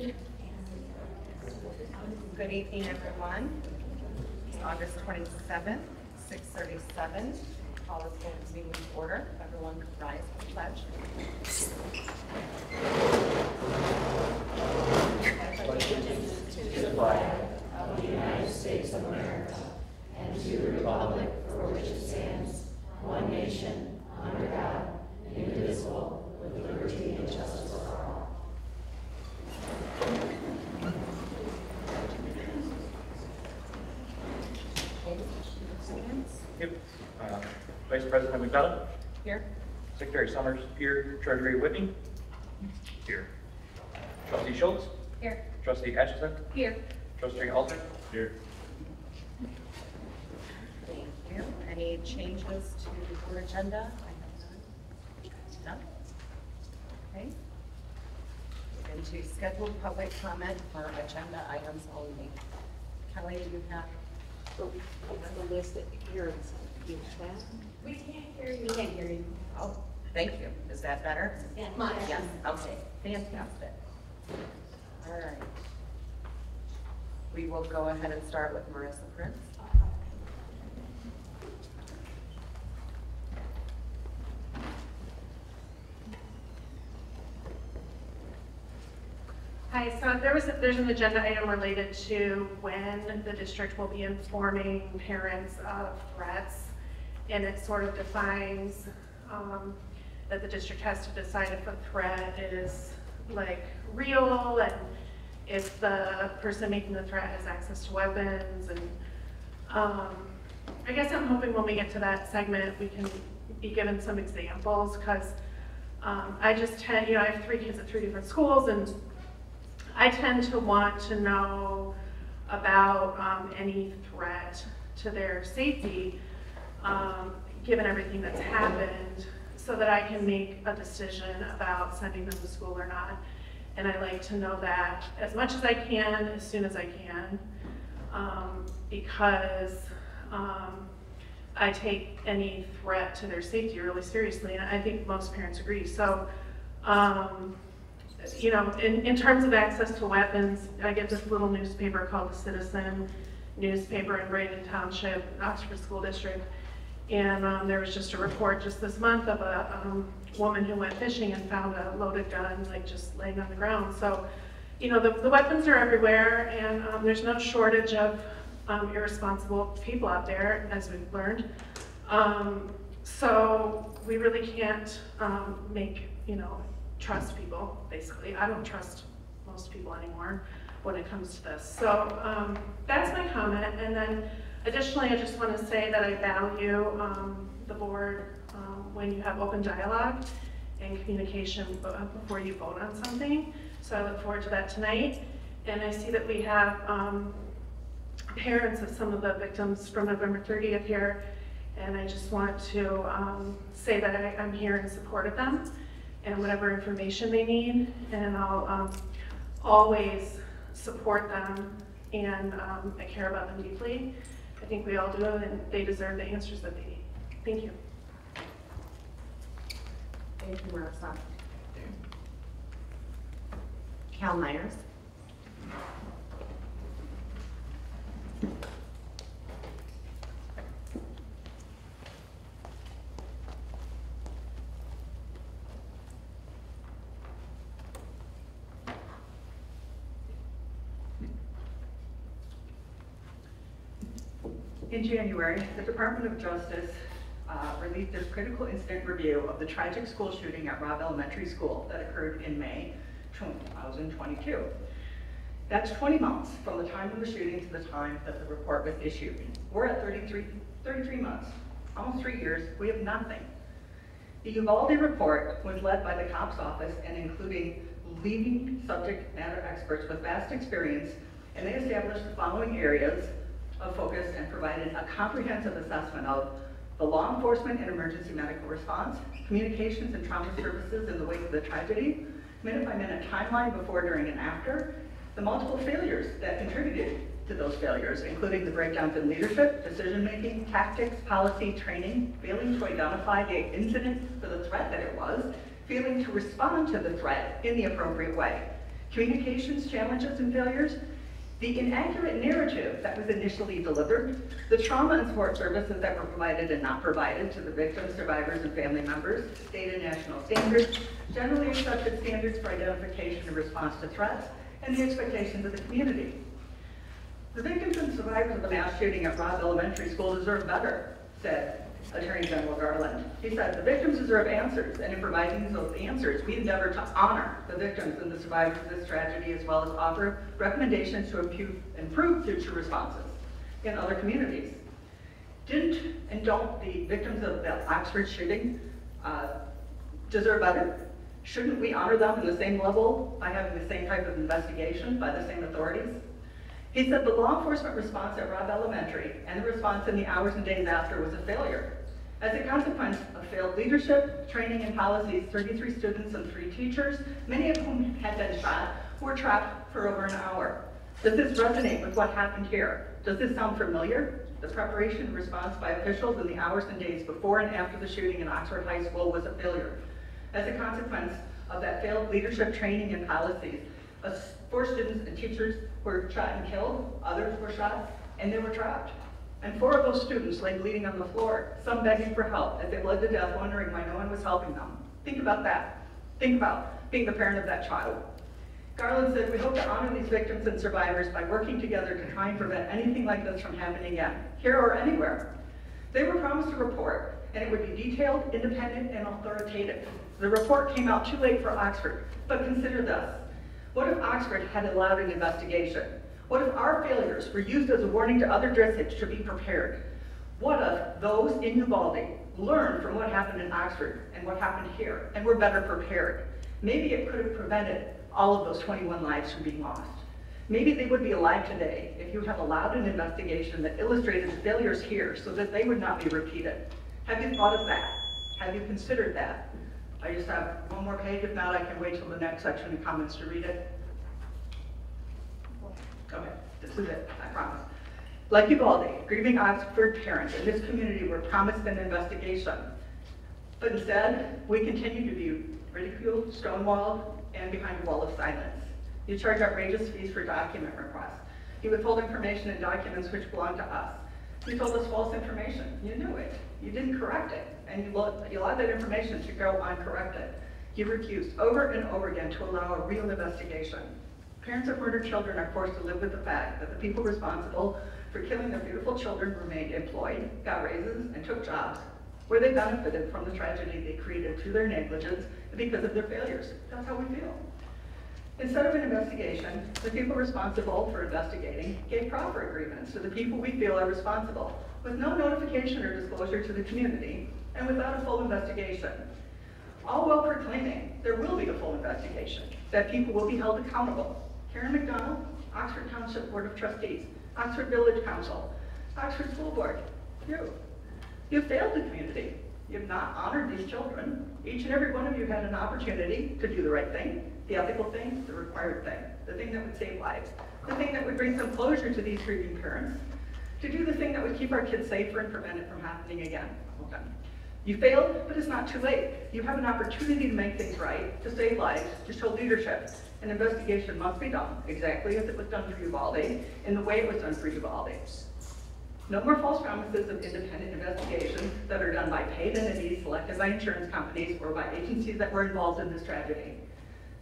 Good evening, everyone. It's August 27th, 6:37. Call this meeting to order. Everyone could rise for the pledge. Allegiance to the flag of the United States of America and to the republic for which it stands, one nation, under God, indivisible, with liberty and justice for all. Yep. Vice President McDonough? Here. Secretary Summers here. Treasurer Whitney? Here. Trustee Schultz? Here. Trustee Atchison? Here. Trustee Alter? Here. Thank you. Any changes to the board agenda? I have none. None? Okay. We're going to schedule public comment for agenda items only. Kelly, do you have? So we have a list of hearings. Do you have that? We can't hear you. We can't hear you. Oh, thank you. Is that better? Yes. Yes. Okay. Fantastic. All right. We will go ahead and start with Marissa Prince. Hi, so there's an agenda item related to when the district will be informing parents of threats, and it sort of defines that the district has to decide if a threat is like real and if the person making the threat has access to weapons. And I guess I'm hoping when we get to that segment we can be given some examples, because I just tend, I have 3 kids at 3 different schools, and I tend to want to know about any threat to their safety, given everything that's happened, so that I can make a decision about sending them to school or not. And I like to know that as much as I can, as soon as I can, because I take any threat to their safety really seriously, and I think most parents agree. So, in terms of access to weapons, I get this little newspaper called The Citizen newspaper in Brandon Township, Oxford School District. And there was just a report just this month of a woman who went fishing and found a loaded gun, like just laying on the ground. So, the weapons are everywhere, and there's no shortage of irresponsible people out there, as we've learned. So we really can't trust people, basically. I don't trust most people anymore when it comes to this. So that's my comment. And then additionally, I just want to say that I value the board when you have open dialogue and communication before you vote on something. So I look forward to that tonight. And I see that we have parents of some of the victims from November 30th here. And I just want to say that I'm here in support of them and whatever information they need, and I'll always support them, and I care about them deeply. I think we all do, and they deserve the answers that they need. Thank you. Thank you, Marissa. Cal Myers. In January, the Department of Justice released its critical incident review of the tragic school shooting at Robb Elementary School that occurred in May 2022. That's 20 months from the time of the shooting to the time that the report was issued. We're at 33 months, almost 3 years. We have nothing. The Uvalde report was led by the COPS office and including leading subject matter experts with vast experience, and they established the following areas of focus and provided a comprehensive assessment of the law enforcement and emergency medical response, communications and trauma services in the wake of the tragedy, minute-by-minute timeline before, during, and after, the multiple failures that contributed to those failures, including the breakdowns in leadership, decision-making, tactics, policy, training, failing to identify the incident for the threat that it was, failing to respond to the threat in the appropriate way, communications challenges and failures, the inaccurate narrative that was initially delivered, the trauma and support services that were provided and not provided to the victims, survivors, and family members, state and national standards, generally accepted standards for identification and response to threats, and the expectations of the community. The victims and survivors of the mass shooting at Robb Elementary School deserve better, said Attorney General Garland. He said, the victims deserve answers, and in providing those answers, we endeavor to honor the victims and the survivors of this tragedy, as well as offer recommendations to improve future responses in other communities. Didn't and don't the victims of the Oxford shooting deserve better? Shouldn't we honor them in the same level by having the same type of investigation by the same authorities? He said the law enforcement response at Robb Elementary and the response in the hours and days after was a failure. As a consequence of failed leadership, training, and policies, 33 students and 3 teachers, many of whom had been shot, were trapped for over an hour. Does this resonate with what happened here? Does this sound familiar? The preparation and response by officials in the hours and days before and after the shooting in Oxford High School was a failure. As a consequence of that failed leadership, training, and policies, 4 students and teachers were shot and killed, others were shot, and they were trapped. And 4 of those students lay bleeding on the floor, some begging for help as they bled to death, wondering why no one was helping them. Think about that. Think about being the parent of that child. Garland said, we hope to honor these victims and survivors by working together to try and prevent anything like this from happening again, here or anywhere. They were promised a report, and it would be detailed, independent, and authoritative. The report came out too late for Oxford, but consider this. What if Oxford had allowed an investigation? What if our failures were used as a warning to other districts to be prepared? What if those in Uvalde learned from what happened in Oxford and what happened here and were better prepared? Maybe it could have prevented all of those 21 lives from being lost. Maybe they would be alive today if you had allowed an investigation that illustrated the failures here so that they would not be repeated. Have you thought of that? Have you considered that? I just have one more page. If not, I can wait till the next section of comments to read it. Okay, this is it, I promise. Like Uvalde, grieving Oxford parents in this community were promised an investigation. But instead, we continue to be ridiculed, stonewalled, and behind a wall of silence. You charge outrageous fees for document requests. You withhold information and documents which belong to us. You told us false information. You knew it. You didn't correct it. And you allowed that information to go uncorrected. You refused over and over again to allow a real investigation. Parents of murdered children are forced to live with the fact that the people responsible for killing their beautiful children remained employed, got raises, and took jobs where they benefited from the tragedy they created through their negligence and because of their failures. That's how we feel. Instead of an investigation, the people responsible for investigating gave proper agreements to the people we feel are responsible, with no notification or disclosure to the community, and without a full investigation. All while proclaiming there will be a full investigation, that people will be held accountable. Karen McDonald, Oxford Township Board of Trustees, Oxford Village Council, Oxford School Board, you failed the community. You have not honored these children. Each and every one of you had an opportunity to do the right thing, the ethical thing, the required thing, the thing that would save lives, the thing that would bring some closure to these grieving parents, to do the thing that would keep our kids safer and prevent it from happening again. Okay. You failed, but it's not too late. You have an opportunity to make things right, to save lives, to show leadership. An investigation must be done exactly as it was done for Uvalde, in the way it was done for Uvalde. No more false promises of independent investigations that are done by paid entities selected by insurance companies or by agencies that were involved in this tragedy.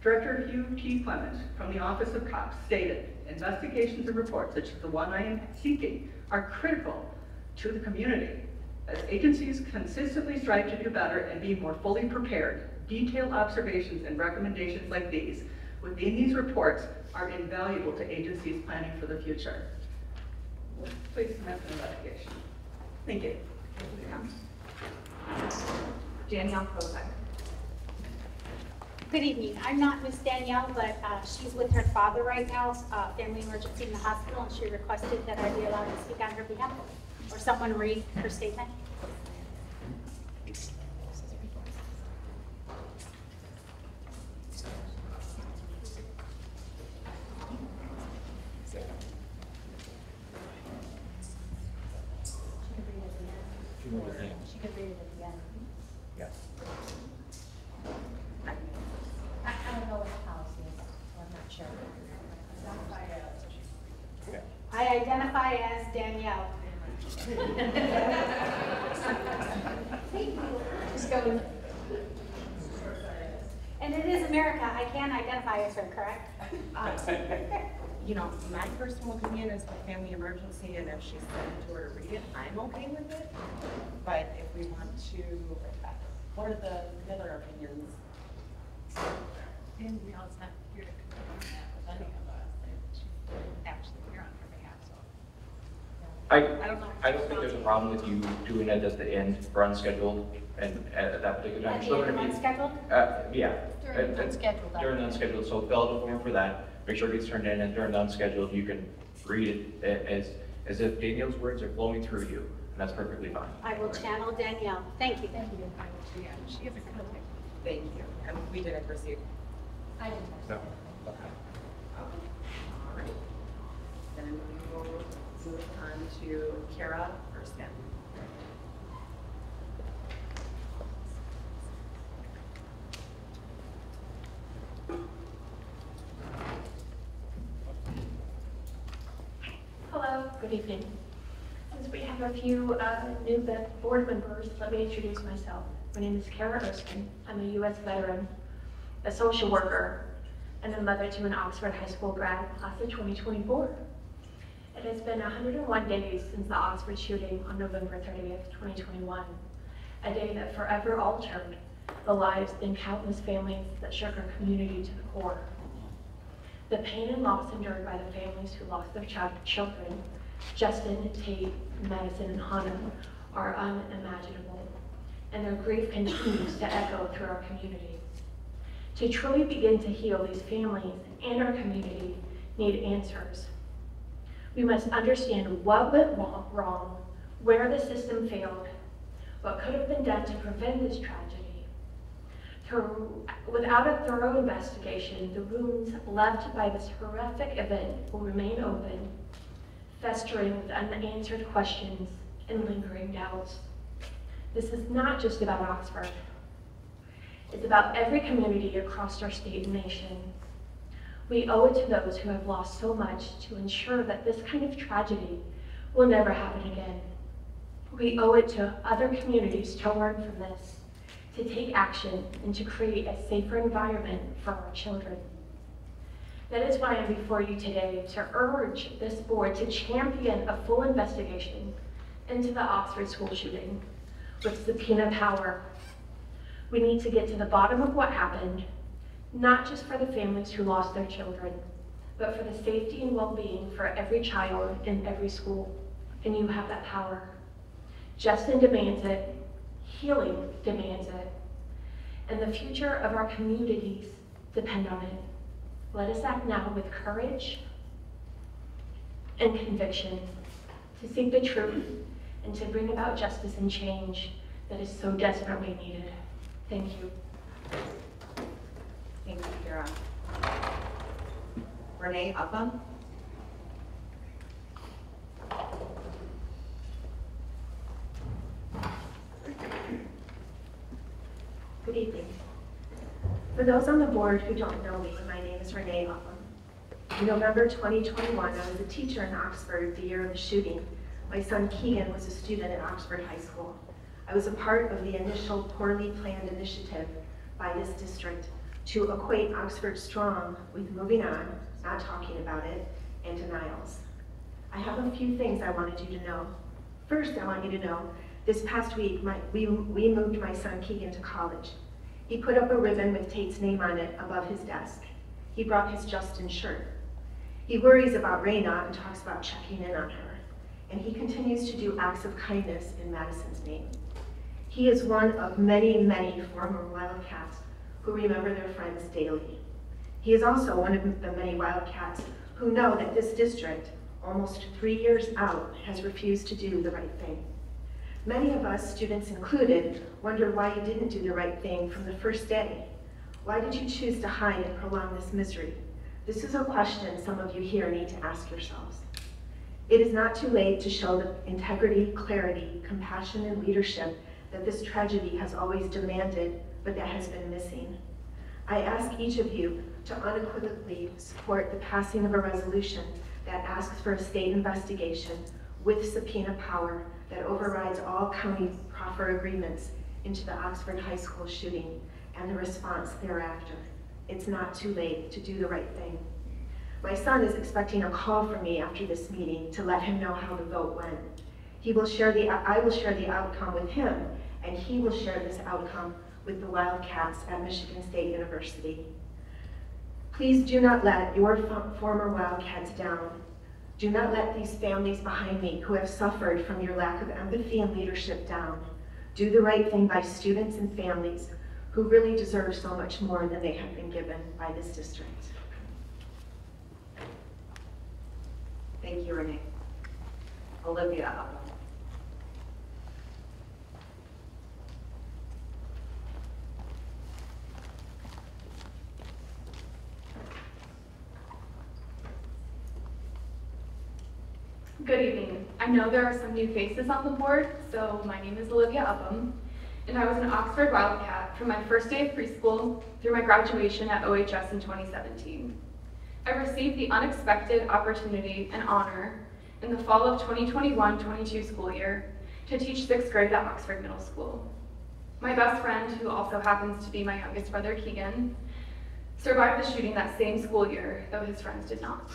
Director Hugh T. Clement from the Office of Cops stated, investigations and reports such as the one I am seeking are critical to the community. As agencies consistently strive to do better and be more fully prepared, detailed observations and recommendations like these within these reports are invaluable to agencies planning for the future. Please commence an investigation. Thank you. Danielle Kozak. Good evening. I'm not Miss Danielle, but she's with her father right now, family emergency in the hospital, and she requested that I be allowed to speak on her behalf, or someone read her statement. She could read it at the end. Yes. I don't know what the policy is, so I'm not sure. identify as Danielle. Just go. And it is America. I can identify as her, correct? You know, my personal opinion is a family emergency, and if she's sent to her to read it, I'm okay with it. But if we want to, what are the other opinions? And we also not here to confirm that with any of us, that she's actually here on her behalf, so. I don't think there's a problem with you doing it at the end for unscheduled and at that particular time. At the Still end of gonna be- unscheduled? Yeah. During the unscheduled. During the unscheduled, so fill out the form for that, make sure it gets turned in, and during the unscheduled, you can read it as if Danielle's words are flowing through you, and that's perfectly fine. I will channel Danielle. Thank you. Thank you. Yeah, she is a contact. Thank you. And we didn't receive. I didn't. No. Okay. All right. Then we will move on to Kara Erskine. Hello, good evening. Since we have a few new board members, let me introduce myself. My name is Kara Erskine. I'm a U.S. veteran, a social worker, and a mother to an Oxford High School grad, class of 2024. It has been 101 days since the Oxford shooting on November 30th, 2021, a day that forever altered the lives in countless families that shook our community to the core. The pain and loss endured by the families who lost their children, Justin, Tate, Madison, and Hannah, are unimaginable, and their grief continues to echo through our community. To truly begin to heal, these families and our community need answers. We must understand what went wrong, where the system failed, what could have been done to prevent this tragedy. Without a thorough investigation, the wounds left by this horrific event will remain open, festering with unanswered questions and lingering doubts. This is not just about Oxford. It's about every community across our state and nation. We owe it to those who have lost so much to ensure that this kind of tragedy will never happen again. We owe it to other communities to learn from this, to take action, and to create a safer environment for our children. That is why I'm before you today to urge this board to champion a full investigation into the Oxford school shooting with subpoena power. We need to get to the bottom of what happened, not just for the families who lost their children, but for the safety and well-being for every child in every school, and you have that power. Justin demands it, healing demands it, and the future of our communities depend on it. Let us act now with courage and conviction to seek the truth and to bring about justice and change that is so desperately needed. Thank you. Thank you, Kara. Renee Upham. Good evening. For those on the board who don't know me, my name is Renee Upham. In November 2021, I was a teacher in Oxford the year of the shooting. My son Keegan was a student at Oxford High School. I was a part of the initial poorly planned initiative by this district to equate Oxford Strong with moving on, not talking about it, and denials. I have a few things I wanted you to know. First, I want you to know, this past week, we moved my son Keegan to college. He put up a ribbon with Tate's name on it above his desk. He brought his Justin shirt. He worries about Raina and talks about checking in on her. And he continues to do acts of kindness in Madison's name. He is one of many, many former Wildcats who remember their friends daily. He is also one of the many Wildcats who know that this district, almost 3 years out, has refused to do the right thing. Many of us, students included, wonder why you didn't do the right thing from the first day. Why did you choose to hide and prolong this misery? This is a question some of you here need to ask yourselves. It is not too late to show the integrity, clarity, compassion, and leadership that this tragedy has always demanded, but that has been missing. I ask each of you to unequivocally support the passing of a resolution that asks for a state investigation with subpoena power that overrides all county proffer agreements into the Oxford High School shooting and the response thereafter. It's not too late to do the right thing. My son is expecting a call from me after this meeting to let him know how the vote went. I will share the outcome with him, and he will share this outcome with the Wildcats at Michigan State University. Please do not let your former Wildcats down. Do not let these families behind me who have suffered from your lack of empathy and leadership down. Do the right thing by students and families who really deserve so much more than they have been given by this district. Thank you, Renee. Olivia. Good evening. I know there are some new faces on the board, so my name is Olivia Upham, and I was an Oxford Wildcat from my first day of preschool through my graduation at OHS in 2017. I received the unexpected opportunity and honor in the fall of 2021-22 school year to teach 6th grade at Oxford Middle School. My best friend, who also happens to be my youngest brother, Keegan, survived the shooting that same school year, though his friends did not.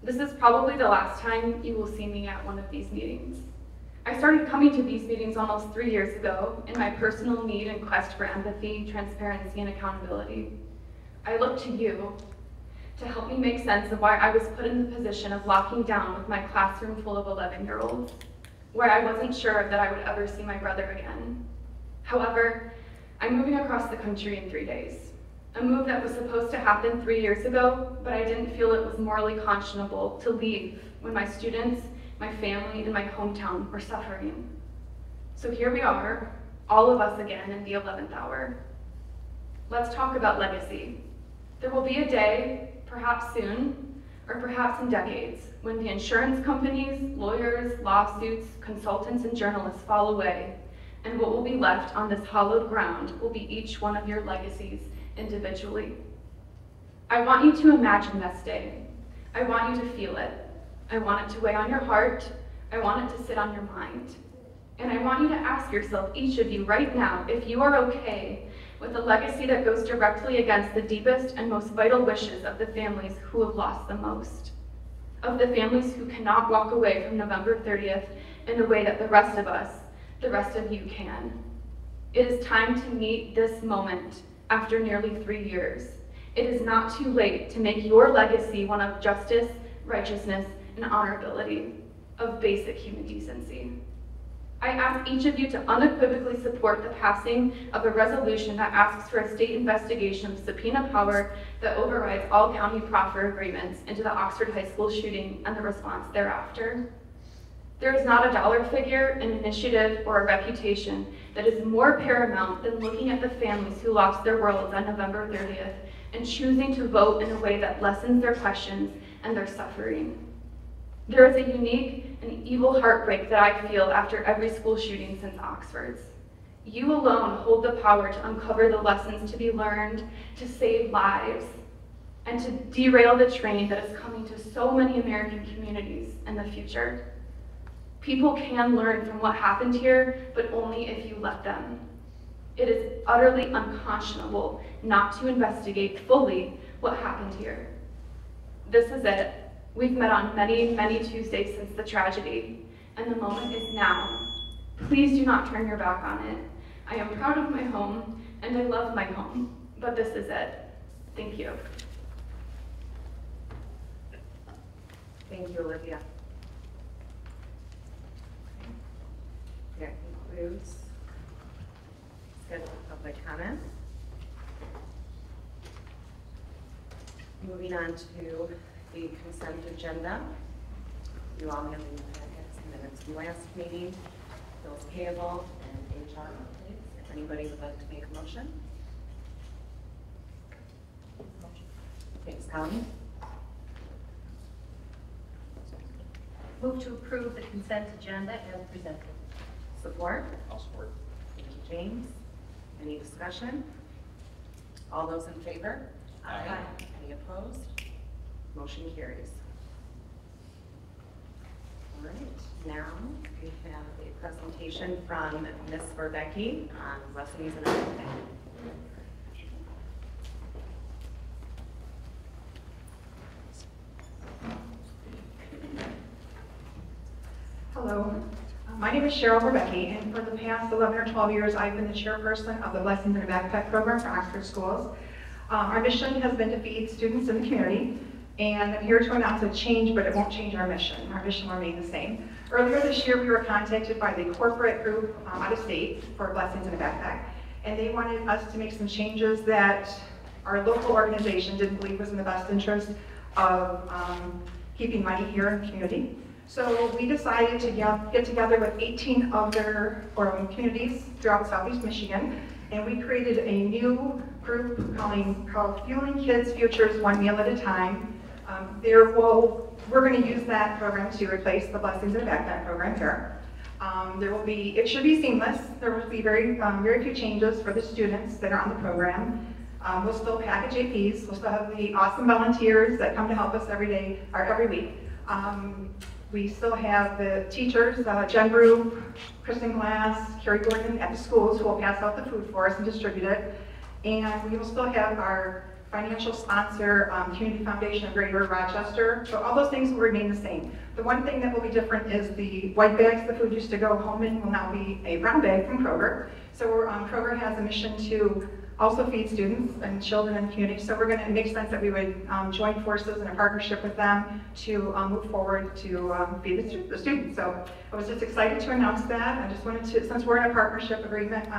This is probably the last time you will see me at one of these meetings. I started coming to these meetings almost 3 years ago in my personal need and quest for empathy, transparency, and accountability. I look to you to help me make sense of why I was put in the position of locking down with my classroom full of 11-year-olds, where I wasn't sure that I would ever see my brother again. However, I'm moving across the country in 3 days. A move that was supposed to happen 3 years ago, but I didn't feel it was morally conscionable to leave when my students, my family, and my hometown were suffering. So here we are, all of us again in the 11th hour. Let's talk about legacy. There will be a day, perhaps soon, or perhaps in decades, when the insurance companies, lawyers, lawsuits, consultants, and journalists fall away, and what will be left on this hallowed ground will be each one of your legacies individually. I want you to imagine this day. I want you to feel it. I want it to weigh on your heart. I want it to sit on your mind. And I want you to ask yourself, each of you right now, if you are okay with a legacy that goes directly against the deepest and most vital wishes of the families who have lost the most, of the families who cannot walk away from November 30th in a way that the rest of us, the rest of you can. It is time to meet this moment after nearly 3 years. It is not too late to make your legacy one of justice, righteousness, and honorability, of basic human decency. I ask each of you to unequivocally support the passing of a resolution that asks for a state investigation of subpoena power that overrides all county proffer agreements into the Oxford High School shooting and the response thereafter. There is not a dollar figure, an initiative, or a reputation that is more paramount than looking at the families who lost their worlds on November 30th and choosing to vote in a way that lessens their questions and their suffering. There is a unique and evil heartbreak that I feel after every school shooting since Oxford's. You alone hold the power to uncover the lessons to be learned, to save lives, and to derail the train that is coming to so many American communities in the future. People can learn from what happened here, but only if you let them. It is utterly unconscionable not to investigate fully what happened here. This is it. We've met on many, many Tuesdays since the tragedy, and the moment is now. Please do not turn your back on it. I am proud of my home, and I love my home, but this is it. Thank you. Thank you, Olivia. That concludes scheduled public comment. Moving on to the consent agenda. You all have in your packets minutes from last meeting, bills payable, and HR updates. If anybody would like to make a motion. Thanks, Colleen. Move to approve the consent agenda as presented. Support? I'll support. Thank you, James. Any discussion? All those in favor? Aye. Any opposed? Motion carries. All right, now we have a presentation from Ms. Verbecki on lessons and everything. Hello, my name is Cheryl Verbecki, and for the past 11 or 12 years, I've been the chairperson of the Blessings in a Backpack program for Oxford Schools. Our mission has been to feed students in the community, and I'm here to announce a change, but it won't change our mission. Our mission will remain the same. Earlier this year, we were contacted by the corporate group out of state for Blessings in a Backpack, and they wanted us to make some changes that our local organization didn't believe was in the best interest of keeping money here in the community. So we decided to get together with 18 other communities throughout Southeast Michigan, and we created a new group called Fueling Kids Futures One Meal at a Time. We're going to use that program to replace the Blessings in a Backpack program here. It should be seamless. There will be very few changes for the students that are on the program. We'll still package APs. We'll still have the awesome volunteers that come to help us every week. We still have the teachers, Jen Brew, Kristen Glass, Carrie Gordon at the schools who will pass out the food for us and distribute it. And we will still have our financial sponsor, Community Foundation of Greater Rochester. So all those things will remain the same. The one thing that will be different is the white bags the food used to go home in will now be a brown bag from Kroger. So Kroger has a mission to also feed students and children in the community. So it makes sense that we would join forces in a partnership with them to move forward to feed the students. So I was just excited to announce that. I just wanted to, since we're in a partnership agreement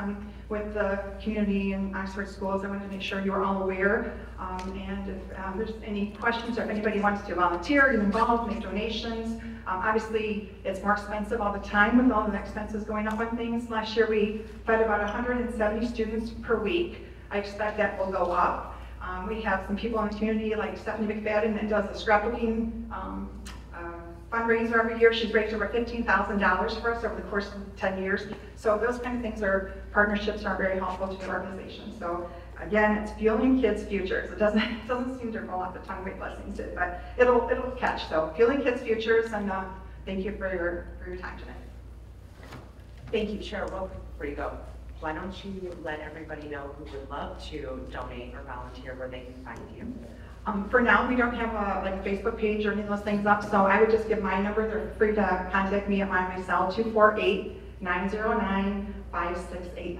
with the community and Oxford Schools, I wanted to make sure you were all aware. And if there's any questions or if anybody wants to volunteer, get involved, make donations. Obviously, it's more expensive all the time with all the expenses going up on things. Last year, we fed about 170 students per week. I expect that will go up. We have some people in the community like Stephanie McFadden that does the scrapbooking fundraiser every year. She's raised over $15,000 for us over the course of 10 years. So those kind of things partnerships are very helpful to the organization. So again, it's Fueling Kids Futures. It doesn't seem to roll off the tongue like Blessings did, but it'll catch. So Fueling Kids Futures, and thank you for your time today. Thank you, Cheryl. Well, before you go, why don't you let everybody know who would love to donate or volunteer where they can find you? For now, we don't have a Facebook page or any of those things up, so I would just give my number. They're free to contact me at my cell, 248-909-5689.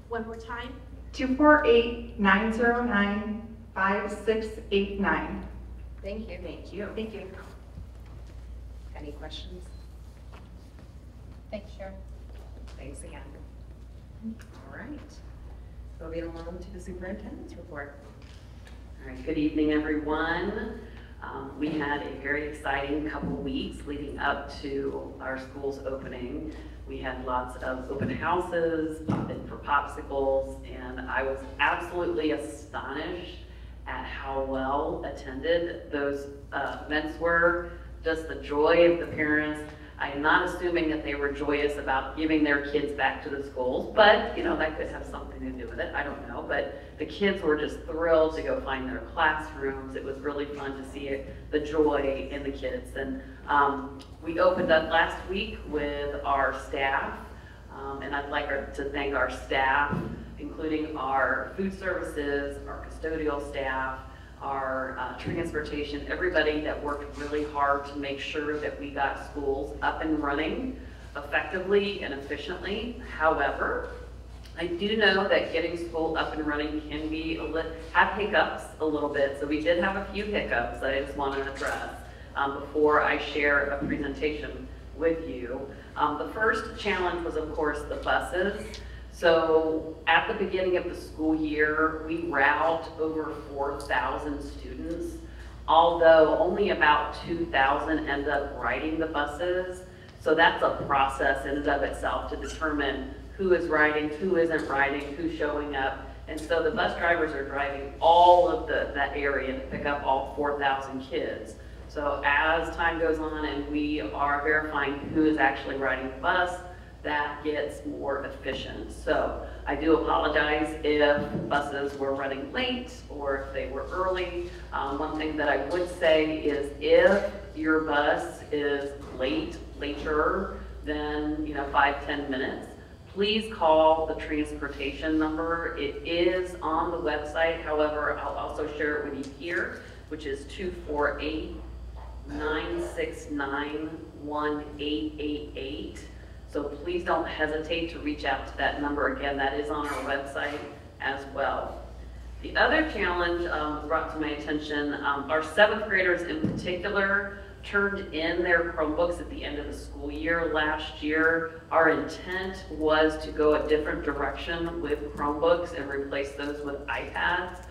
One more time. 248-909-5689. Thank you. Thank you. Thank you. Any questions? Thanks, Sharon. Thanks again. All right. Moving along to the superintendent's report. All right, good evening, everyone. We had a very exciting couple weeks leading up to our school's opening. We had lots of open houses, for popsicles, and I was absolutely astonished at how well attended those events were. Just the joy of the parents. I am not assuming that they were joyous about giving their kids back to the schools, but that could have something to do with it. I don't know, but the kids were just thrilled to go find their classrooms. It was really fun to see the joy in the kids. And we opened up last week with our staff, and I'd like to thank our staff, including our food services, our custodial staff, our transportation, everybody that worked really hard to make sure that we got schools up and running effectively and efficiently. However, I do know that getting school up and running can be have hiccups a little bit. So we did have a few hiccups that I just want to address before I share a presentation with you. The first challenge was, of course, the buses. So at the beginning of the school year, we route over 4,000 students, although only about 2,000 end up riding the buses. So that's a process in and of itself to determine who is riding, who isn't riding, who's showing up. And so the bus drivers are driving all of that area to pick up all 4,000 kids. So as time goes on and we are verifying who is actually riding the bus, that gets more efficient. So I do apologize if buses were running late or if they were early. One thing that I would say is if your bus is late later than, 5-10 minutes, please call the transportation number. It is on the website. However, I'll also share it with you here, which is 248-969-1888. So please don't hesitate to reach out to that number. Again, that is on our website as well. The other challenge brought to my attention, our 7th graders in particular turned in their Chromebooks at the end of the school year last year. Our intent was to go a different direction with Chromebooks and replace those with iPads.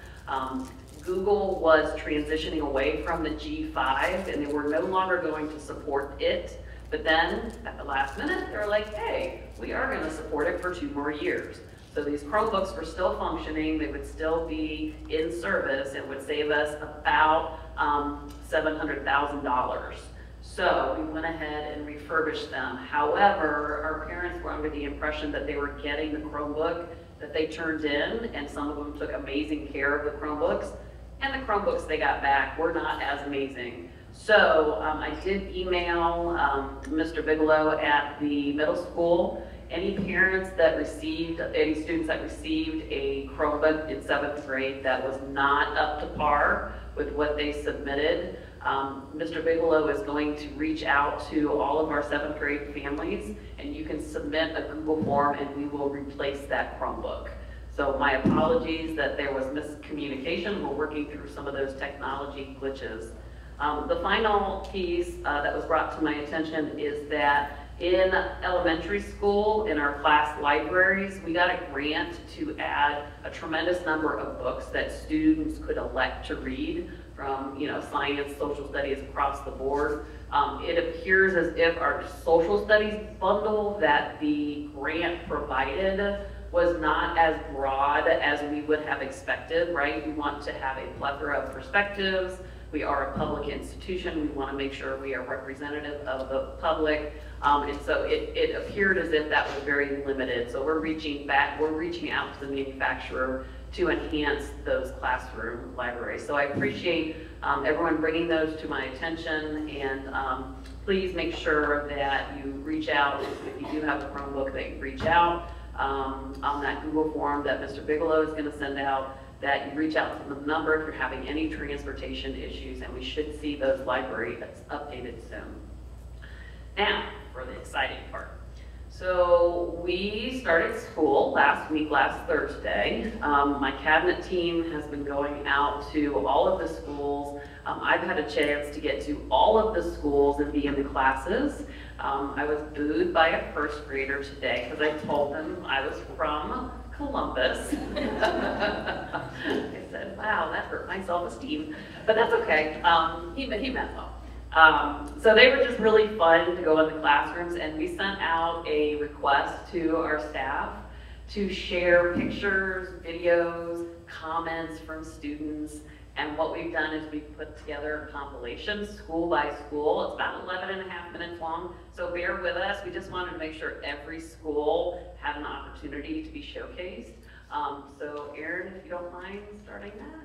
Google was transitioning away from the G5 and they were no longer going to support it. But then at the last minute, they were like, hey, we are going to support it for 2 more years. So these Chromebooks were still functioning, they would still be in service, and would save us about $700,000. So we went ahead and refurbished them. However, our parents were under the impression that they were getting the Chromebook that they turned in, and some of them took amazing care of the Chromebooks, and the Chromebooks they got back were not as amazing. So I did email Mr. Bigelow at the middle school. Any parents that received, any students that received a Chromebook in 7th grade that was not up to par with what they submitted, Mr. Bigelow is going to reach out to all of our 7th grade families, and you can submit a Google form and we will replace that Chromebook. So my apologies that there was miscommunication. We're working through some of those technology glitches. The final piece that was brought to my attention is that in elementary school, in our class libraries, we got a grant to add a tremendous number of books that students could elect to read from, science, social studies across the board. It appears as if our social studies bundle that the grant provided was not as broad as we would have expected, right? We want to have a plethora of perspectives. We are a public institution. We want to make sure we are representative of the public. And so it appeared as if that was very limited. So we're reaching out to the manufacturer to enhance those classroom libraries. So I appreciate everyone bringing those to my attention, and please make sure that you reach out. If you do have a Chromebook, that you reach out on that Google form that Mr. Bigelow is going to send out, that you reach out to the number if you're having any transportation issues, and we should see those libraries updated soon. Now, for the exciting part. So we started school last Thursday. My cabinet team has been going out to all of the schools. I've had a chance to get to all of the schools and be in the classes. I was booed by a 1st grader today because I told them I was from Columbus. I said, wow, that hurt my self-esteem, but that's okay. He meant well. So they were just really fun to go in the classrooms, and we sent out a request to our staff to share pictures, videos, comments from students. And what we've done is we've put together a compilation, school by school. It's about 11.5 minutes long, so bear with us. We just wanted to make sure every school had an opportunity to be showcased. So Erin, if you don't mind starting that.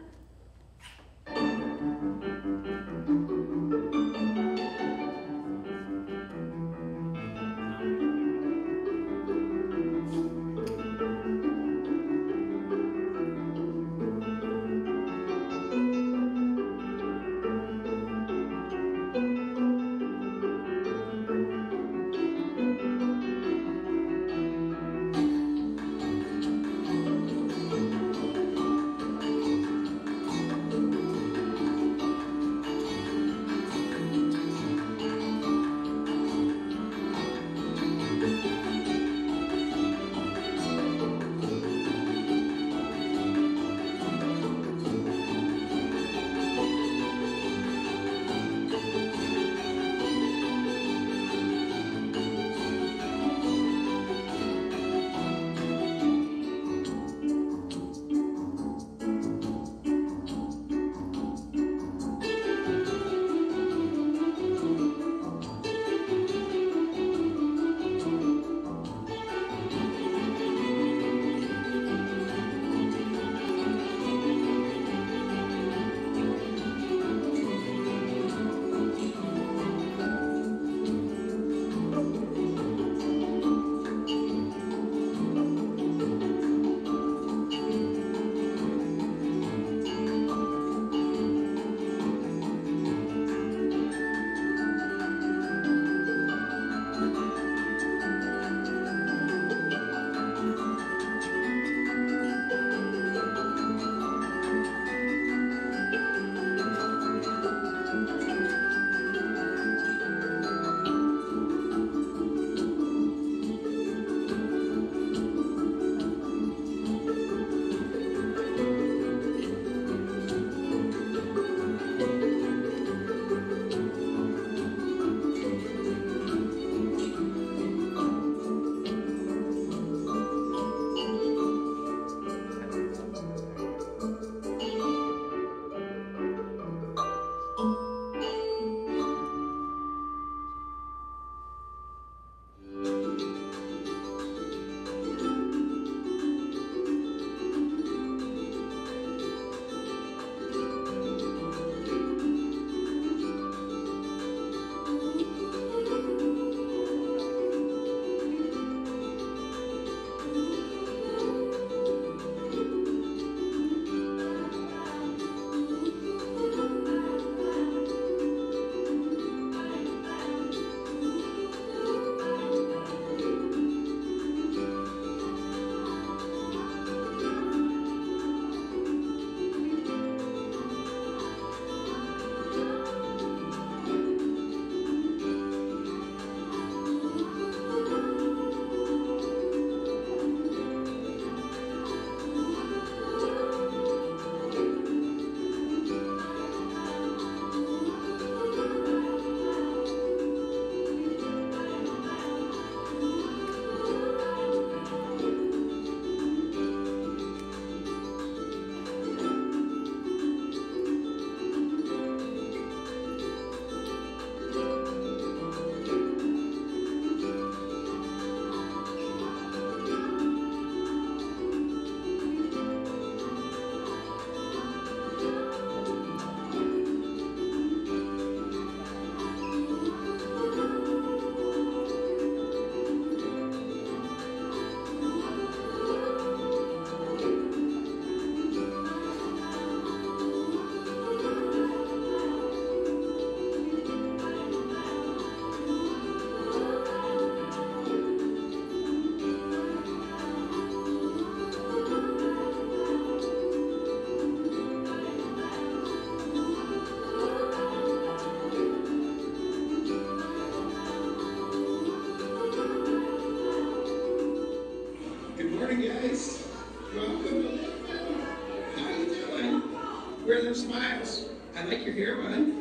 wear them smiles. I like your hair, bud.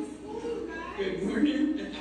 Good morning.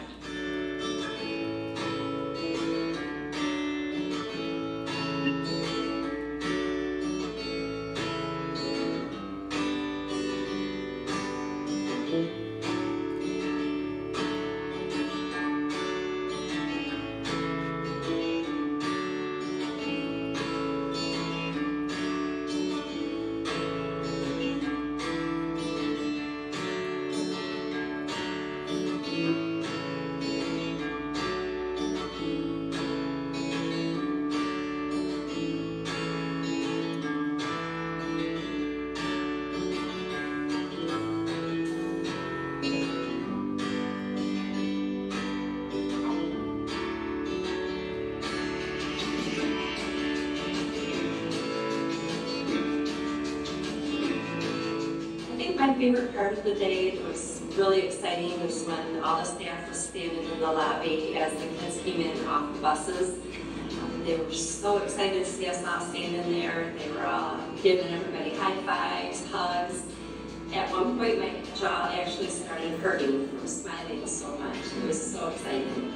My favorite part of the day, it was really exciting, was when all the staff was standing in the lobby as the kids came in off the buses. They were so excited to see us all standing there. They were all giving everybody high fives, hugs. At one point, my jaw actually started hurting from smiling so much. It was so exciting.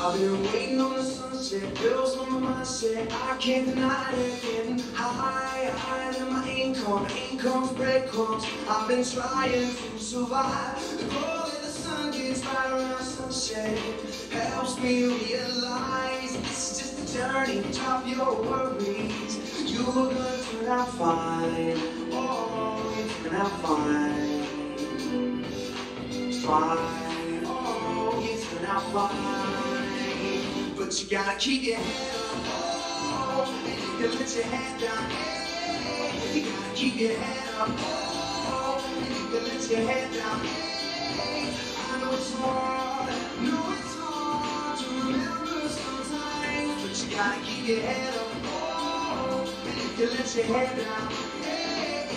I've been waiting on the sunset, bills on my mindset, I can't deny it. Getting higher than my income's breadcrumbs. I've been trying to survive. The glow of the sun gets right around sunset, helps me realize this is just a journey. Drop your worries, you're gonna turn out fine. Oh, you turn out fine. Fine, oh, you turn out fine. But you gotta keep your head up, oh, and you can let your head down, hey. You gotta keep your head up, oh, and you can let your head down, hey. I know it's hard to remember sometimes, but you gotta keep your head up, oh, and you can let your head down, hey.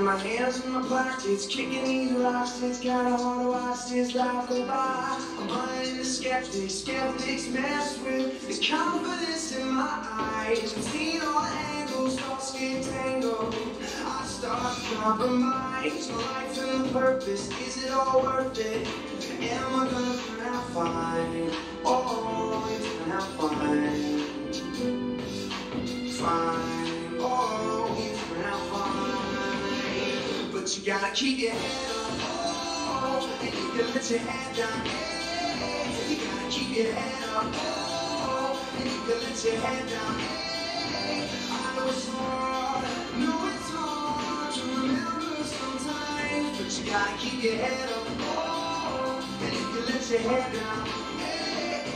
Got my hands in my pockets, kicking these rocks. It's kinda hard to watch this life go by. I'm running into skeptics, skeptics mess with the confidence in my eyes. I'm seeing all the angles, thoughts get tangled. I start to compromise my life and the purpose. Is it all worth it? Am I gonna turn out fine? Oh, it's turn out fine. Fine, oh, it's turn out fine. But you gotta keep your head up, oh, and you can let your head down, hey. You gotta keep your head up, oh, and you can let your head down, hey. I know it's hard to remember sometimes, but you gotta keep your head up, oh, and you can let your head down, hey,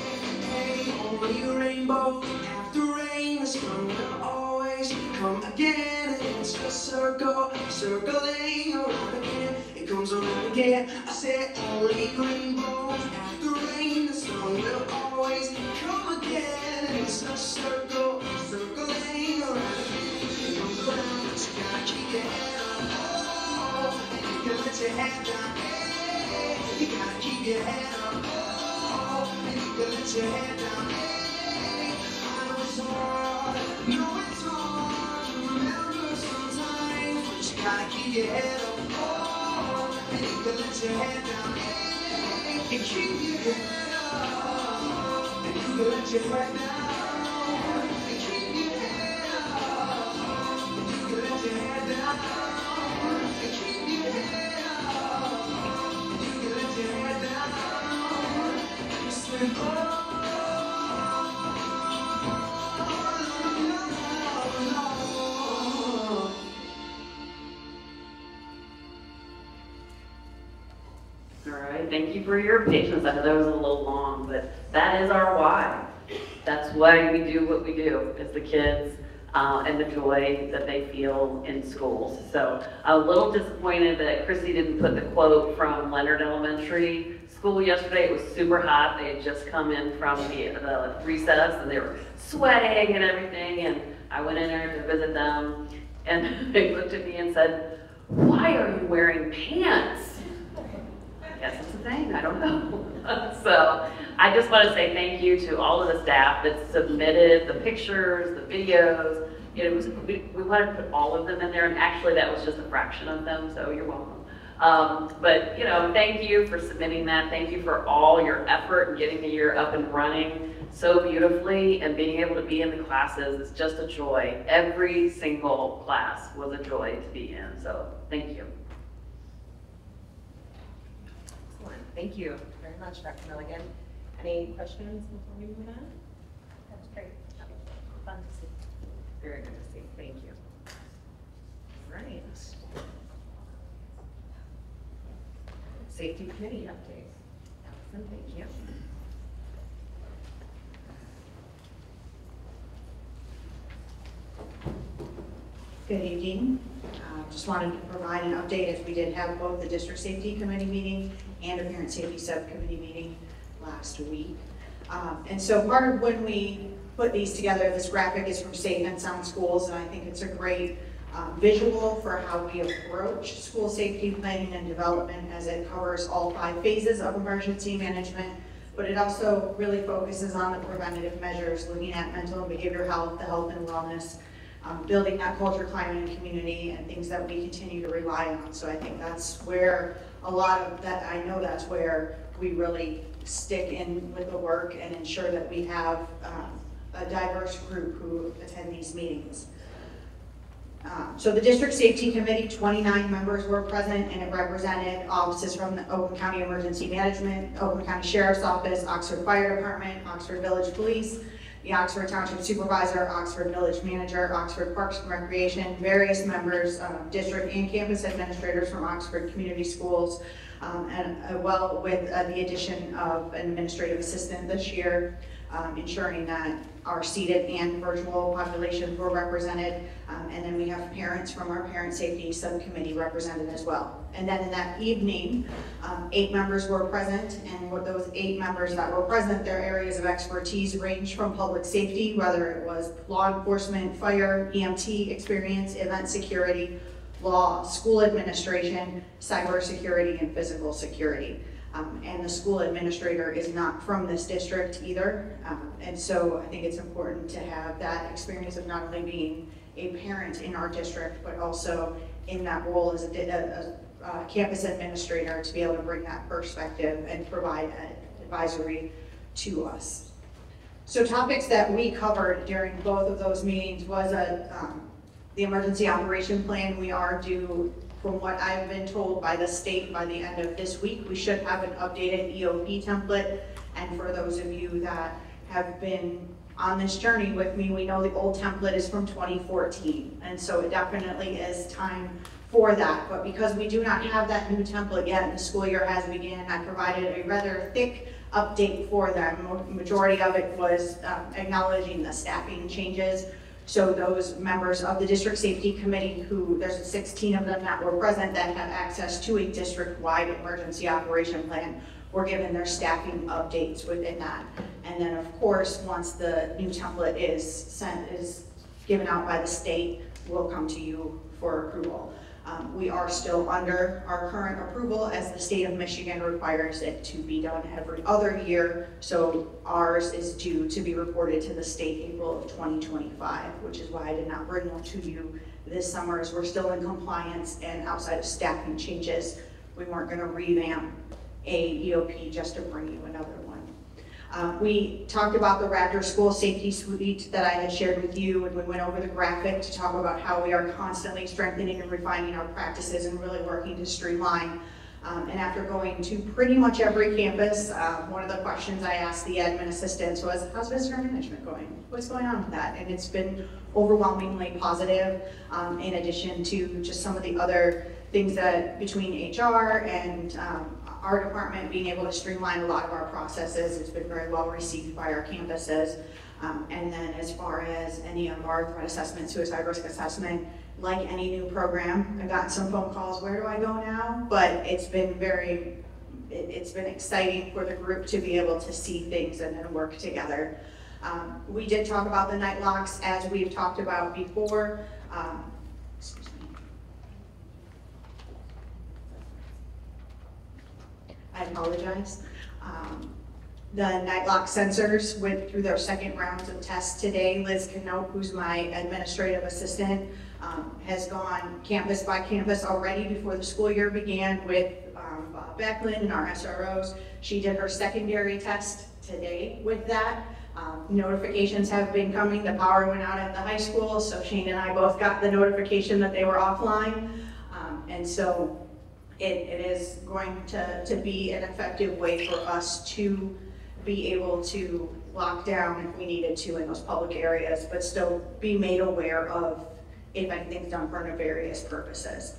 hey, hey. Only a rainbow after rain, the sun will always come again. It's a circle, circling around again. It comes around again. I said only rainbows after rain, the sun will always come again. It's a circle, circling around again. It comes around, but you gotta keep your head up, oh, and you can let your head down, hey. You gotta keep your head up, oh, and you can let your head down, hey. I know it's hard, to remember sometimes, but you gotta keep your head up, oh, and you can let your head down, hey. And keep your head up, and you can let your head down, and keep your head up, and you can let your head down, and keep your head up, and you can let your head down. You said, oh. All right, thank you for your patience. I know that was a little long, but that is our why. That's why we do what we do, is the kids and the joy that they feel in schools. So a little disappointed that Chrissy didn't put the quote from Leonard Elementary School yesterday. It was super hot. They had just come in from the recess and they were sweating and everything. And I went in there to visit them and they looked at me and said, "Why are you wearing pants?" I guess it's a thing, I don't know. So I just want to say thank you to all of the staff that submitted the pictures, the videos. You know, we wanted to put all of them in there, and actually that was just a fraction of them, so you're welcome. But you know, thank you for submitting that. Thank you for all your effort in getting the year up and running so beautifully, and being able to be in the classes is just a joy. Every single class was a joy to be in, so thank you. Thank you very much, Dr. Milligan. Any questions before we move on? That was great. Fun to see. Very good to see. Thank you. All right. Safety committee update. Allison, thank you. Good evening. Just wanted to provide an update as we did have both the district safety committee meeting and a parent safety subcommittee meeting last week. And so part of when we put these together, this graphic is from Safe and Sound Schools, and I think it's a great visual for how we approach school safety planning and development, as it covers all 5 phases of emergency management, but it also really focuses on the preventative measures, looking at mental and behavioral health, the health and wellness, building that culture, climate, and community, and things that we continue to rely on. So I think that's where a lot of that, I know that's where we really stick in with the work and ensure that we have a diverse group who attend these meetings. So the District Safety Committee, 29 members were present, and it represented offices from the Oakland County Emergency Management, Oakland County Sheriff's Office, Oxford Fire Department, Oxford Village Police, the Oxford Township Supervisor, Oxford Village Manager, Oxford Parks and Recreation, various members, district and campus administrators from Oxford Community Schools, and well with the addition of an administrative assistant this year, ensuring that our seated and virtual populations were represented, and then we have parents from our Parent Safety Subcommittee represented as well. And then in that evening, 8 members were present, and with those 8 members that were present, their areas of expertise ranged from public safety, whether it was law enforcement, fire, EMT experience, event security, law, school administration, cybersecurity, and physical security. And the school administrator is not from this district either. And so I think it's important to have that experience of not only being a parent in our district, but also in that role as a campus administrator to be able to bring that perspective and provide advisory to us. So topics that we covered during both of those meetings was the emergency operation plan. We are due, from what I've been told by the state, by the end of this week. We should have an updated EOP template. And for those of you that have been on this journey with me, we know the old template is from 2014. And so it definitely is time for that. But because we do not have that new template yet and the school year has begun, I provided a rather thick update for them. Majority of it was acknowledging the staffing changes. So those members of the district safety committee, who there's 16 of them that were present that have access to a district-wide emergency operation plan, were given their staffing updates within that. And then of course, once the new template is given out by the state, we'll come to you for approval. We are still under our current approval as the state of Michigan requires it to be done every other year. So ours is due to be reported to the state April of 2025, which is why I did not bring one to you this summer, as we're still in compliance, and outside of staffing changes, we weren't going to revamp a EOP just to bring you another one. We talked about the Raptor School Safety Suite that I had shared with you, and we went over the graphic to talk about how we are constantly strengthening and refining our practices and really working to streamline. And after going to pretty much every campus, one of the questions I asked the admin assistants was, how's visitor management going? What's going on with that? And it's been overwhelmingly positive, in addition to just some of the other things that between HR and our department being able to streamline a lot of our processes. It's been very well received by our campuses. And then as far as any of our threat assessment, suicide risk assessment, like any new program, I've gotten some phone calls, where do I go now? But it's been it's been exciting for the group to be able to see things and then work together. We did talk about the night locks, as we've talked about before. Excuse me. I apologize. The night lock sensors went through their second rounds of tests today. Liz Knope, who's my administrative assistant, has gone campus by campus already before the school year began with Bob Becklin and our SROs. She did her secondary test today with that. Notifications have been coming. The power went out at the high school, so Shane and I both got the notification that they were offline. And so it is going to be an effective way for us to be able to lock down if we needed to in those public areas, but still be made aware of if anything's done for nefarious purposes.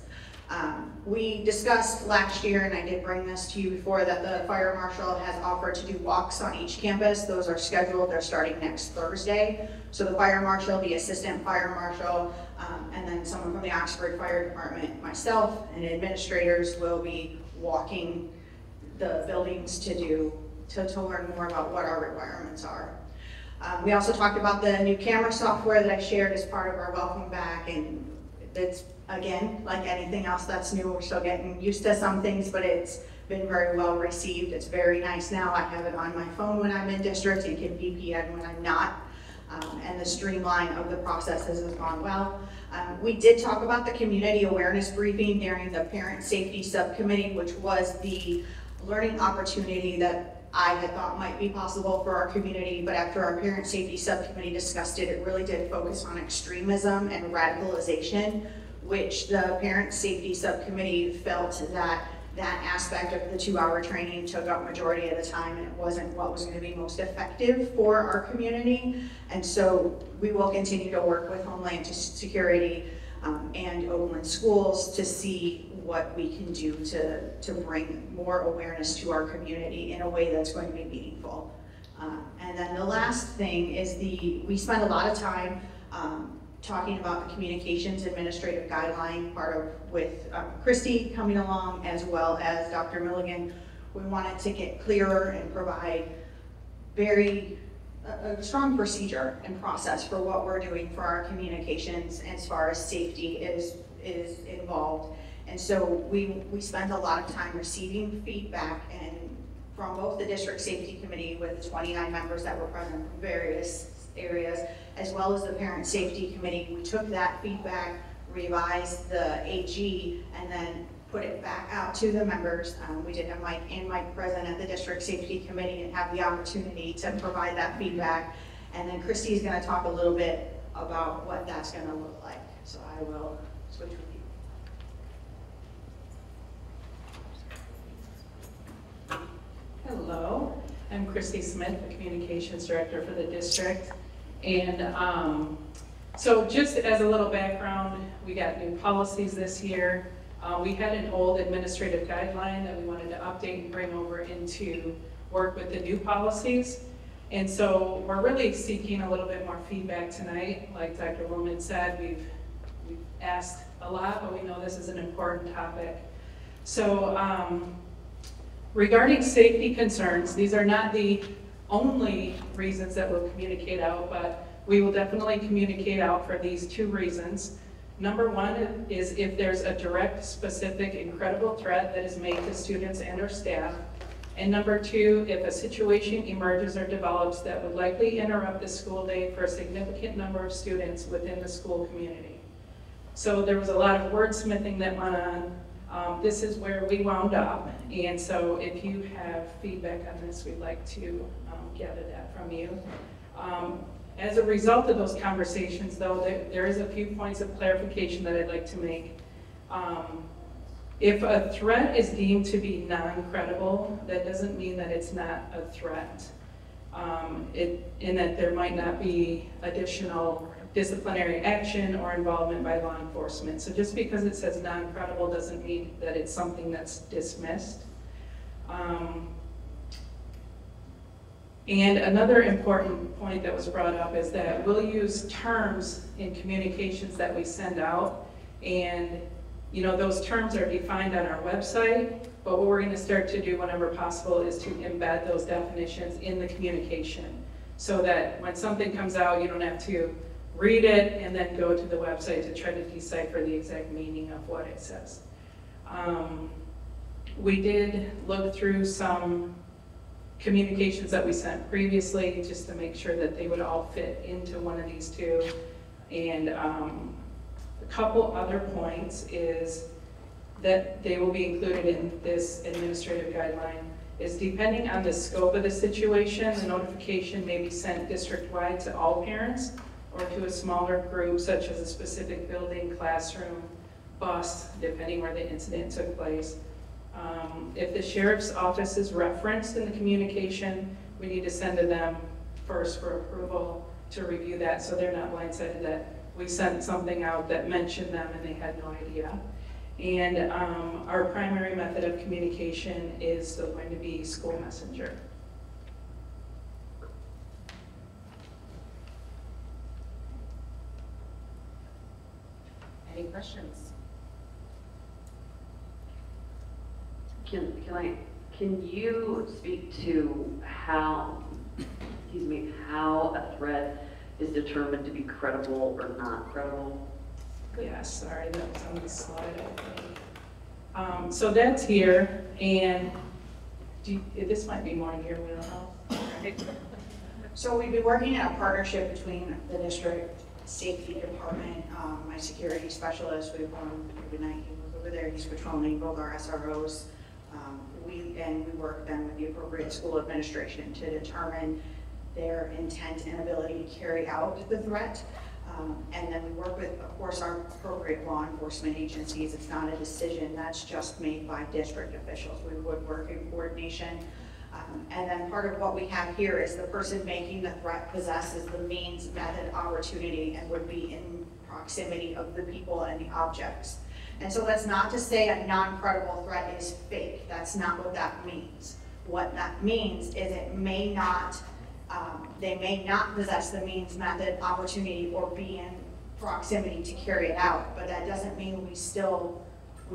We discussed last year, and I did bring this to you before, that the fire marshal has offered to do walks on each campus. Those are scheduled. They're starting next Thursday. So the fire marshal, the assistant fire marshal, and then someone from the Oxford Fire Department, myself, and administrators will be walking the buildings to learn more about what our requirements are. We also talked about the new camera software that I shared as part of our welcome back, and it's, again, like anything else that's new, we're still getting used to some things, but it's been very well received. It's very nice now. I have it on my phone when I'm in district and can VPN when I'm not. And the streamline of the processes has gone well. We did talk about the community awareness briefing during the parent safety subcommittee, which was the learning opportunity that I had thought might be possible for our community, but after our parent safety subcommittee discussed it, it really did focus on extremism and radicalization, which the parent safety subcommittee felt that aspect of the 2-hour training took up majority of the time, and it wasn't what was going to be most effective for our community. And so we will continue to work with Homeland Security and Oakland Schools to see what we can do to bring more awareness to our community in a way that's going to be meaningful. And then the last thing is we spend a lot of time talking about the communications administrative guideline with Christy coming along, as well as Dr. Milligan. We wanted to get clearer and provide very a strong procedure and process for what we're doing for our communications as far as safety is involved. And so we spend a lot of time receiving feedback and from both the district safety committee with the 29 members that were present from various areas, as well as the parent safety committee. We took that feedback, revised the AG, and then put it back out to the members. We did have Mike present at the district safety committee and have the opportunity to provide that feedback. And then Christy's going to talk a little bit about what that's going to look like. So I will switch with you. Hello, I'm Christy Smith, the Communications Director for the district. And so just as a little background, we got new policies this year. We had an old administrative guideline that we wanted to update and bring over into work with the new policies. And so we're really seeking a little bit more feedback tonight. Like Dr. Woolman said, we've asked a lot, but we know this is an important topic. So regarding safety concerns, these are not the only reasons that we'll communicate out, but we will definitely communicate out for these two reasons. Number one is if there's a direct, specific, incredible threat that is made to students and or staff. And number two, if a situation emerges or develops that would likely interrupt the school day for a significant number of students within the school community. So there was a lot of wordsmithing that went on. This is where we wound up, and so if you have feedback on this, we'd like to gather that from you. As a result of those conversations, though, there is a few points of clarification that I'd like to make. If a threat is deemed to be non-credible, that doesn't mean that it's not a threat, in that there might not be additional disciplinary action or involvement by law enforcement. So just because it says non-credible doesn't mean that it's something that's dismissed. And another important point that was brought up is that we'll use terms in communications that we send out, and those terms are defined on our website, but what we're going to start to do whenever possible is to embed those definitions in the communication so that when something comes out, you don't have to read it and then go to the website to try to decipher the exact meaning of what it says. We did look through some communications that we sent previously just to make sure that they would all fit into one of these two. And a couple other points is that they will be included in this administrative guideline is depending on the scope of the situation, the notification may be sent district-wide to all parents or to a smaller group such as a specific building, classroom, bus, depending where the incident took place. If the sheriff's office is referenced in the communication, we need to send to them first for approval to review that so they're not blindsided that we sent something out that mentioned them and they had no idea. And our primary method of communication is still going to be school messenger. Any questions? Can you speak to how a threat is determined to be credible or not credible? Yeah, sorry, that was on the slide, I think. So that's here, and this might be more in your wheelhouse. So we've been working in a partnership between the district safety department, my security specialist, we have one every night, he was over there, he's patrolling both our SROs. We work then with the appropriate school administration to determine their intent and ability to carry out the threat. And then we work with, of course, our appropriate law enforcement agencies. It's not a decision that's just made by district officials. We would work in coordination. And then part of what we have here is the person making the threat possesses the means, method, opportunity, and would be in proximity of the people and the objects. And so that's not to say a non-credible threat is fake. That's not what that means. What that means is it may not, they may not possess the means, method, opportunity, or be in proximity to carry it out. But that doesn't mean we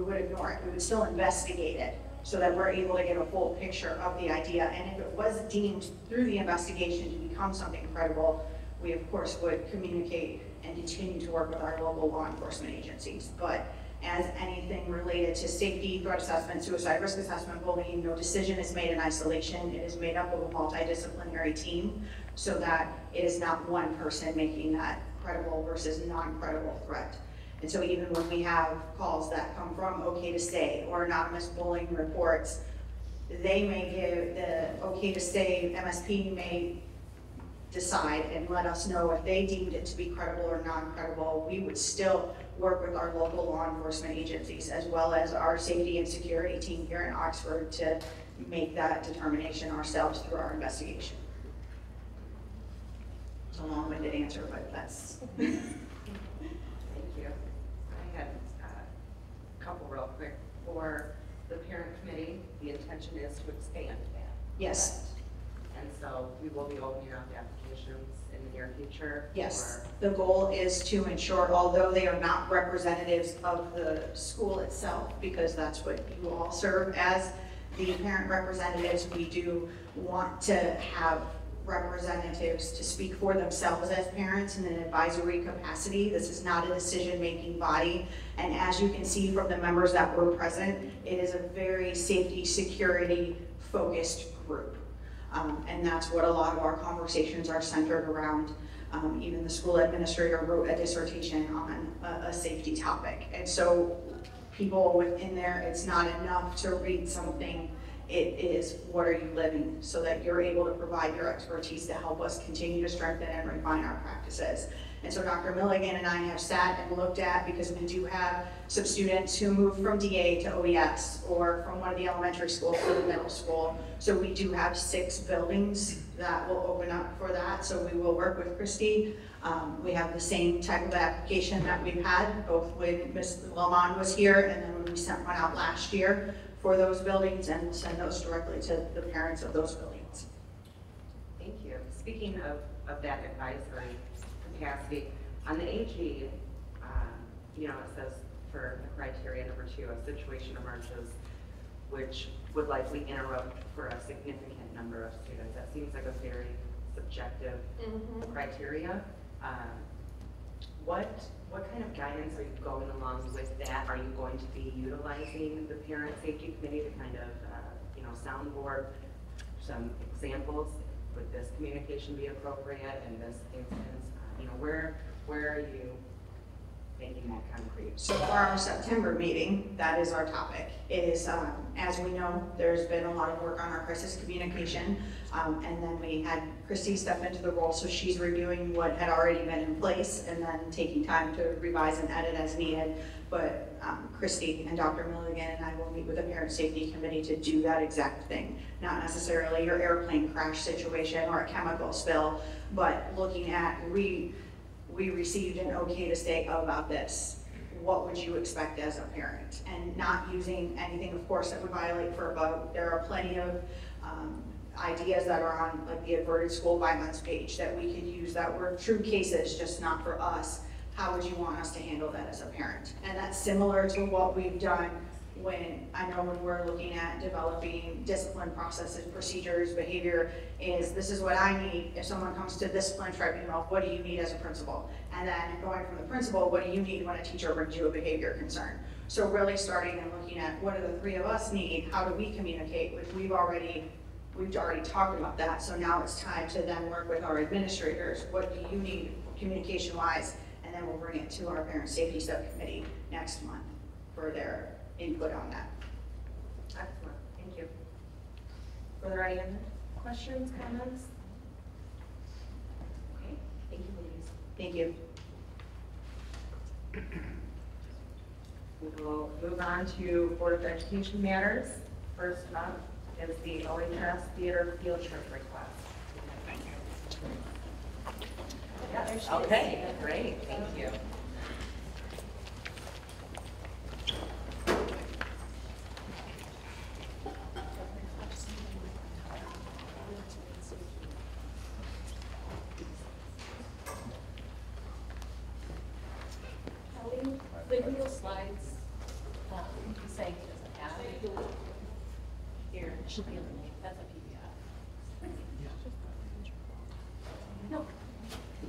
would ignore it. We would still investigate it so that we're able to get a full picture of the idea. And if it was deemed through the investigation to become something credible, we of course would communicate and continue to work with our local law enforcement agencies. But as anything related to safety, threat assessment, suicide risk assessment, bullying, no decision is made in isolation. It is made up of a multidisciplinary team so that it is not one person making that credible versus non-credible threat. And so even when we have calls that come from OK to Stay or anonymous bullying reports, they may give the OK to Stay, MSP may decide and let us know if they deemed it to be credible or non-credible. We would still work with our local law enforcement agencies as well as our safety and security team here in Oxford to make that determination ourselves through our investigation. It's a long-winded answer, but that's. Thank you. I had a couple real quick. For the parent committee, the intention is to expand that. Yes. And so we will be opening up applications in the near future? Yes. The goal is to ensure, although they are not representatives of the school itself, because that's what you all serve as the parent representatives, we do want to have representatives to speak for themselves as parents in an advisory capacity. This is not a decision-making body. And as you can see from the members that were present, it is a very safety, security focused group. And that's what a lot of our conversations are centered around. Even the school administrator wrote a dissertation on a safety topic. And so people within there, it's not enough to read something. It is, what are you living, so that you're able to provide your expertise to help us continue to strengthen and refine our practices. And so Dr. Milligan and I have sat and looked at, because we do have some students who moved from DA to OES or from one of the elementary schools to the middle school. So we do have 6 buildings that will open up for that. So we will work with Christy. We have the same type of application that we've had, both when Ms. Lamond was here and then when we sent one out last year for those buildings, and we'll send those directly to the parents of those buildings. Thank you. Speaking of that advisory capacity, on the AG, you know, it says for the criteria number 2, a situation emerges which would likely interrupt for a significant number of students. That seems like a very subjective criteria. What kind of guidance are you going along with that? Are you going to be utilizing the parent safety committee to kind of, you know, soundboard some examples? Would this communication be appropriate in this instance? You know, where are you making that concrete? So for our September meeting, that is our topic. It is, as we know, there's been a lot of work on our crisis communication, and then we had Christy step into the role, so she's reviewing what had already been in place and then taking time to revise and edit as needed. But Christy and Dr. Milligan and I will meet with the parent safety committee to do that exact thing. Not necessarily your airplane crash situation or a chemical spill, but looking at, we received an OK to Stay about this. What would you expect as a parent? And not using anything, of course, that would violate FERPA. There are plenty of ideas that are on like the averted school violence page that we could use that were true cases, just not for us. How would you want us to handle that as a parent? And that's similar to what we've done when we're looking at developing discipline processes, procedures, behavior, is this is what I need if someone comes to discipline tribunal, what do you need as a principal? And then going from the principal, what do you need when a teacher brings you a behavior concern? So really starting and looking at what do the 3 of us need, how do we communicate, which we've already talked about that, so now it's time to then work with our administrators. What do you need communication-wise? And then we'll bring it to our parent safety subcommittee next month for their input on that. Excellent, thank you. Were there any other questions, comments? Okay, thank you, ladies. Thank you. We will move on to Board of Education matters. First up is the OHS theater field trip request. Yes, okay, great, thank you. The Google Slides, saying it doesn't have Should be on the link. That's a PDF. No,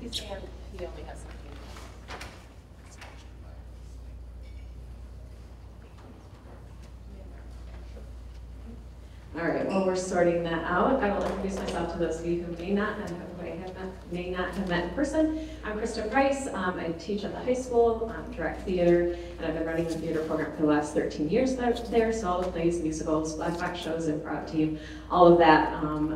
he's saying he only has something. All right, while we're sorting that out, I will introduce myself to those of you who may not have met in person. I'm Krista Price. I teach at the high school, direct theater, and I've been running the theater program for the last 13 years there, so all the plays, musicals, black box shows, improv team, all of that I'm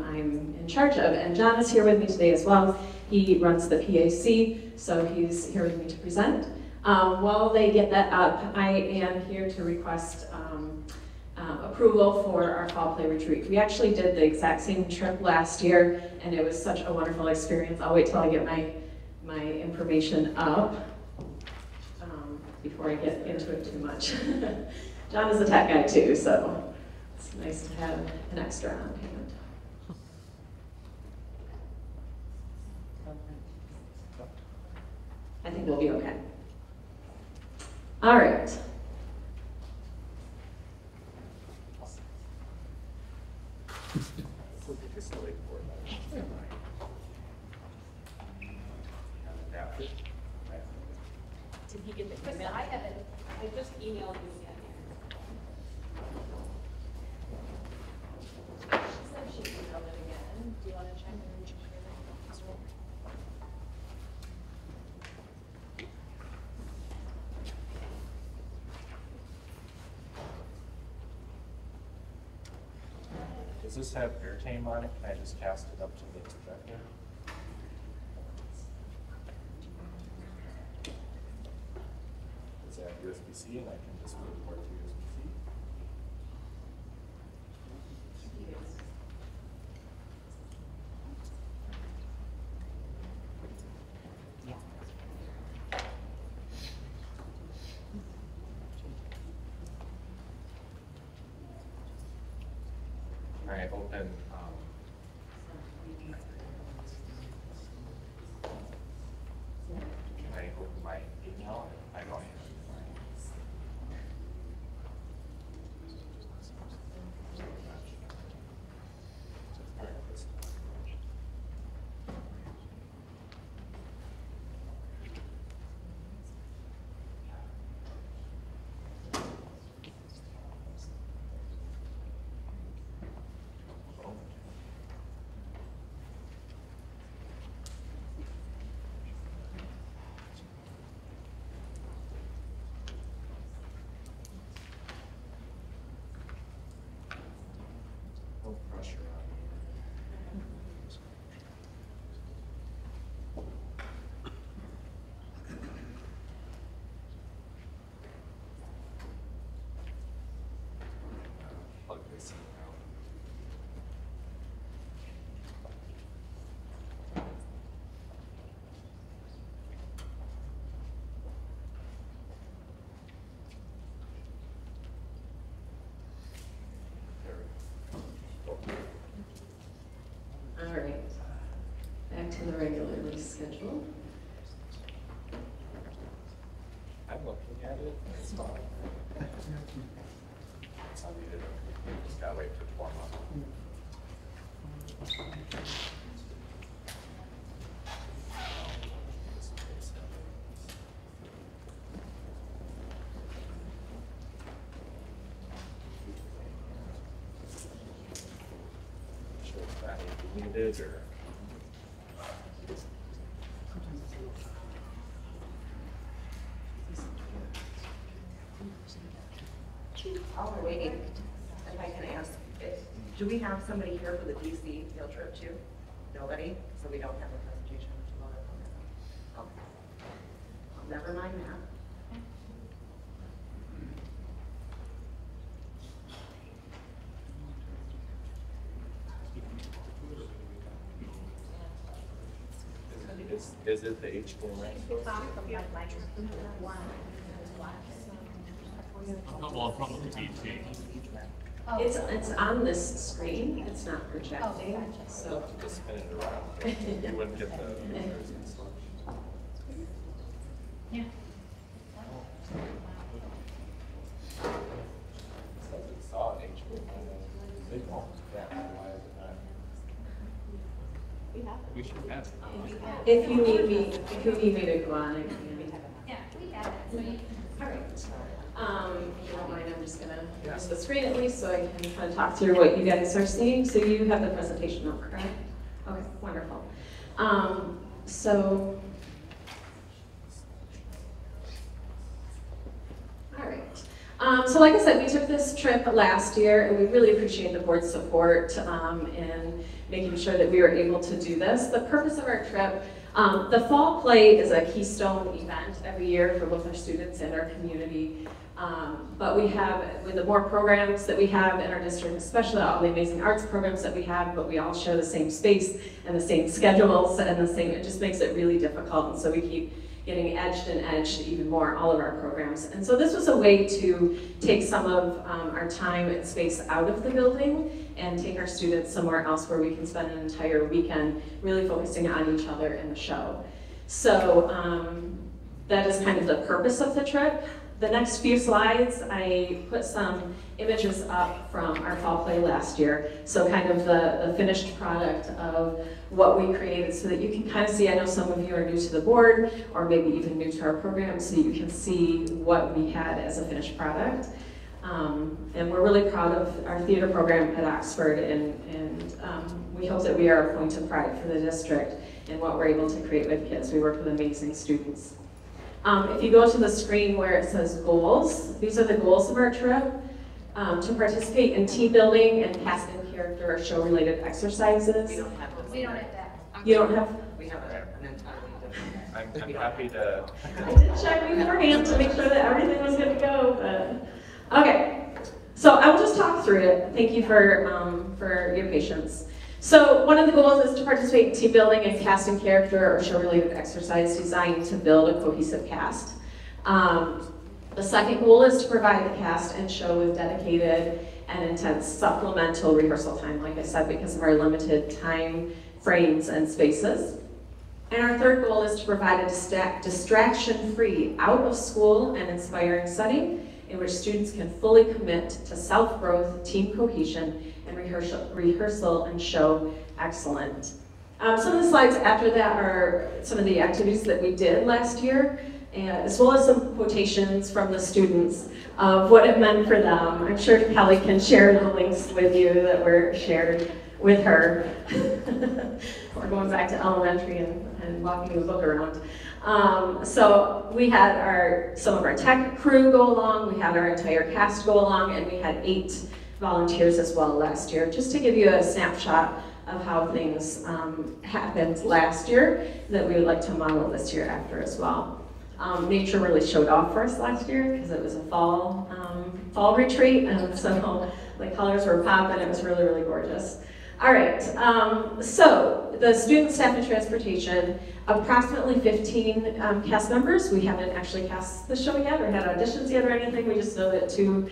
in charge of. And John is here with me today as well. He runs the PAC, so he's here with me to present. While they get that up, I am here to request approval for our fall play retreat. We actually did the exact same trip last year, and it was such a wonderful experience. I'll wait till I get my information up before I get into it too much. John is a tech guy too, so it's nice to have an extra on hand. I think we'll be okay. All right. Did he get the email? I just emailed you again. She said she emailed it again. Do you want to check and make sure that it's right? Does this have airtime on it? Can I just cast it up to the projector? Is that USB-C and I can just report to USB-C? All right, open. Can I open my email? I don't. No pressure on plug this in now. All right, back to the regularly scheduled. I'm looking at it, and it's fine. It's unmuted. Just gotta wait for it to warm up. Sure it's not muted or. I'll wait, if I can ask, do we have somebody here for the DC field trip too? Nobody? So we don't have a presentation tomorrow? Okay. Well, never mind that. Is it the H4 rank? Well, from the BT. It's on this screen, it's not projecting, so. Just spin it around. You wouldn't get the. Yeah. Saw an H4. Big one. We should have it. If you need me to go on, I can. Yeah, we have it. All right. If you don't mind, I'm just gonna use the screen at least so I can kind of talk through what you guys are seeing. So you have the presentation up, correct? Okay, wonderful. So, all right. So like I said, we took this trip last year and we really appreciate the board's support in making sure that we were able to do this. The purpose of our trip, the Fall Play is a keystone event every year for both our students and our community. But we have, with the more programs that we have in our district, especially all the amazing arts programs that we have, but we all share the same space and the same schedules and the same, it just makes it really difficult. And so we keep getting edged even more, all of our programs. And so this was a way to take some of our time and space out of the building and take our students somewhere else where we can spend an entire weekend really focusing on each other and the show. So that is kind of the purpose of the trip. The next few slides, I put some images up from our Fall Play last year. So kind of the finished product of what we created so that you can kind of see, I know some of you are new to the board or maybe even new to our program, so you can see what we had as a finished product. And we're really proud of our theater program at Oxford, and we hope that we are a point of pride for the district in what we're able to create with kids. We work with amazing students. If you go to the screen where it says goals, these are the goals of our trip. To participate in team building and cast and character or show related exercises. We don't have those. We don't have that. You don't have? We have an entirely different. I'm happy to. I did check beforehand to make sure that everything was good to go, but okay. So I will just talk through it. Thank you for your patience. So one of the goals is to participate in team building and cast and character or show related exercise designed to build a cohesive cast. The second goal is to provide the cast and show with dedicated and intense supplemental rehearsal time, like I said, because of our limited time frames and spaces. And our third goal is to provide a distraction-free, out-of-school and inspiring setting in which students can fully commit to self-growth, team cohesion, and rehearsal and show excellence. Some of the slides after that are some of the activities that we did last year, as well as some quotations from the students of what it meant for them. I'm sure Kelly can share the links with you that were shared with her. We're going back to elementary and walking the book around. So we had some of our tech crew go along, we had our entire cast go along, and we had 8 volunteers as well last year, just to give you a snapshot of how things happened last year that we would like to model this year after as well. Nature really showed off for us last year because it was a fall retreat, and so the colors were popping. It was really, really gorgeous. All right, so the student, staff, and transportation, approximately 15 cast members. We haven't actually cast the show yet or had auditions yet or anything. We just know that 2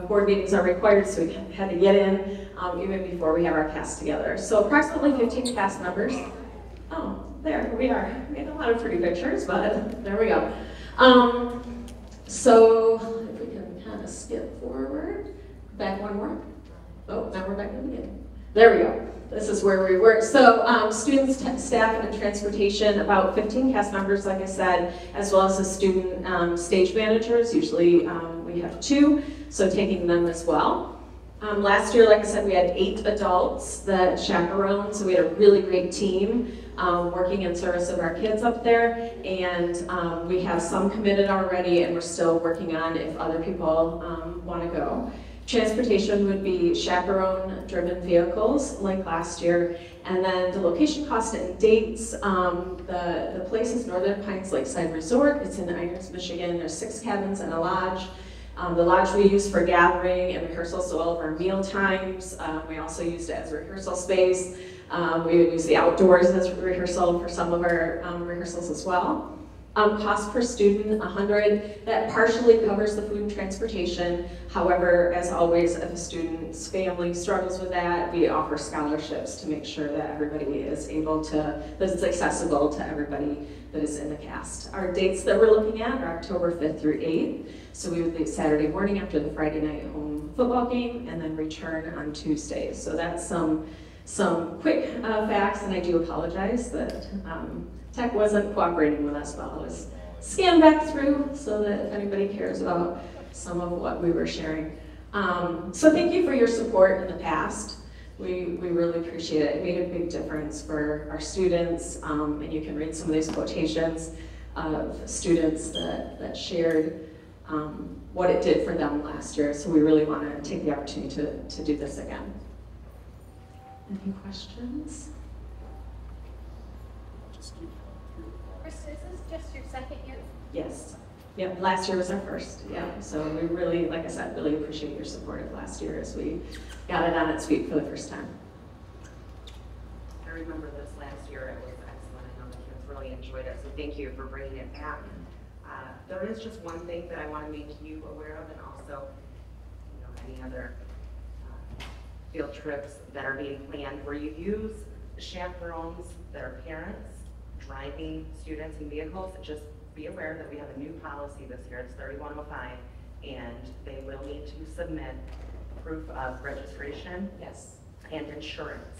board meetings are required, so we had to get in even before we have our cast together. So approximately 15 cast members. Oh, there we are. We had a lot of pretty pictures, but there we go. So if we can kind of skip forward, back one more. Oh, now we're back in again. There we go. This is where we were. So students, staff, and transportation, about 15 cast members, like I said, as well as the student stage managers. Usually we have 2, so taking them as well. Last year, like I said, we had 8 adults that chaperoned, so we had a really great team working in service of our kids up there, and we have some committed already, and we're still working on if other people want to go. Transportation would be chaperone-driven vehicles, like last year, and then the location, cost, and dates. The place is Northern Pines Lakeside Resort. It's in Irons, Michigan. There's 6 cabins and a lodge. The lodge we use for gathering and rehearsals, so all of our meal times. We also used it as a rehearsal space. We would use the outdoors as rehearsal for some of our rehearsals as well. Cost per student, $100. That partially covers the food and transportation. However, as always, if a student's family struggles with that, we offer scholarships to make sure that everybody is able to, that it's accessible to everybody that is in the cast. Our dates that we're looking at are October 5th through 8th. So we would leave Saturday morning after the Friday night home football game and then return on Tuesday. So that's some some quick facts, and I do apologize that tech wasn't cooperating with us while I was scanned back through so that if anybody cares about some of what we were sharing. So thank you for your support in the past. We really appreciate it. It made a big difference for our students, and you can read some of these quotations of students that shared what it did for them last year. So we really want to take the opportunity to do this again. Any questions? Krista, is this just your second year? Yes. Yep, last year was our first, yeah. So we really, like I said, really appreciate your support of last year as we got it on its feet for the first time. I remember this last year, it was excellent. I know the kids really enjoyed it, so thank you for bringing it back. There is just one thing that I want to make you aware of, and also, you know, any other field trips that are being planned where you use chaperones that are parents driving students in vehicles. Just be aware that we have a new policy this year. It's 3105, and they will need to submit proof of registration. Yes. And insurance.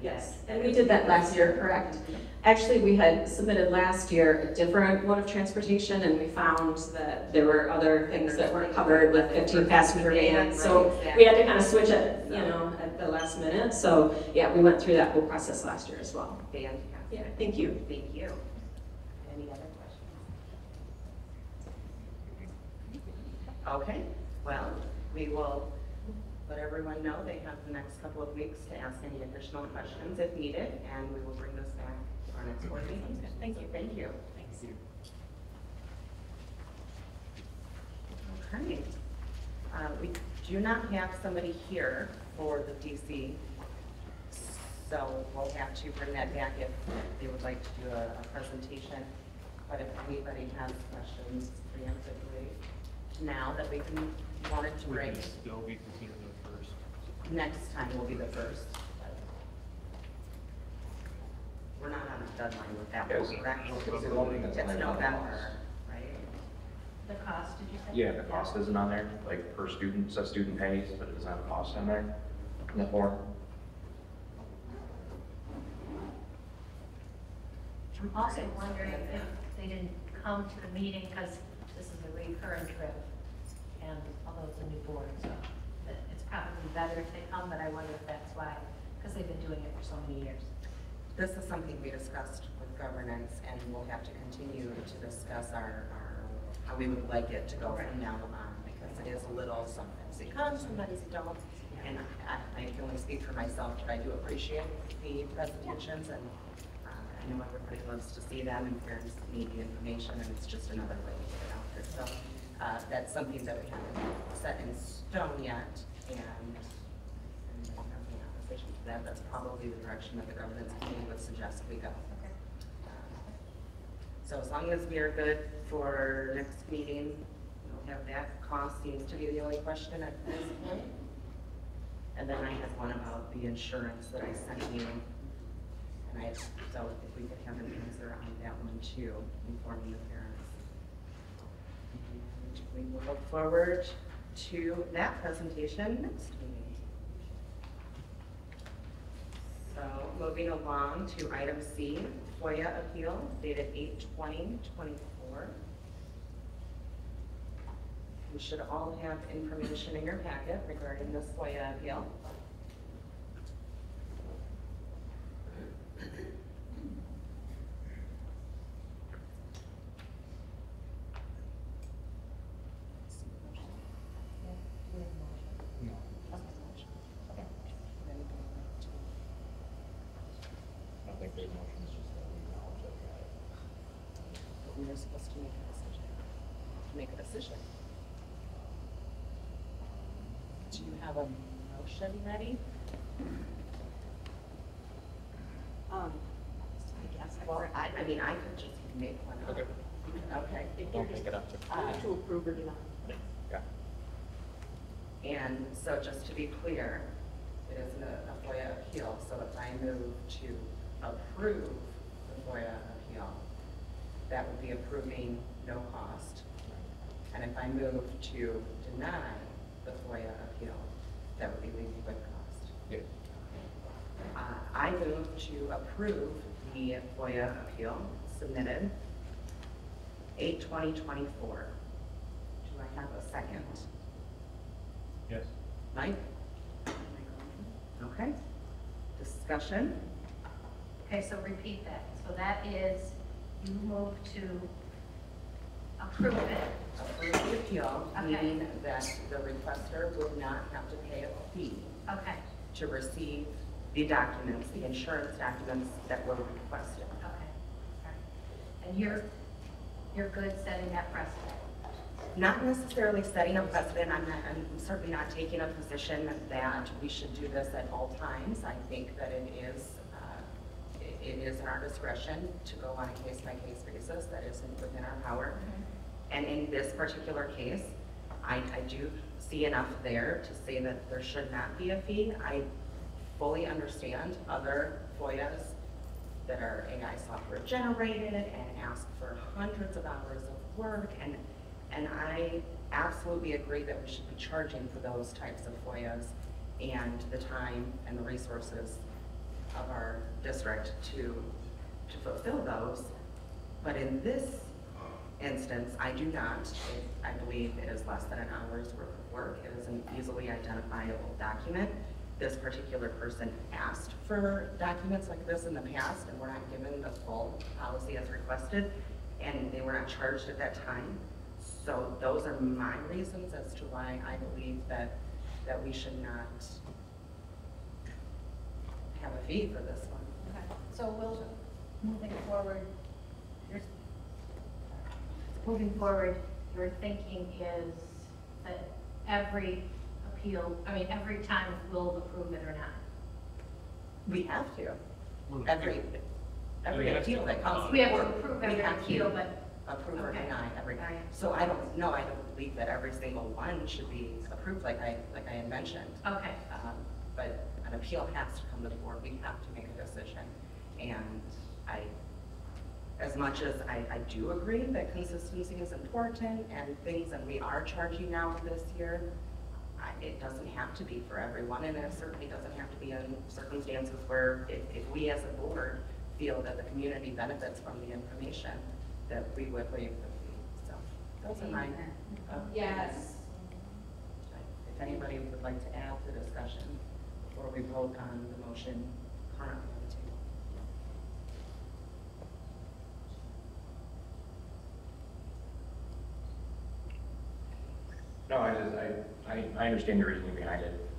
Yes, and we did that last year, correct? Actually, we had submitted last year a different mode of transportation, and we found that there were other things that weren't covered with 15-passenger vans. So we had to kind of switch it, you know, at the last minute. So yeah, we went through that whole process last year as well. Fantastic. Yeah, thank you. Thank you. Any other questions? Okay, well, we will let everyone know they have the next couple of weeks to ask any additional questions if needed, and we will bring this back to our next board meeting. Thank you. Thank you. Thanks. Okay. We do not have somebody here for the DC, so we'll have to bring that back if they would like to do a presentation. But if anybody has questions preemptively now that we wanted to bring. Still be considered the first. Next time will be the first. We're not on a deadline with that one, correct? It's November, right? The cost, did you say? Yeah, the cost isn't on there, like per student, so student pays, but it doesn't have a cost on there in the form. I'm also wondering if they didn't come to the meeting because this is a recurring trip, and although it's a new board, so it's probably better if they come, but I wonder if that's why, because they've been doing it for so many years. This is something we discussed with governance, and we'll have to continue to discuss how we would like it to go from now on, because it is a little, sometimes they come, sometimes they don't. And I can only speak for myself, but I do appreciate the presentations, and I know everybody loves to see them, and parents need the information, and it's just another way to get it out there. So that's something that we haven't set in stone yet, and that's probably the direction that the governance committee would suggest we go. So as long as we are good for next meeting, we'll have that. Cost seems to be the only question at this point. And then I had one about the insurance that I sent you. And so if we could have an answer on that one too, informing the parents. And we will look forward to that presentation next meeting. So moving along to item C, FOIA appeal dated 8/20/24. You should all have information in your packet regarding this FOIA appeal. We're supposed to make a decision. Do you have a motion ready? I guess. Well, I mean, I could just make one. Okay. Okay. I'll pick it up. To approve or deny. Yeah. And so just to be clear, it is a FOIA appeal, so if I move to approve the FOIA appeal, that would be approving no cost. And if I move to deny the FOIA appeal, that would be leaving with cost. Yeah. to approve the FOIA appeal submitted 8/20/24. Do I have a second? Yes. Mike? Okay. Discussion? Okay, so repeat that. So that is, you move to approve it. Approve the appeal, Okay. meaning that the requester would not have to pay a fee Okay, to receive the documents, the insurance documents that were requested. okay. All right. And you're good setting that precedent? Not necessarily setting a precedent. I'm certainly not taking a position that we should do this at all times. I think that it is in our discretion to go on a case-by-case basis. That isn't within our power. And in this particular case, I do see enough there to say that there should not be a fee. I fully understand other FOIAs that are AI software generated and ask for hundreds of hours of work, and I absolutely agree that we should be charging for those types of FOIAs and the time and the resources of our district to fulfill those. But in this instance, I do not. I believe it is less than an hour's worth of work. It is an easily identifiable document. This particular person asked for documents like this in the past and were not given the full policy as requested, and they were not charged at that time. So those are my reasons as to why I believe that we should not have a fee for this one. Okay. So we'll, moving forward, your thinking is that every appeal, every time we'll approve it or not? We have to. Every appeal that comes We have to forward, approve we every have to appeal, but. approve or Okay. deny every. All right. So I don't know, I don't believe that every single one should be approved like I had mentioned. Okay. But an appeal has to come to the board, we have to make a decision. And as much as I do agree that consistency is important and things, and we are charging now this year, it doesn't have to be for everyone, and it certainly doesn't have to be in circumstances where if we as a board feel that the community benefits from the information, that we would waive the fee. So those are my. Yes. If anybody would like to add to the discussion before we vote on the motion currently on the table. No, I understand your reasoning behind it,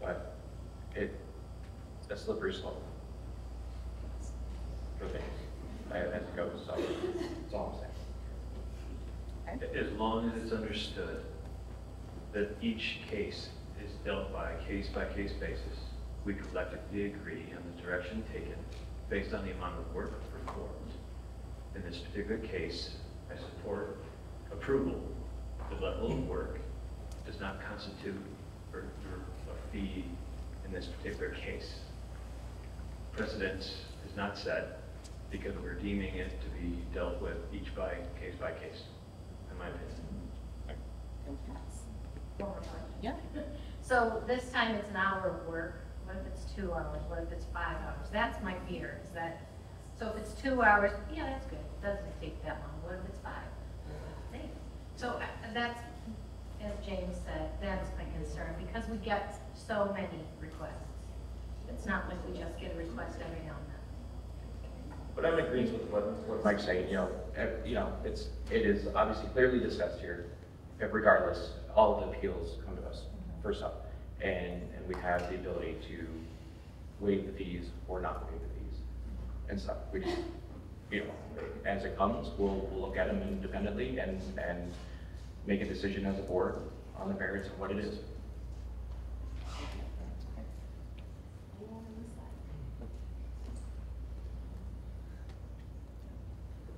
but it's a slippery slope for things as it goes, so that's all I'm saying. As long as it's understood that each case is dealt by a case-by-case basis, we collectively agree on the direction taken based on the amount of work performed. In this particular case, I support approval. The level of work does not constitute for a fee in this particular case. Precedent is not set because we're deeming it to be dealt with each case by case, in my opinion. Yeah. So this time it's an hour of work. What if it's 2 hours? What if it's 5 hours? That's my fear, is that, so if it's 2 hours, yeah, that's good. It doesn't take that long. What if it's 5? Thanks. So that's, as James said, that's my concern, because we get so many requests. It's not like we just get a request every now and then. But I'm in agreement with what Mike's saying, it is obviously clearly discussed here. Regardless, all of the appeals come to us first up, and we have the ability to waive the fees or not waive the fees and stuff. We just, as it comes, we'll look at them independently and make a decision as a board on the merits of what it is.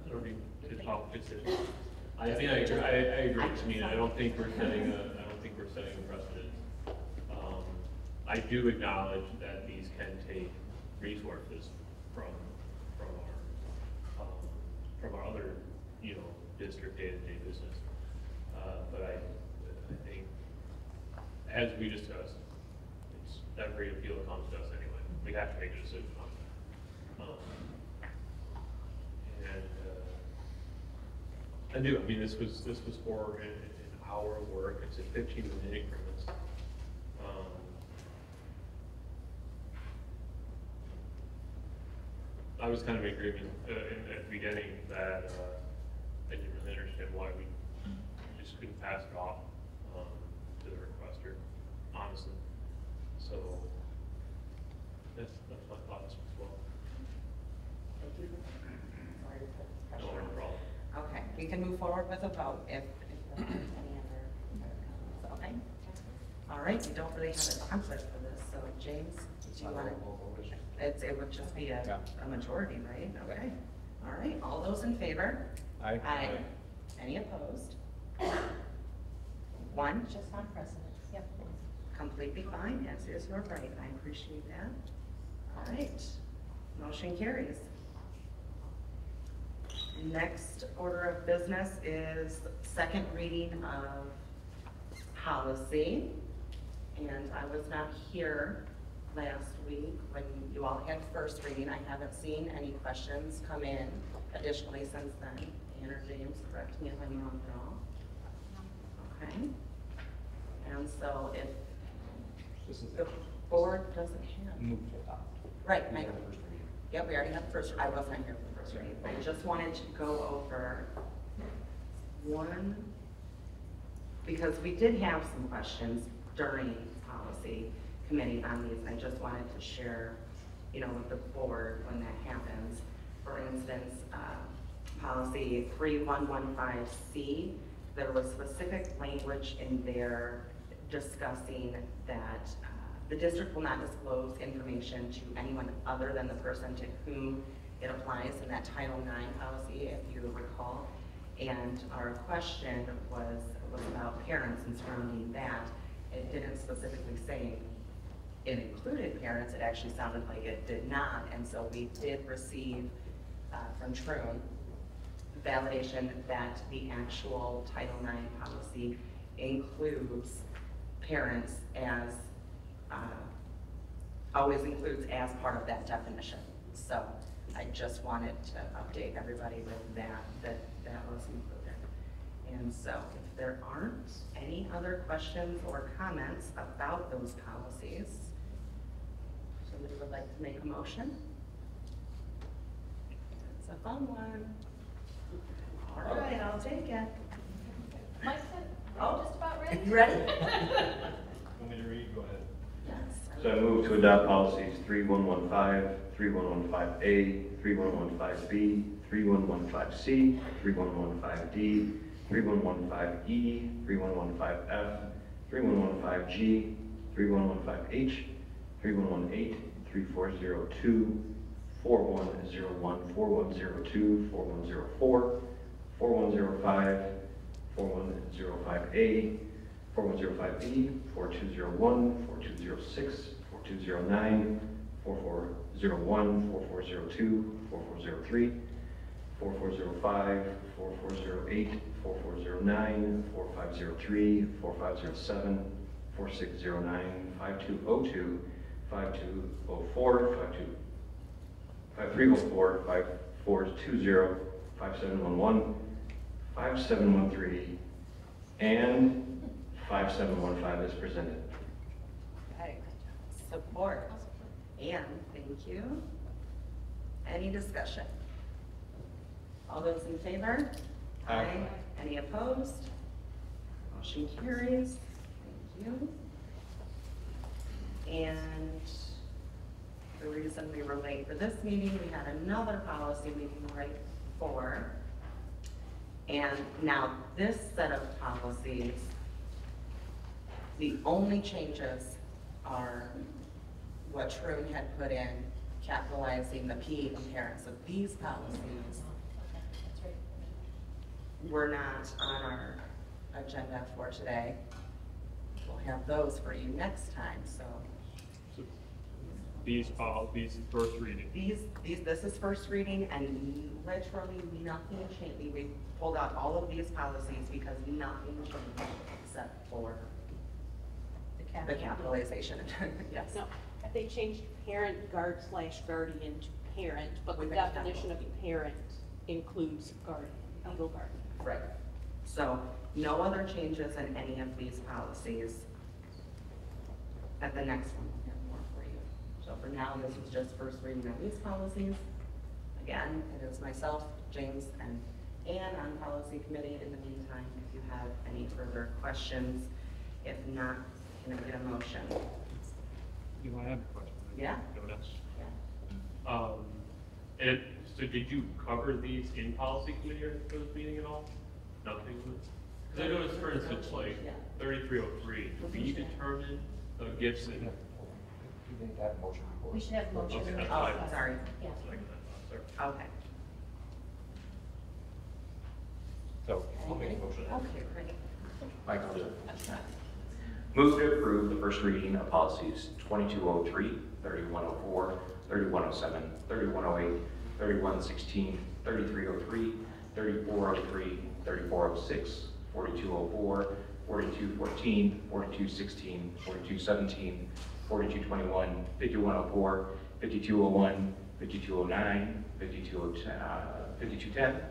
I don't think it's all decision. I agree. I mean, I don't think we're setting a precedent. I do acknowledge that these can take resources from our other, district day-to-day business. But I think, as we discussed, it's every appeal comes to us anyway. we have to make a decision on that. I do. I mean, this was for an hour of work. It's in 15-minute increments. I was kind of in agreement at the beginning that I didn't really understand why we just couldn't pass it off to the requester, honestly. So that's my thoughts as well. Thank you. Sorry to put No pressure on. problem. Okay, we can move forward with a vote if there aren't any other comments. Okay. All right, we don't really have a template for this, so James, do you want to? It would just be a majority, right? Okay. All right, all those in favor? Aye. Aye. Any opposed? One? Just on precedent. Yep. Completely fine, yes, is your right, I appreciate that. All right, motion carries. Next order of business is second reading of policy. And I was not here last week when you all had first reading. I haven't seen any questions come in additionally since then. Ann or James, correct me if I'm wrong at all. Okay. And so if the board doesn't have. Move to adopt. Right. Yep, we already have the first, I wasn't here for the first reading. I just wanted to go over one, because we did have some questions during policy committee on these. I just wanted to share, you know, with the board when that happens. For instance, policy 3115C, there was specific language in there discussing that the district will not disclose information to anyone other than the person to whom it applies in that Title IX policy, if you recall. And our question was about parents and surrounding that. It didn't specifically say it included parents. It actually sounded like it did not. And so we did receive from Troon validation that the actual Title IX policy includes parents as, always includes as part of that definition. So I just wanted to update everybody with that was included. And so if there aren't any other questions or comments about those policies, somebody would like to make a motion? It's a fun one. All right, I'll take it. Mike's just about ready. You ready? Want me to read? Go ahead. Yes. So I move to adopt policies 3115, 3115A, 3115B, 3115C, 3115D, 3115E, 3115F, 3115G, 3115H, 3118, 3402, 4101, 4102, 4104, 4105, 4105A, 4105B, 4201, 4206, 4209, 4401, 4402, 4403, 4405, 4408, 4409, 4503, 4507, 4609, 5202, 5204, 5304, 5420, 5711, 5713, and 5715 is presented. Okay, support. Ann, thank you. Any discussion? All those in favor? Aye. Any opposed? Motion carries. Thank you. And the reason we were late for this meeting, we had another policy meeting right before. And now this set of policies, the only changes are what Troon had put in, capitalizing the P in parents. So these policies were not on our agenda for today. We'll have those for you next time, so. These first reading. This is first reading, and literally nothing changed. We pulled out all of these policies because nothing changed except for the capitalization. Yes. No, They changed parent guard / guardian to parent, but the With a definition of parent includes guardian, legal guardian. Right. So no other changes in any of these policies. At the next one, we'll have more for you. So for now, this is just first reading of these policies. Again, it is myself, James, and Ann on policy committee. In the meantime, if you have any further questions, if not, can I get a motion? You want to have a question? Yeah. Go next. Yeah. And so did you cover these in policy committee or this meeting at all? Nothing? Because I noticed, for instance, like 3303, we determine the gifts and. We need to have a motion before. We should have a motion. Okay, that's Oh, fine. sorry. Yeah. Okay. So, I'll make a motion. Okay, great. Mike, I'll do it. Move to approve the first reading of policies 2203, 3104, 3107, 3108, 3116, 3303, 3403, 3406, 4204, 4214, 4216, 4217, 4221, 5104, 5201, 5209, 5210,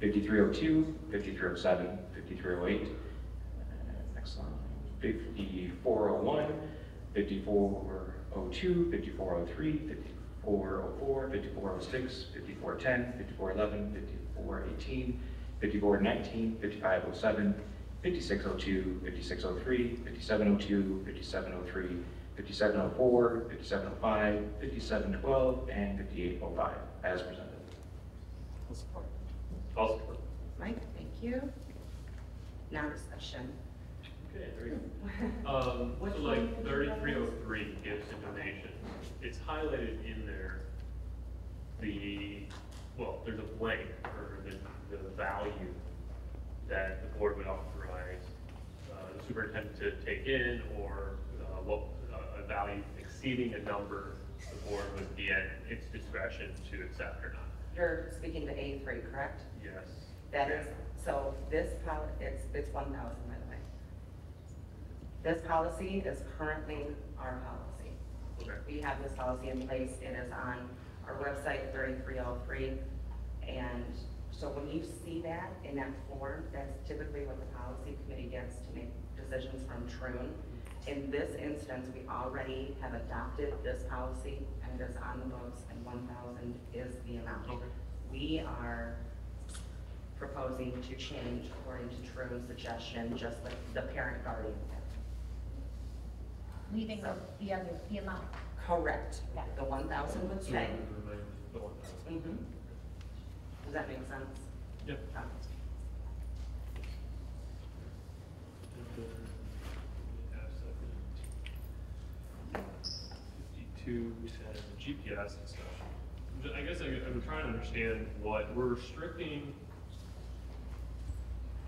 5302, 5307, 5308, next line, 5401, 5402, 5403, 5404, 5406, 5410, 5411, 5418, 5419, 5507, 5602, 5603, 5702, 5703, 5704, 5705, 5712, and 5805, as presented. I'll support. Mike, thank you. Now discussion. Okay, there you go. So like 3303 gifts and donations, it's highlighted in there, there's a blank for the value that the board would authorize the superintendent to take in, or a value exceeding a number the board would be at its discretion to accept or not. You're speaking to A3, correct? Yes. That is, so this it's 1,000, by the way. This policy is currently our policy. Okay. We have this policy in place. It is on our website, 3303. And so when you see that in that form, that's typically what the policy committee gets to make decisions from Troon. In this instance, we already have adopted this policy and it is on the books, and 1,000 is the amount. Okay. We are proposing to change according to Troon's suggestion, just like the parent guardian. Leaving the amount. Correct. The 1,000 would stay. The 1,000. Does that make sense? Yep. Okay. 52, we said GPS discussion. I guess I'm trying to understand what we're restricting.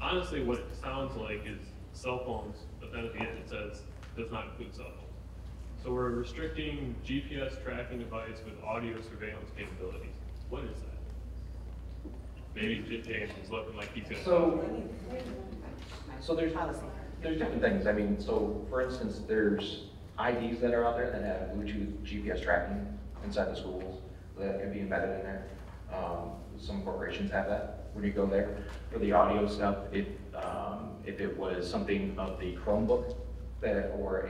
Honestly, what it sounds like is cell phones, but then at the end it says does not include cell phones. So we're restricting GPS tracking device with audio surveillance capabilities. What is that? Maybe James is looking like he's gonna. So there's different things. I mean, so for instance, there's IDs that are out there that have Bluetooth GPS tracking inside the schools that can be embedded in there. Some corporations have that. When you go there for the audio stuff, if it was something of the Chromebook or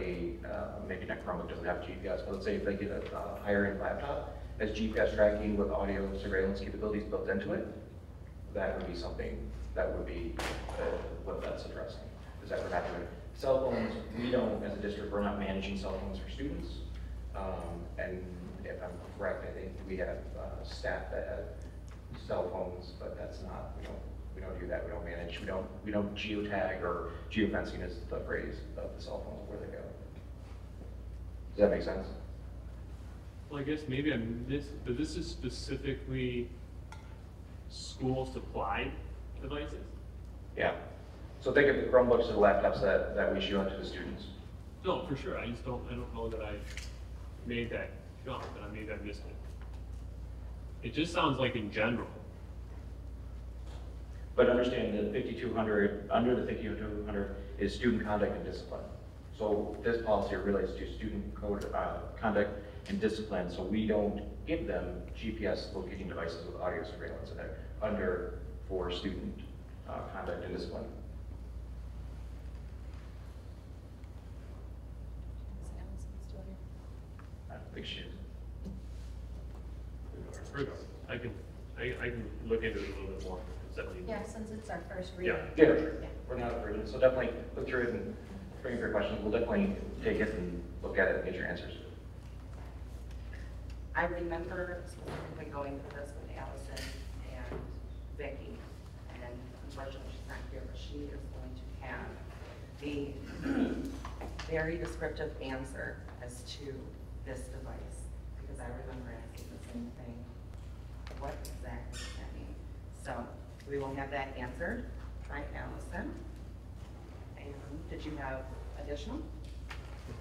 maybe not Chromebook doesn't have GPS, but let's say if they get a higher end laptop has GPS tracking with audio surveillance capabilities built into it, that would be something that would be what that's addressing. Is that we're not doing cell phones? We don't, as a district, we're not managing cell phones for students. And if I'm correct, I think we have staff that have cell phones, but that's not, we don't do that. We don't manage, we don't geotag, or geofencing is the phrase of the cell phones where they go. Does that make sense? Well, I guess maybe I missed, but this is specifically school supplied devices? Yeah. So think of the Chromebooks or the laptops that we issue out to the students. No, for sure. I don't know that I made that jump, and maybe I missed it. It just sounds like in general. But understand that 5200, under the 5200 is student conduct and discipline. So this policy relates to student code conduct and discipline, so we don't give them GPS locating devices with audio surveillance in it under for student conduct and discipline. I don't think she is. I can look into it a little bit more. Yeah, since it's our first reading. Yeah, we're not approving, so definitely look through it and bring up your questions. We'll definitely take it and look at it and get your answers. I remember specifically going through this with Allison and Vicki, and unfortunately she's not here, but she is going to have the very descriptive answer as to this device, because I remember asking the same thing. What exactly does that mean? So we will have that answered by Allison. And did you have additional?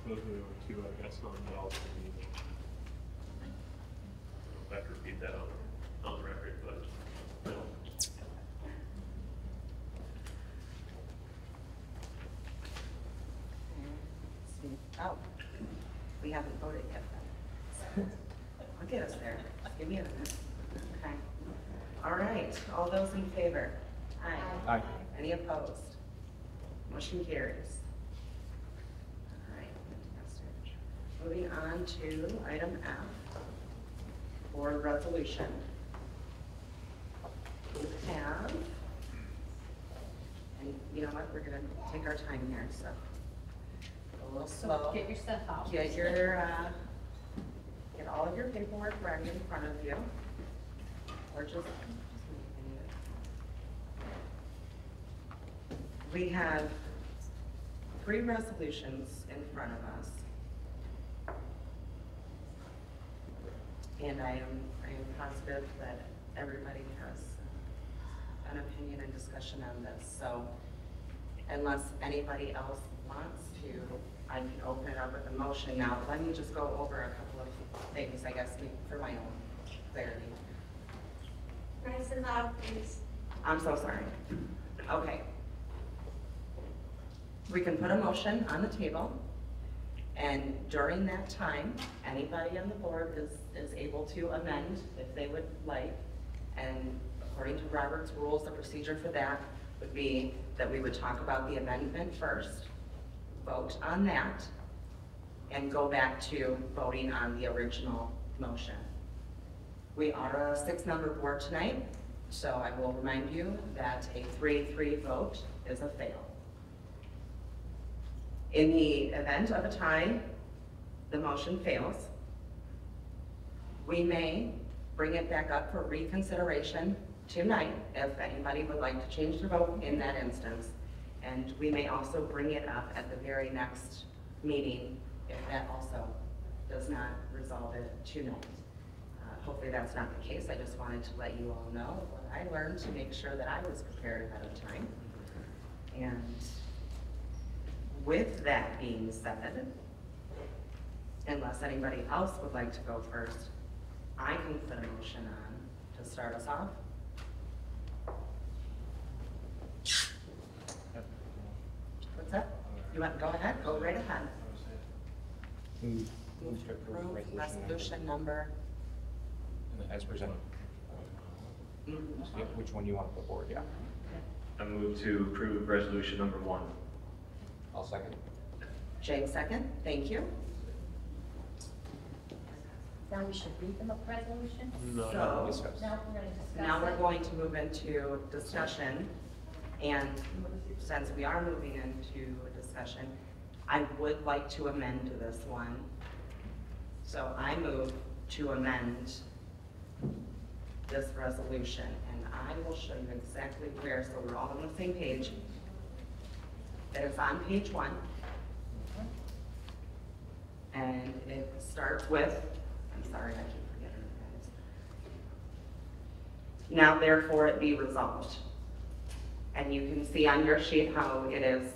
Those are the two, I guess, on the alternate. I have to repeat that on the record, but no. Oh, we haven't voted yet then. So I'll get us there. Just give me a minute. Okay. All right, all those in favor? Aye. Aye. Any opposed? Motion carries. All right, fantastic. Moving on to item F, board resolution. We have, and you know what, we're gonna take our time here, so a little slow. Get your stuff out. Get all of your paperwork ready in front of you. Or just we have 3 resolutions in front of us. And I am positive that everybody has an opinion and discussion on this. So unless anybody else wants to, I can open it up with a motion now. Let me just go over a couple of things, I guess, for my own clarity. Nice and loud, please. I'm so sorry. Okay. We can put a motion on the table, and during that time, anybody on the board is able to amend if they would like. And according to Robert's rules, the procedure for that would be that we would talk about the amendment first, vote on that, and go back to voting on the original motion. We are a 6-member board tonight, so I will remind you that a 3-3 vote is a fail. In the event of a tie, the motion fails. We may bring it back up for reconsideration tonight if anybody would like to change their vote in that instance. And we may also bring it up at the very next meeting if that also does not resolve it tonight. Hopefully that's not the case. I just wanted to let you all know what I learned to make sure that I was prepared ahead of time. And with that being said, unless anybody else would like to go first, I can put a motion on to start us off. What's that? You want to go ahead? Go right ahead. Move to approve resolution number. As presented. Yep, which one you want to put forward, yeah. I move to approve resolution number 1. I'll second. Jane second, thank you. Now we should read the resolution? No, So, Now we're going to discuss now we're it. going to move into discussion, and since we are moving into a discussion, I would like to amend this one. So I move to amend this resolution, and I will show you exactly where, so we're all on the same page. It is on page 1. And it starts with, I'm sorry, I keep forgetting you guys. Now therefore it be resolved. And you can see on your sheet how it is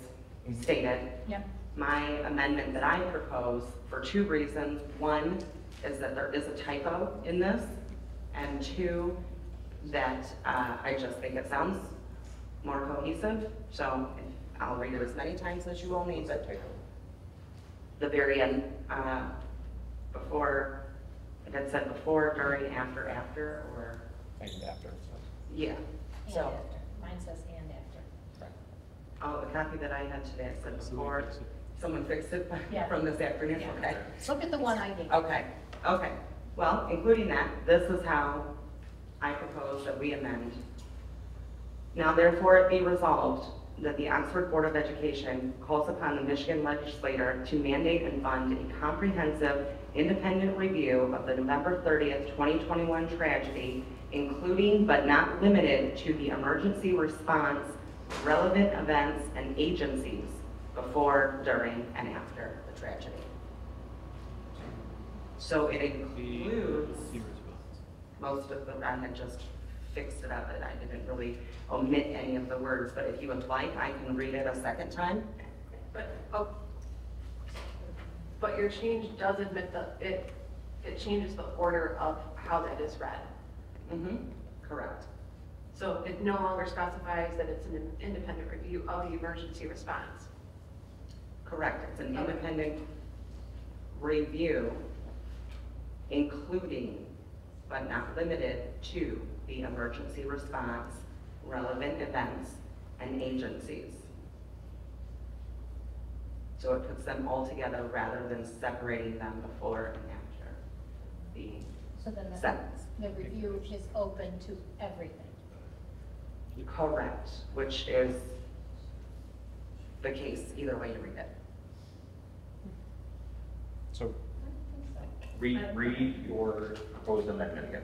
stated. Yep. My amendment that I propose for 2 reasons. One is that there is a typo in this, and 2, that I just think it sounds more cohesive. So I'll read it as many times as you will need, but the very end, before, it had said before, during, after, or, And after, so. yeah, And so. after. Mine says and after. Oh, the copy that I had today, it said before, someone fixed it Yeah. from this afternoon, Yeah. okay? Look at the one I gave. Okay, okay. Well, including that, this is how I propose that we amend. Now therefore it be resolved that the Oxford Board of Education calls upon the Michigan legislature to mandate and fund a comprehensive independent review of the November 30th, 2021 tragedy, including but not limited to the emergency response, relevant events and agencies before, during, and after the tragedy. So it includes most of the, I had just fixed it up, and I didn't really omit any of the words, but if you would like, I can read it a second time. But your change does admit that it changes the order of how that is read. Mm-hmm, correct. So it no longer specifies that it's an independent review of the emergency response. Correct, it's an independent review, including but not limited to the emergency response, relevant events, and agencies. So it puts them all together rather than separating them before and after the So then sentence. the review is open to everything. Correct, which is the case, either way you read it. So, read your proposed amendment again.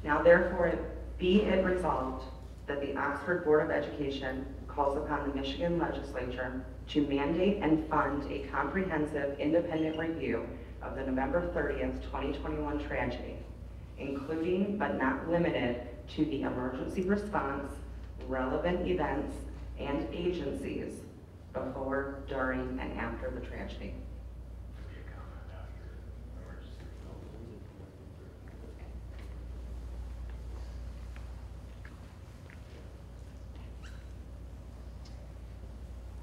Now therefore be it resolved that the Oxford Board of Education calls upon the Michigan legislature to mandate and fund a comprehensive independent review of the November 30th, 2021 tragedy, including but not limited to the emergency response, relevant events, and agencies before, during, and after the tragedy.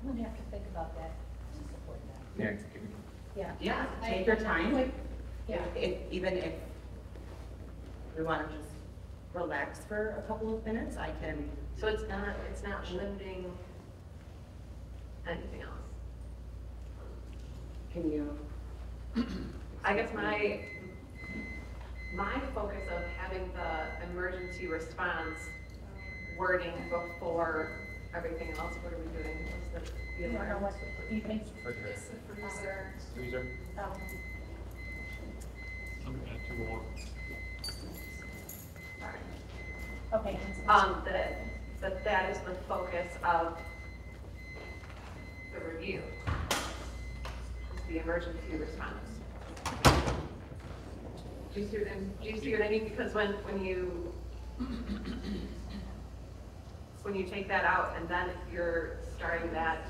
I'm gonna have to think about that to support that. Yeah. Yeah. Yeah, take your time. Yeah. Even if we want to just relax for a couple of minutes, I can. So it's not limiting anything else. Can you? I guess my focus of having the emergency response wording before everything else, what are we doing? What's the You don't know what you think? It's the freezer. Freezer. I'm at too long. Okay. That is the focus of the review, is the emergency response. Do you see what I mean? Because when you take that out and then you're starting that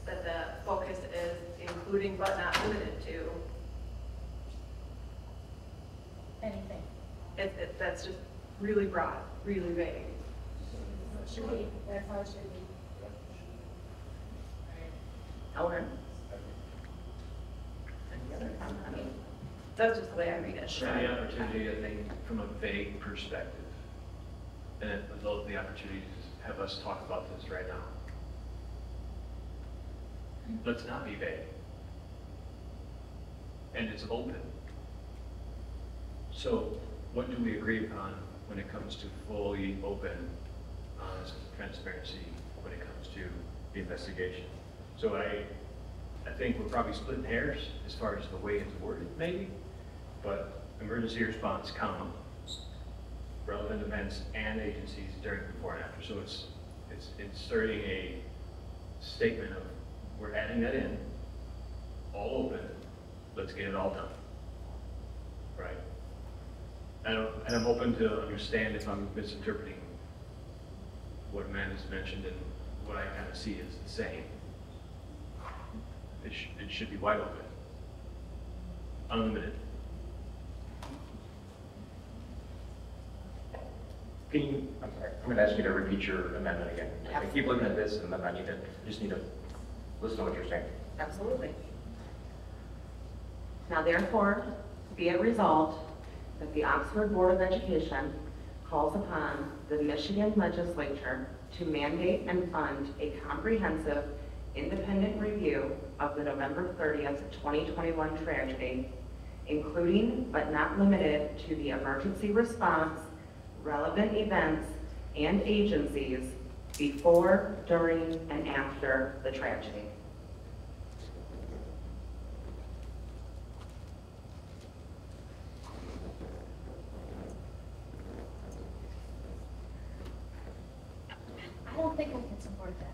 the focus is including but not limited to. Anything. That's just really broad, really vague. Should be, that's how it should be. Okay. Any other comment? I mean, That's just the way I read it. For the opportunity, I think, from a vague perspective, and I'd love the opportunity to have us talk about this right now. Let's not be vague. And it's open. So what do we agree upon when it comes to fully open, honest transparency when it comes to the investigation? So I think we're probably splitting hairs as far as the way it's worded, maybe, but emergency response, comma, relevant events and agencies during, before, and after. So it's inserting a statement of, we're adding that in, all open, let's get it all done, right? And I'm open to understand if I'm misinterpreting what Amanda's mentioned and what I kind of see as the same. It should be wide open, unlimited. Can you, I'm sorry, I'm going to ask you to repeat your amendment again. I keep looking at this and then I just need to listen to what you're saying. Absolutely. Now therefore, be it resolved that the Oxford Board of Education calls upon the Michigan legislature to mandate and fund a comprehensive independent review of the November 30th, 2021 tragedy, including but not limited to the emergency response, relevant events, and agencies before, during, and after the tragedy. I don't think I can support that.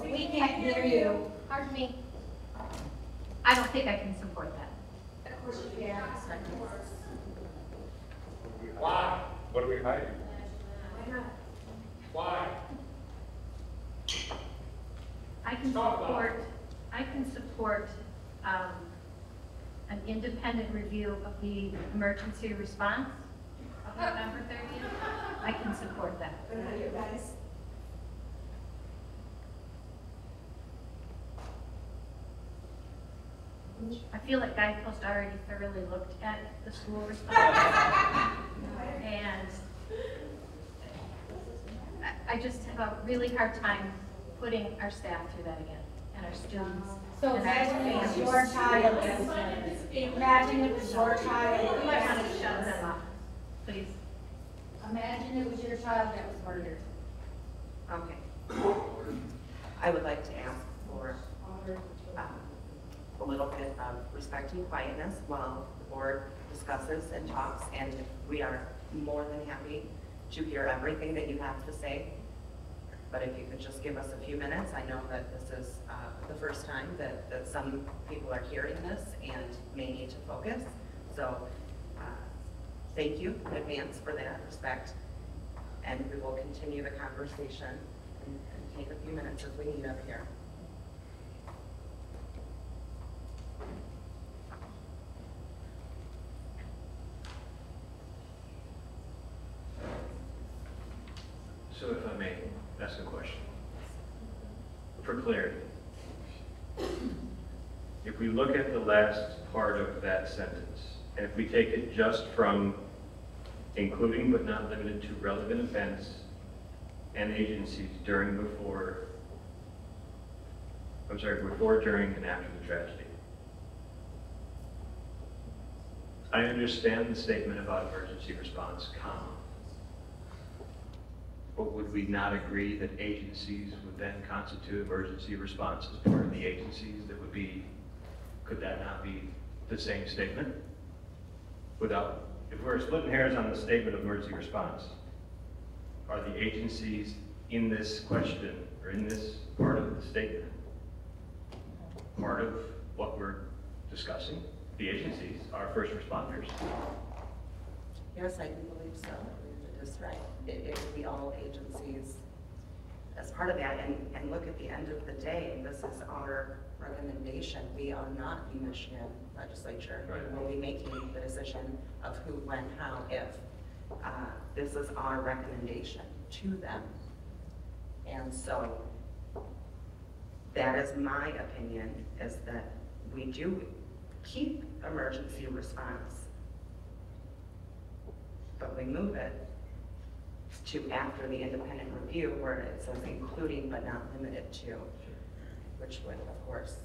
We can't hear you. Pardon me. I don't think I can support that. Of course you can. Why? What are we hiding? Why? I can support an independent review of the emergency response of November 30th. I can support that. I feel like Guidepost already thoroughly looked at the school response. And I just have a really hard time putting our staff through that again, and our students. So imagine it was your child. Imagine it was your child. You might want to shut them off, please. Imagine it was your child that was murdered. Okay. I would like to ask for a little bit of respect and quietness while the board discusses and talks, and we are more than happy to hear everything that you have to say. But if you could just give us a few minutes, I know that this is the first time that some people are hearing this and may need to focus. So thank you in advance for that respect, and we will continue the conversation and take a few minutes as we need up here. So if I may ask a question, for clarity, if we look at the last part of that sentence, and if we take it just from including but not limited to relevant events and agencies during, before, during, and after the tragedy. I understand the statement about emergency response, comma. But would we not agree that agencies would then constitute emergency response as part of the agencies that would be, could that not be the same statement? Without, if we're splitting hairs on the statement of emergency response, are the agencies in this question, or in this part of the statement, part of what we're discussing? The agencies are first responders. Yes, I do believe so. It is right. It would be all agencies as part of that. And look, at the end of the day, this is our recommendation. We are not the Michigan legislature. Right. We will be making the decision of who, when, how, if. This is our recommendation to them. And so that is my opinion, is that we do keep emergency response, but we move it to after the independent review, where it says including but not limited to, which would, of course,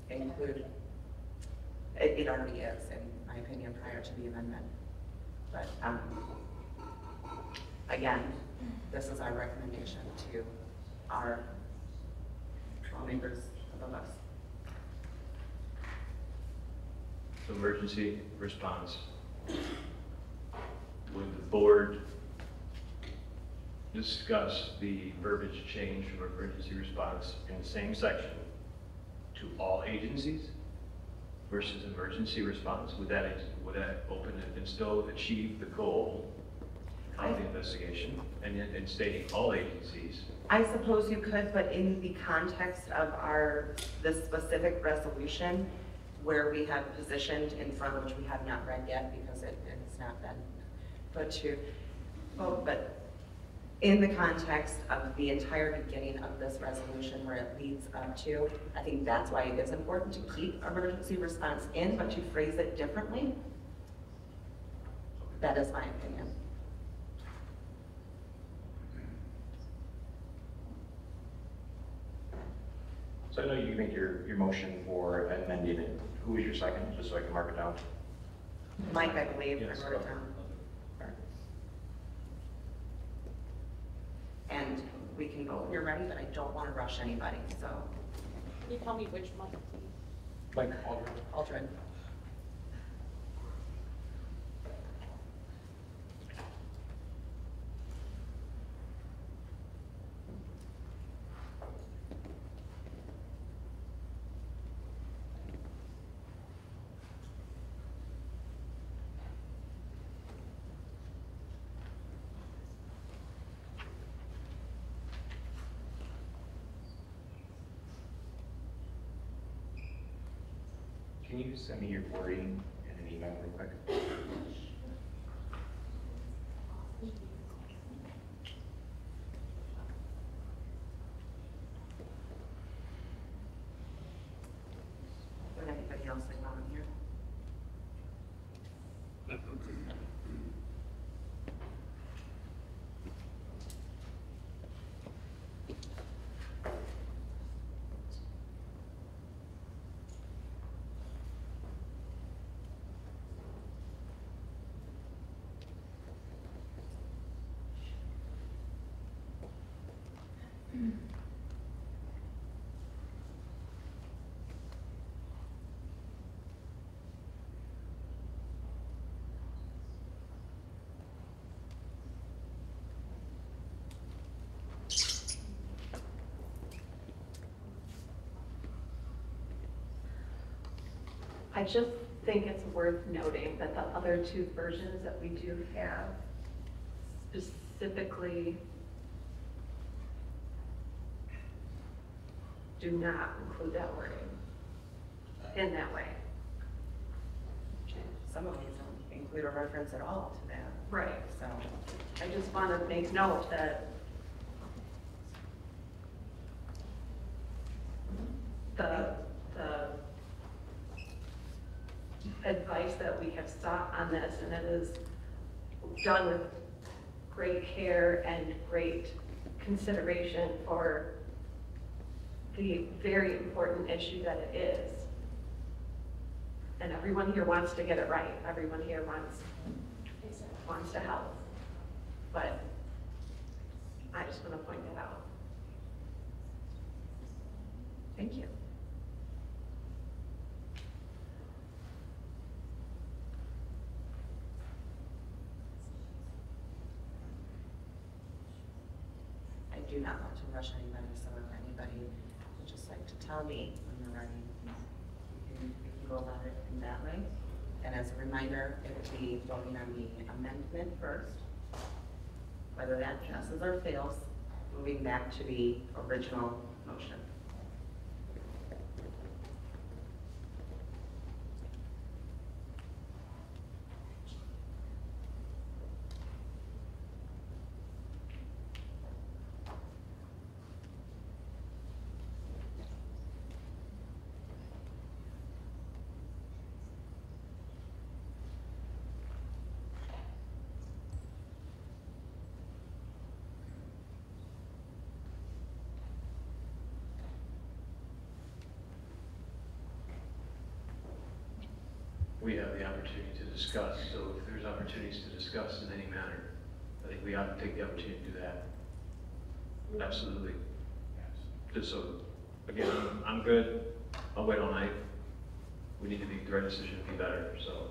include, it already is, in my opinion, prior to the amendment. But again, this is our recommendation to our lawmakers above us. So emergency response, would the board discuss the verbiage change from emergency response in the same section to all agencies versus emergency response? Would that open it and still achieve the goal of the investigation and stating all agencies? I suppose you could, but in the context of this specific resolution, where we have positioned in front, which we have not read yet because it has not been put to vote, but in the context of the entire beginning of this resolution where it leads up to, I think that's why it is important to keep emergency response in, but to phrase it differently. That is my opinion. So I know you made your motion for amending it. Who was your second, just so I can mark it down? Mike, I believe, Yes, I wrote it down. All right. And we can vote when you're ready, but I don't want to rush anybody, so. Can you tell me which month, please? Mike Aldrin. Aldrin. Can you send me your wording in an email real quick? Would anybody else like on here? I just think it's worth noting that the other two versions that we do have specifically do not include that wording in that way. Some of these don't include a reference at all to that. Right. So I just want to make note that the advice that we have sought on this, and it is done with great care and great consideration for the very important issue that it is. And everyone here wants to get it right. Everyone here wants to help. But I just want to point that out. thank you. I do not want to rush anybody, so if anybody would just like to tell me when you're ready, we can go about it in that way. And as a reminder, it would be voting on the amendment first, whether that passes or fails, moving back to the original motion. We have the opportunity to discuss, so if there's opportunities to discuss in any manner, I think we ought to take the opportunity to do that. Absolutely. Just so, again, I'm good, I'll wait all night. We need to make the right decision to be better, so.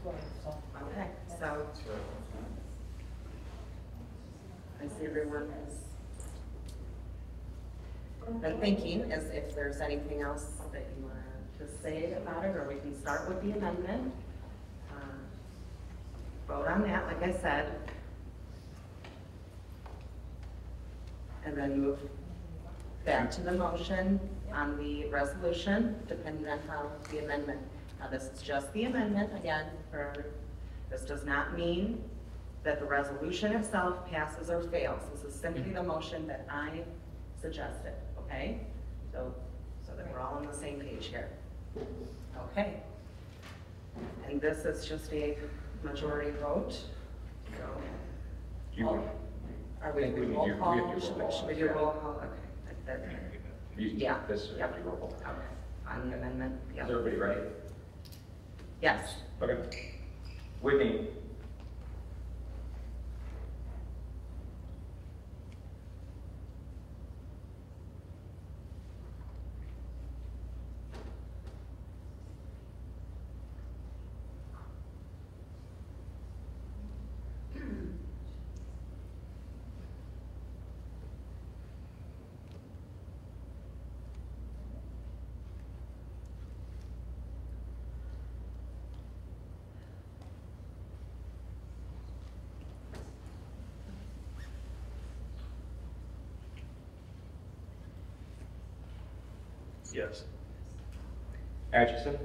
Okay, so I see everyone has been thinking as if there's anything else that you want to say about it, or we can start with the amendment. Vote on that, like I said. And then move back to the motion on the resolution, depending on how the amendment. Now, this is just the amendment, again, this does not mean that the resolution itself passes or fails. This is simply the motion that I suggested, okay? So that we're all on the same page here. Okay. And this is just a majority vote, so. Are we roll call? Should we do roll call? Okay. Yeah. This is after roll call. Okay. On the amendment, yeah. Is everybody ready? Yes. Okay. Whitney? Yes. Atchison?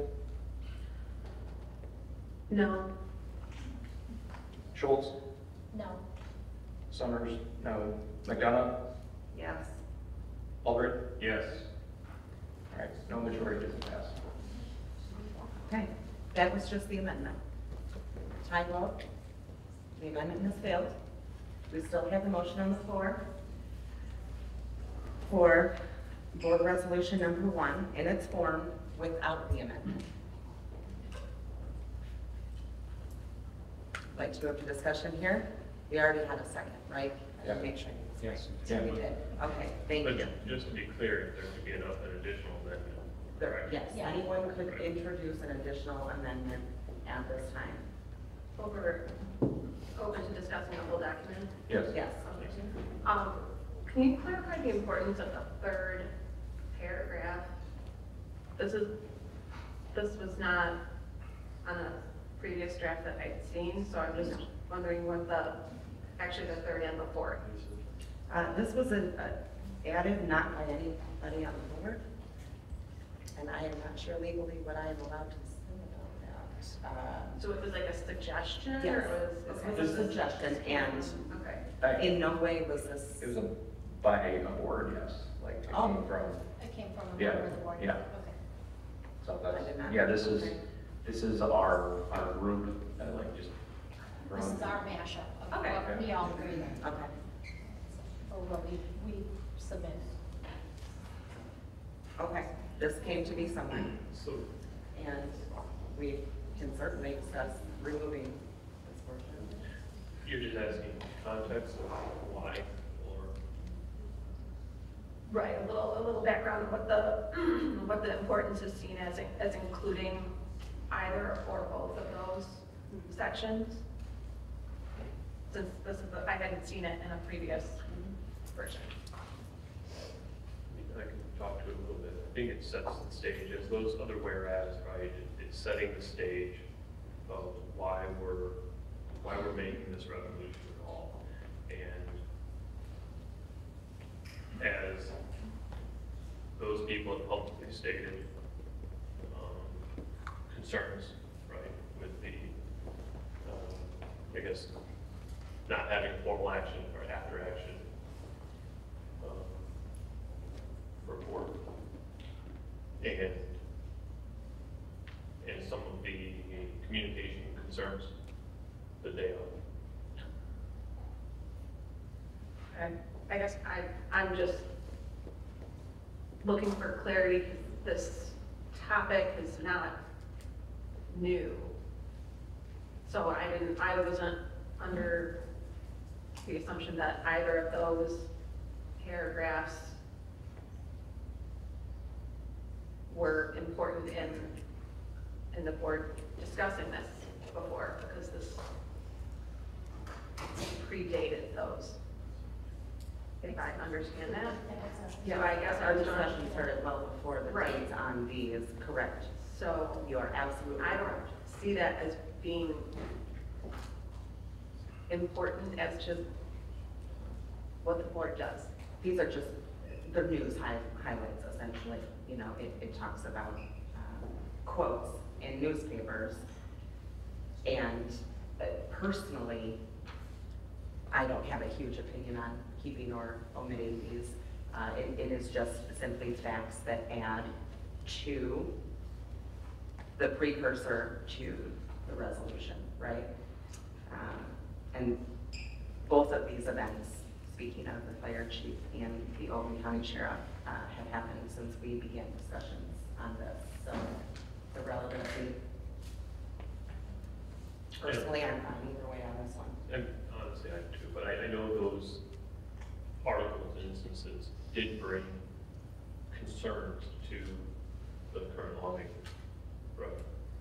No. Schultz? No. Summers? No. McDonough? Yes. Albrecht? Yes. All right, no majority doesn't pass. Okay, that was just the amendment. Tie vote. The amendment has failed. We still have the motion on the floor for board resolution number 1 in its form without the amendment. Like to move to discussion here? We already had a second, right? I have to make sure. Yes. So we did. Okay, thank But you. just to be clear, there could be an additional amendment. Yes, Yeah. anyone could introduce an additional amendment at this time. Open to discussing the whole document. Yes. Yes. Can you clarify the importance of the third paragraph? This was not on a previous draft that I'd seen, so I'm just wondering what actually the third and the fourth. This was added not by anybody on the board, and I am not sure legally what I am allowed to say about that. So it was like a suggestion, Yes, or this was a suggestion, and okay. in no way was this. It was by a board, yes, like it came from. It came from a Yeah, member of the board? yeah. Okay. So I did not- that's, yeah, this is our group that like just. This is our mashup of Okay. what we all agree on, Okay, or what we submit. okay, this came to be someone, So, and we can certainly discuss removing this portion. you're just asking context of why, or? Right, a little background of what the importance is seen as including either or both of those sections. Since I hadn't seen it in a previous version. I can talk to it a little bit. I think it sets the stage, as those other whereas, right? It's setting the stage of why we're making this resolution at all. And as those people have publicly stated concerns, right, with the, I guess, not having formal action or after action report, and some of the communication concerns that they have. I guess I'm just looking for clarity, because this topic is not new. So I wasn't under the assumption that either of those paragraphs were important in the board discussing this before. predated those. If I understand that. Yeah, So I guess our I'm discussion started well before the Right. dates on these, correct? So You are absolutely I don't correct. see that as being important as to what the board does. These are just the news highlights essentially. You know, it talks about quotes in newspapers. And personally, I don't have a huge opinion on keeping or omitting these. It is just simply facts that add to the precursor to the resolution, right? And both of these events, speaking of the fire chief and the Oakland County Sheriff, have happened since we began discussions on this. So the relevancy, personally, I'm fine either way on this one. And honestly, I do too, but I know those articles and instances did bring concerns to the current lawmaking. Right.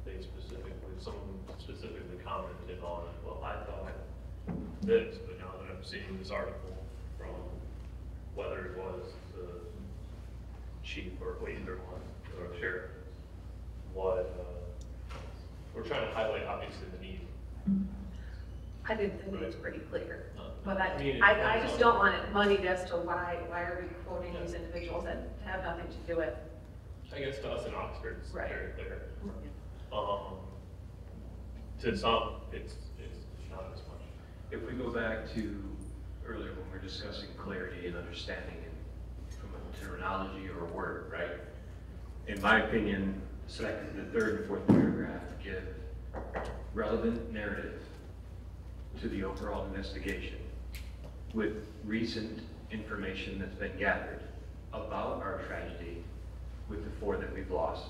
They specifically, someone specifically commented on, well, I thought this, but now that I'm seeing this article from whether it was the chief or either one, or the sheriff, we're trying to highlight obviously the need. I didn't think it was pretty clear. But I mean, I just don't want it moneyed as to why are we quoting these individuals that have nothing to do with. I guess to us in Oxford, it's Right. very clear. To some, it's not as much. If we go back to earlier when we were discussing clarity and understanding and from a terminology or a word, right? In my opinion, the third and fourth paragraph give relevant narrative to the overall investigation with recent information that's been gathered about our tragedy with the 4 that we've lost,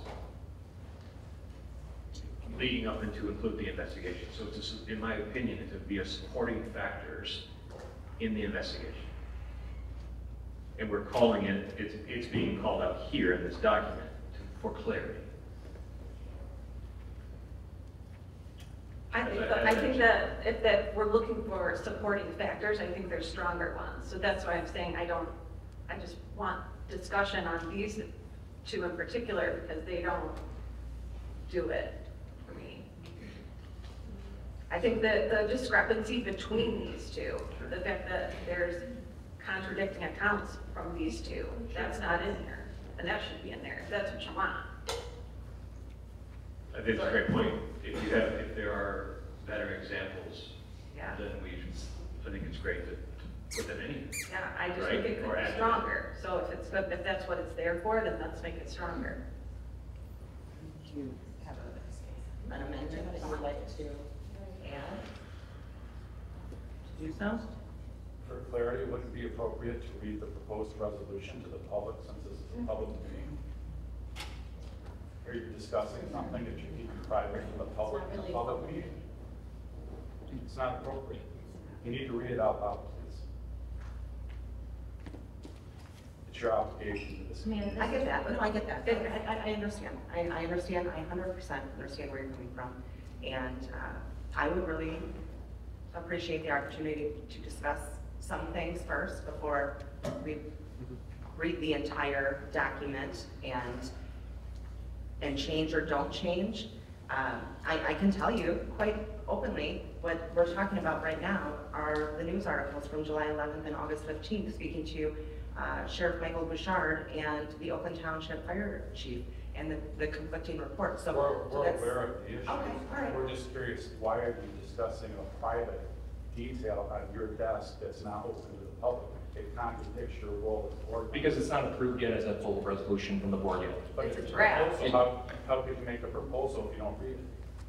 leading up into include the investigation. So it's, in my opinion, it would be a supporting factors in the investigation. And we're calling it, it's being called out here in this document for clarity. I think that if that we're looking for supporting factors, I think there's stronger ones. So that's why I'm saying I just want discussion on these 2 in particular because they don't do it for me. I think that the discrepancy between these 2, the fact that there's contradicting accounts from these 2, that's not in there. And that should be in there if that's what you want. I think it's a great point. If there are better examples, Yeah. then I think it's great to put them in here. Yeah, I just Right? think it could Or be add to it. stronger. So if it's good, if that's what it's there for, then let's make it stronger. Do you have an amendment that you would like to add? To do so? For clarity, would it be appropriate to read the proposed resolution to the public since this is a public meeting? Are you discussing something that you keep private from the public in a public meeting? It's not appropriate. You need to read it out loud, please. It's your obligation to this. I get that. No, I get that. I understand. I understand. I 100% understand where you're coming from. And I would really appreciate the opportunity to discuss some things first before we read the entire document and change or don't change. I can tell you quite openly what we're talking about right now are the news articles from July 11th and August 15th speaking to Sheriff Michael Bouchard and the Oakland Township Fire Chief and the conflicting reports. So We're that's, aware of the issue. Okay, all right. We're just curious, why are you discussing a private detail on your desk that's not open to the public? It contradicts your role as board member. Because it's not approved yet as a full resolution from the board yet. But It's a it's draft. proposal. How can you make a proposal if you don't read it?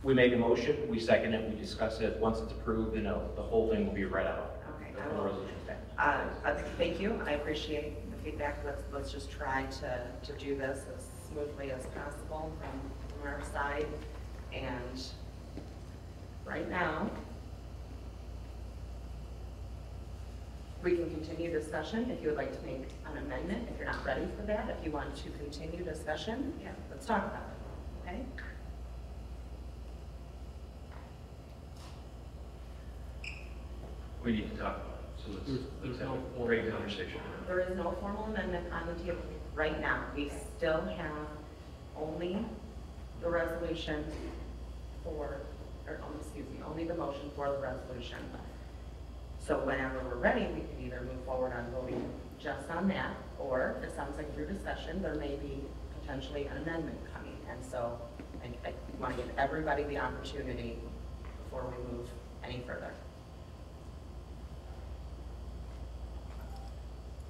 We make a motion, we second it, we discuss it. Once it's approved, then the whole thing will be read out. Okay, The I full will. resolution stand. Thank you. I appreciate the feedback. Let's just try to do this as smoothly as possible from our side. And right now, we can continue discussion if you would like to make an amendment. If you're not ready for that, if you want to continue discussion, yeah, let's talk about it. Okay? We need to talk about it, so let's have a great conversation. There is no formal amendment on the table right now. We still have only the resolution for, only the motion for the resolution. So whenever we're ready, we can either move forward on voting just on that, or it sounds like through discussion, there may be potentially an amendment coming. And so I want to give everybody the opportunity before we move any further.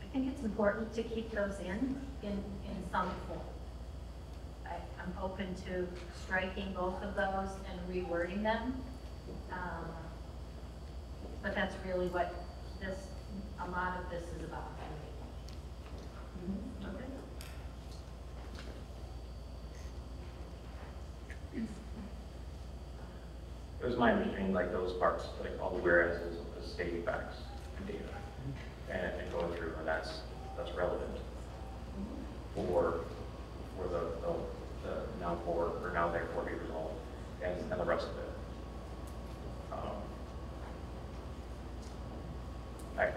I think it's important to keep those in some form. I'm open to striking both of those and rewording them. But that's really what a lot of this is about. Okay. It was my understanding, like those parts, like all the whereases, the stating facts and data, and going through, and that's relevant for the now for, or now therefore be resolved, and the rest of it. I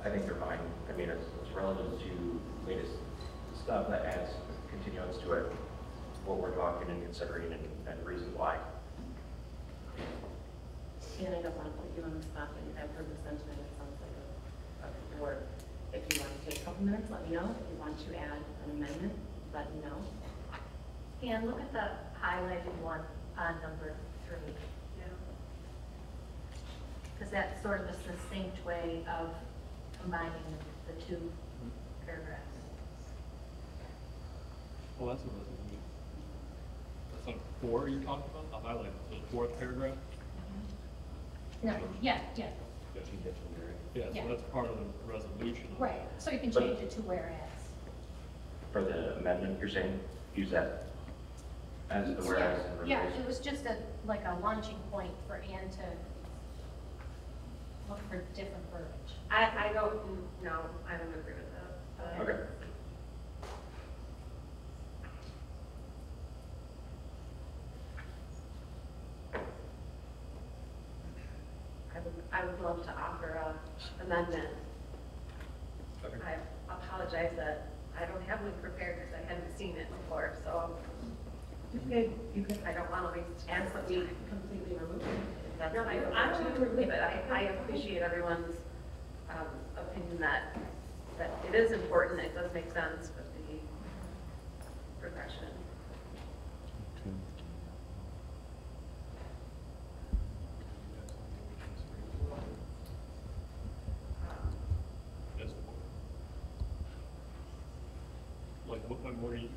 think they're fine. I mean, it's relevant to latest stuff that adds continuance to it, what we're talking and considering, and reasons why. And I don't want to put you on the spot, but I've heard the sentiment, it sounds like a word. If you want to take a couple minutes, let me know. If you want to add an amendment, let me know. And look at the highlighted one on number 3. Because that's sort of a succinct way of combining the two paragraphs. Well, that's what it is. That's like 4 you're talking about? I'll highlight the 4th paragraph. No, yeah. Yeah, Yeah. so that's part of the resolution. Right, so you can change it to whereas. For the amendment, you're saying, use that as the whereas and Yeah, replace. it was just like a launching point for Ann to look for different verbiage. I don't agree with that. Okay. I would love to offer a amendment. I apologize that I don't have one prepared because I hadn't seen it before, so. I don't want to waste. And so we completely remove it. No, I'm going to remove it. I appreciate everyone's opinion that it is important, it does make sense with the progression. Like, what are you?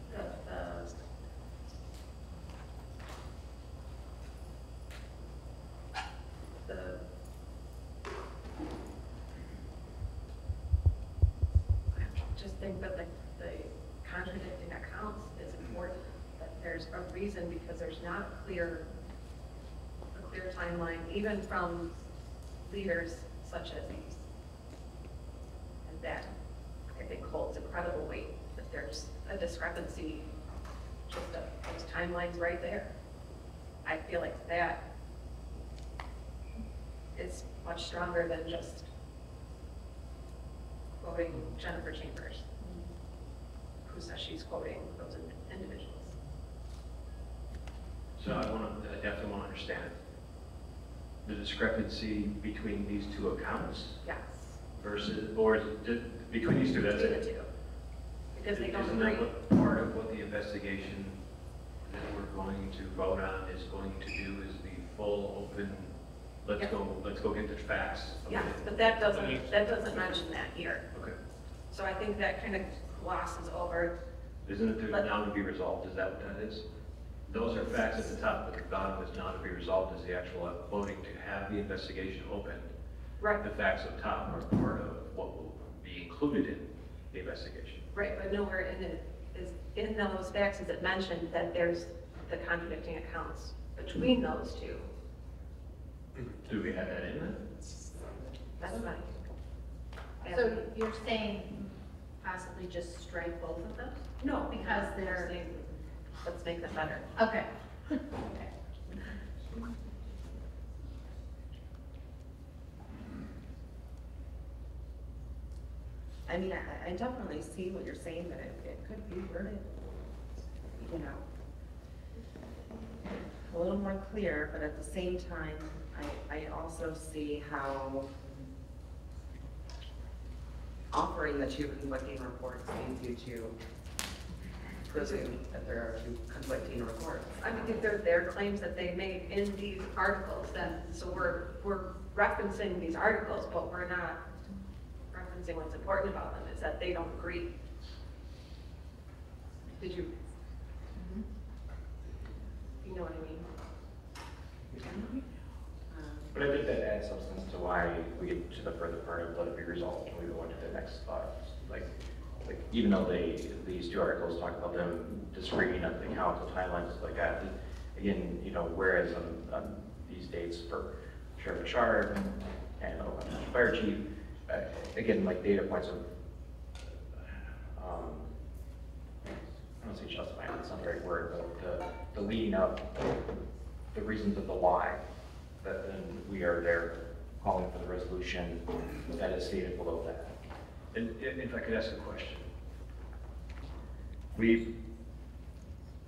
I just think that the contradicting accounts is important, that there's a reason, because there's not a clear timeline, even from leaders such as these. And that, I think, holds incredible weight, that there's a discrepancy, just those timelines right there. I feel like that is much stronger than just quoting Jennifer Chambers, who says she's quoting those individuals. So I definitely want to understand the discrepancy between these 2 accounts Yes. versus, or is it just between these 2, that's Between it? the 2. Because they don't Isn't agree. that what part of what the investigation that we're going to vote on is going to do, is the full open, let's go get the facts? Yes, but that doesn't mention that here. Okay. So I think that kind of glosses over. Isn't it there's now to be resolved, is that what that is? Those are facts at the top, but the bottom is now to be resolved is the actual voting to have the investigation opened. Right. The facts up top are part of what will be included in the investigation. Right, but nowhere in those facts is it mentioned that there's the contradicting accounts between those 2. Do we have that in there? That's fine. So you're saying possibly just strike both of those? No, Because they're, let's make them better. okay. I mean, I definitely see what you're saying, that it could be worded, you know, a little more clear, but at the same time, I also see how offering the two conflicting reports leads you to presume that there are two conflicting reports. I mean, if they're their claims that they made in these articles, then, so we're referencing these articles, but we're not referencing what's important about them, is that they don't agree. Did you? You know what I mean? But I think that adds substance to why we get to the further part of let it be resolved, and we go into the next like even though these two articles talk about them disagreeing on the count, the timelines, stuff like that. Again, you know, whereas on these dates for Sheriff Bashar and Fire Chief, again, like data points of, I don't say justifying, that's not the right word, but the leading up, the reasons of the why, that then we are there calling for the resolution that is stated below that. And if I could ask a question.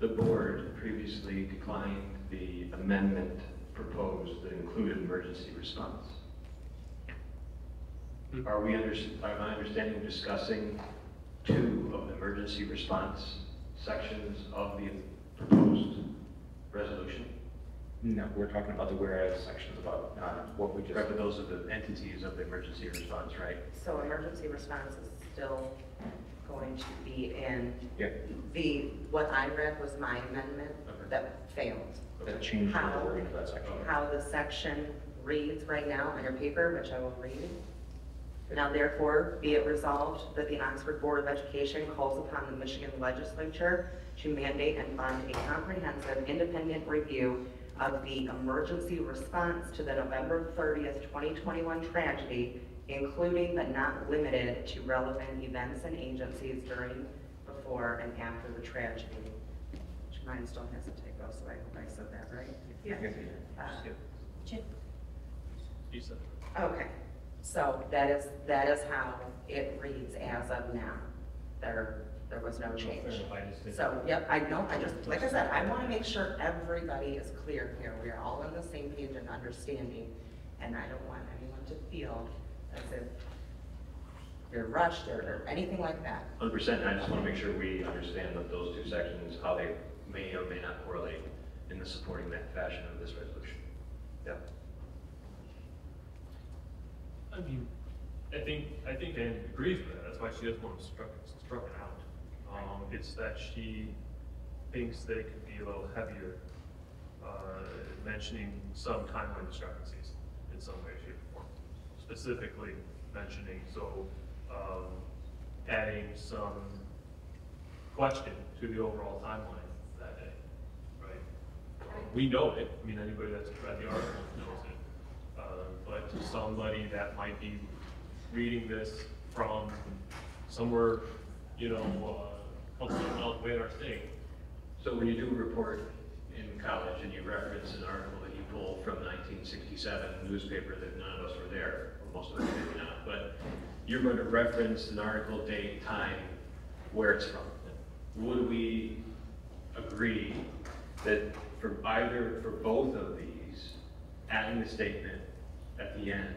The board previously declined the amendment proposed that included emergency response. Am I understanding discussing two of the emergency response sections of the proposed resolution? No, we're talking about the whereas sections about what we just. Right, but those are the entities of the emergency response, right? So emergency response is still going to be in, what I read was my amendment that failed. That changed the wording of that section. How the section reads right now on your paper, which I will read. Now therefore, be it resolved that the Oxford Board of Education calls upon the Michigan Legislature to mandate and fund a comprehensive independent review of the emergency response to the November 30th, 2021 tragedy, including but not limited to relevant events and agencies during, before, and after the tragedy. Which mine still has a typo, so I hope I said that right. Yeah. You said it. Okay, so that is how it reads as of now. There was no change. So, yep, I know, I just, like I said, I want to make sure everybody is clear here. We are all on the same page and understanding, and I don't want anyone to feel as if you're rushed or anything like that. 100%, I just want to make sure we understand that those two sections, how they may or may not correlate in the supporting that fashion of this resolution. Yeah. I mean, I think Anne agrees with that. That's why she doesn't want to struck it out. It's that she thinks that it could be a little heavier, mentioning some timeline discrepancies in some way, shape, or form. Specifically mentioning, adding some question to the overall timeline that day, right? We know it. I mean, anybody that's read the article knows it. But to somebody that might be reading this from somewhere, you know, miles away in our state. So when you do a report in college and you reference an article that you pull from 1967 newspaper that none of us were there, or most of us maybe not, but you're going to reference an article, date, time, where it's from. Would we agree that for both of these, adding the statement at the end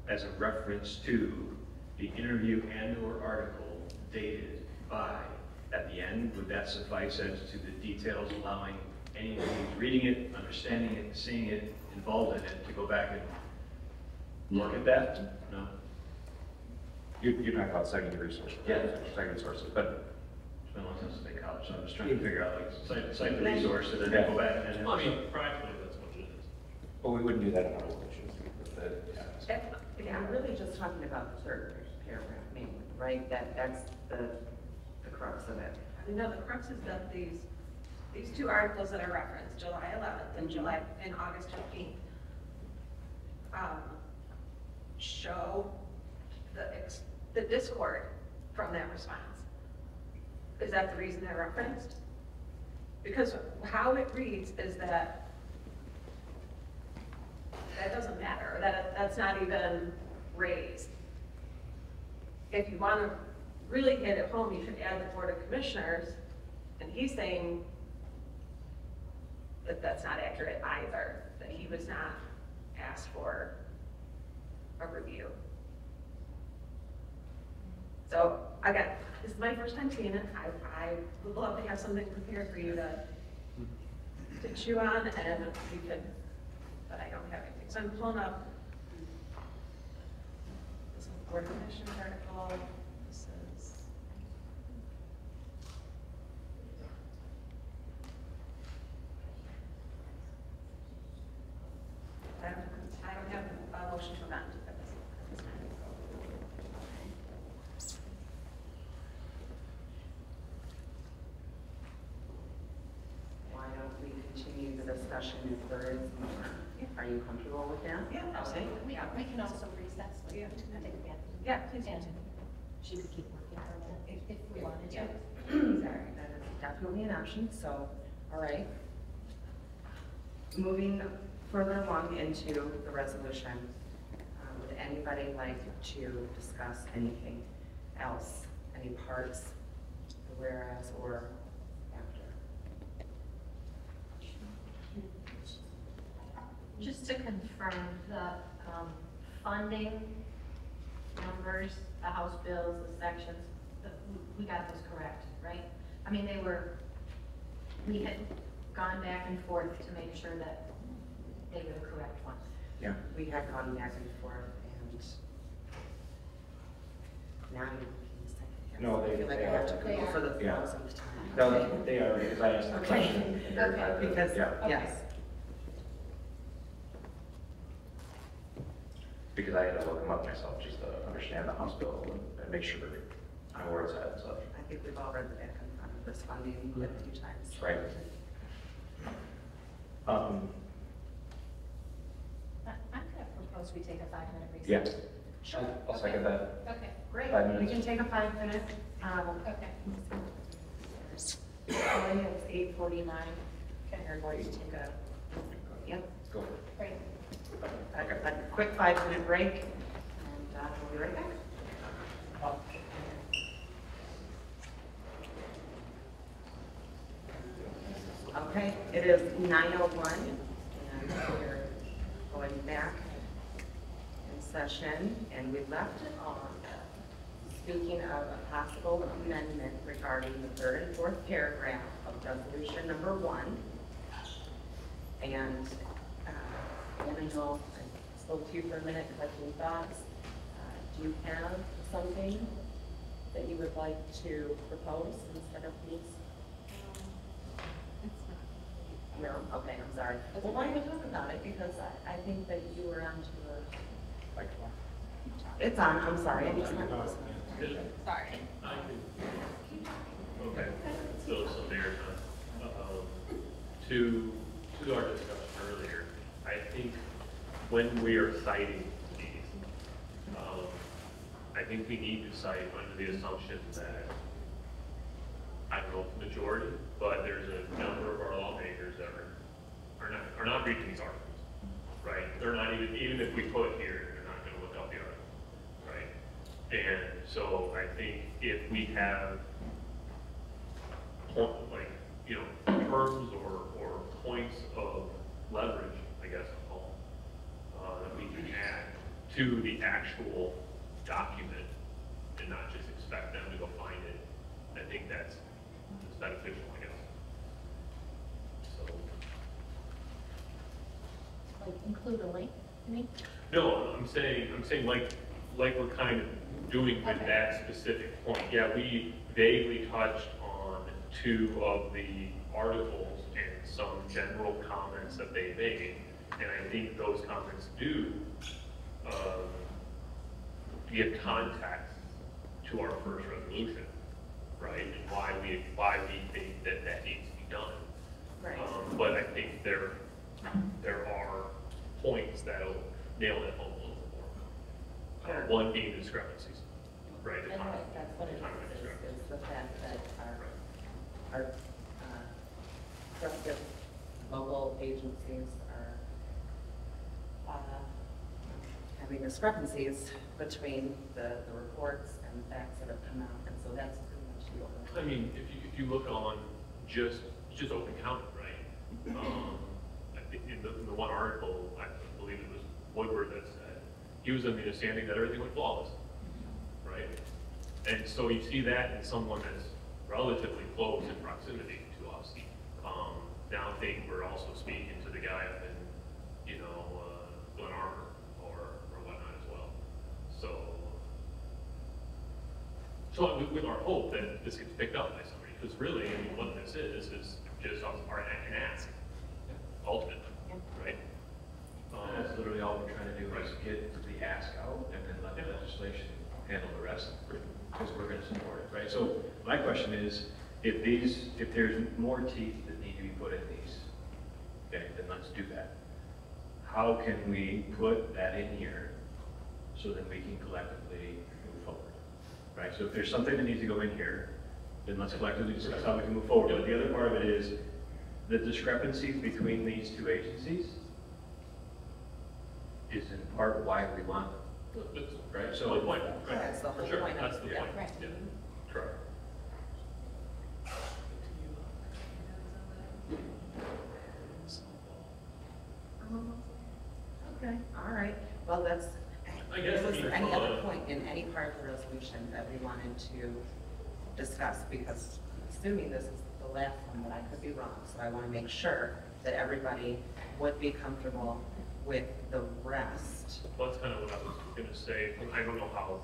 as a reference to the interview and/or article dated by at the end, would that suffice as to the details allowing anyone who's reading it, understanding it, seeing it, involved in it, to go back and look at that? No? You're talking about secondary sources. Yeah. Secondary sources, but it's been a long time since I've been in college, so I'm just trying to figure out, like, cite the resource and then go back and. I mean, practically, that's what it is. But we wouldn't do that in our resolution. Yeah, I'm really just talking about the third paragraph mainly, right? That's the crux of it. No, the crux is that these two articles that are referenced, July 11th and August 15th, show the discord from that response. Is that the reason they're referenced? Because how it reads is that doesn't matter, or that's not even raised. If you want to really hit it home, you should add the Board of Commissioners, and he's saying that that's not accurate either, that he was not asked for a review. So, again, this is my first time seeing it. I would love to have something prepared for you to chew on, and we could, but I don't have anything. So I'm pulling up this Board of Commissioners article. This is I don't have a motion to amend at this time. Why don't we continue the discussion if there is more? Are you comfortable with that? Yeah, Okay. We can also recess. Yeah. Yeah, please and continue. she could keep working for a minute if we wanted to. Sorry, that is definitely an option, so, all right. Moving further along into the resolution, would anybody like to discuss anything else? Any parts, the whereas or after? Just to confirm, the funding numbers, the House bills, the sections, we got those correct, right? I mean, we had gone back and forth to make sure that they were the correct ones. Yeah, we had gone back and forth, and now No, I feel like I have to go for the Yeah. 1000th time. No, they are, because I asked the Okay. question. Okay, because, Yeah. yes. Because I had to look them up myself just to understand the hospital and make sure that I know where it's at and stuff. I think we've all read the back and front of this funding quite a few times. Right. I'm gonna propose we take a 5-minute recess. Yeah. Sure. I'll second that. Okay, great. 5 We minutes. can take a 5-minute. Okay. It's 8:49. We're going to take a, yep, Go for it. Great. a quick 5-minute break, and we'll be right back. Okay, it is 9:01, and we're going back in session, and we left it off speaking of a possible amendment regarding the third and fourth paragraph of resolution number 1. And I know I spoke to you for a minute, collecting thoughts. Do you have something that you would like to propose instead of these? No? Okay, I'm sorry. Well, why don't we talk about it? Because I think that you were on to a... It's on, I'm sorry. It's not- Sorry. Okay, so Mayor, to our discussion earlier, I think when we are citing these, I think we need to cite under the assumption that, I don't know if the majority, but there's a number of our lawmakers that are not reading these articles, right? They're not even if we put here, they're not gonna look up the article, right? And so I think if we have, like, you know, terms or points of leverage, I guess I'll call them, that we can add to the actual document and not just expect them to go find it, I think that's beneficial, I guess. So. Like include a link, you mean? No, I'm saying like we're kind of doing with that specific point. Yeah, we vaguely touched on 2 of the articles and some general comments that they made, and I think those comments do give context to our first resolution, right? And why we think that needs to be done. Right. But I think there are points that'll nail it home a little bit more. One being discrepancies, right? The And time- that's what it the time of is discrepancy. the fact that our trusted local agencies are kind having discrepancies between the reports and the facts that have come out, and so that's pretty much the overall. I mean, if you look on just Open County, right? I think in the one article, I believe it was Woodward that said he was under the understanding that everything went flawless, right? And so you see that in someone that's relatively close in proximity to us. Now I think we're also speaking to the guy up in, you know, Glen Arbor or whatnot as well. So with our hope that this gets picked up by somebody, because really, I mean, what this is just an ask, ultimately, right? That's literally all we're trying to do is get the ask out and then let the legislation handle the rest, because we're going to support it, right? So my question is, if there's more teeth that need to be put in these, okay, then let's do that. How can we put that in here so that we can collectively move forward, right? So if there's something that needs to go in here, then let's collectively discuss how we can move forward. But the other part of it is the discrepancies between these two agencies is in part why we want them, right? So the point, right? That's the whole For sure. point of That's the yeah, point. right. Yeah. Correct. Okay, all right. Well, that's, I guess, was I mean, there any from other a- point in any part of the resolution that we wanted to discuss? Because I'm assuming this is the last one, but I could be wrong. So I want to make sure that everybody would be comfortable with the rest. Well, that's kind of what I was going to say. I don't know how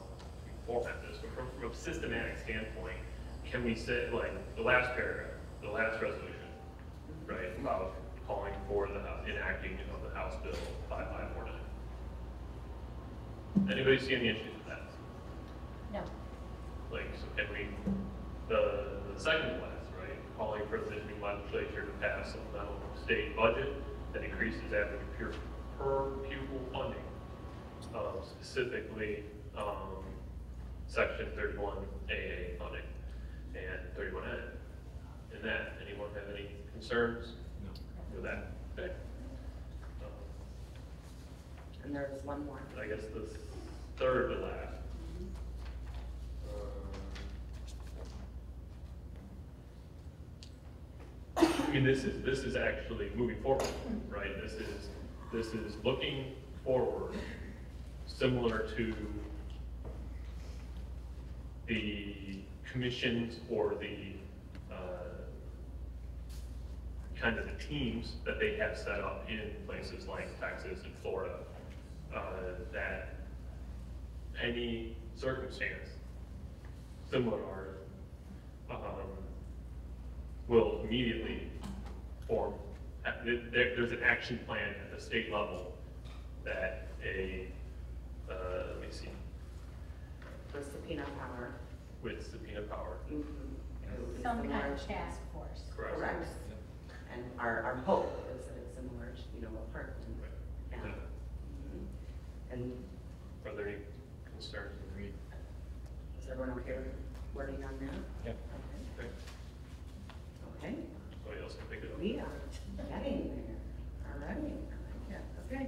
we format this, but from a systematic standpoint, can we say, like, the last paragraph, the last resolution, right, about calling for the enacting of the House Bill 5549? Anybody see any issues with that? No. Like, so can we, the second class, right, calling for the new legislature to pass a supplemental state budget that increases average per pupil funding, specifically section 31AA funding and 31N. In that, anyone have any concerns with that? Okay. And there's one more. I guess the third to last. I mean, this is actually moving forward, right? This is looking forward, similar to the commissions or the kind of the teams that they have set up in places like Texas and Florida, that any circumstance similar to ours will immediately form. There's an action plan at the state level that let me see. With subpoena power. With subpoena power. Some kind of task force. Correct. And our hope is that it's similar to, you know, what Parkland. Yeah. And Are there any concerns? is everyone okay with wording on that? Yep. Okay. Okay. Somebody else can pick it up. We are getting there. All right. I like it. Okay.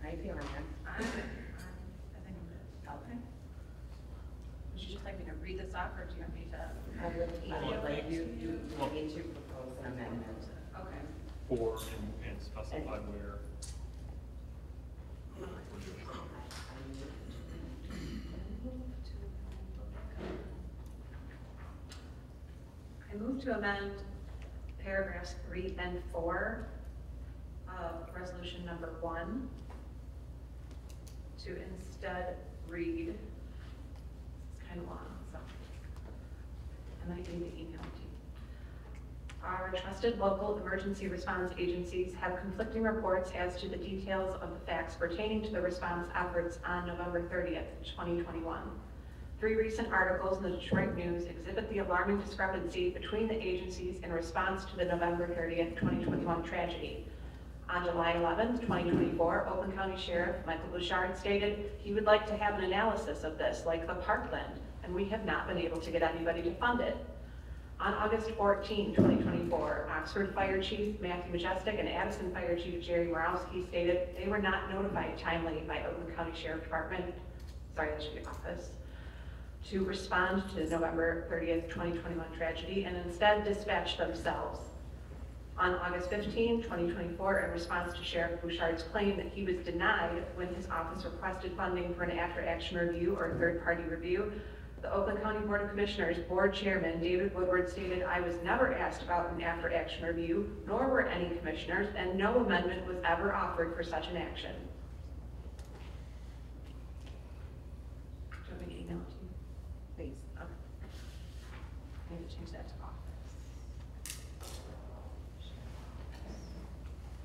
How you feeling, man? I think I'm good. Okay. Would you just like me to read this off, or do you want me to? I would like you need to propose an amendment. Okay. For and specify where. I move to amend paragraphs 3 and 4 of resolution number 1 to instead read, it's kind of long, so I might need to email it to you. Our trusted local emergency response agencies have conflicting reports as to the details of the facts pertaining to the response efforts on November 30th, 2021. 3 recent articles in the Detroit News exhibit the alarming discrepancy between the agencies in response to the November 30th, 2021 tragedy. On July 11th, 2024, Oakland County Sheriff Michael Bouchard stated he would like to have an analysis of this, like the Parkland, and we have not been able to get anybody to fund it. On August 14, 2024, Oxford Fire Chief Matthew Majestic and Addison Fire Chief Jerry Morawski stated they were not notified timely by Oakland County Sheriff Department, that should be office, to respond to the November 30th, 2021 tragedy and instead dispatched themselves. On August 15, 2024, in response to Sheriff Bouchard's claim that he was denied when his office requested funding for an after-action review or third-party review, the Oakland County Board of Commissioners Board Chairman David Woodward stated, "I was never asked about an after-action review, nor were any commissioners, and no amendment was ever offered for such an action." Do you want me to email it to you? Please. Okay. I need to change that to office.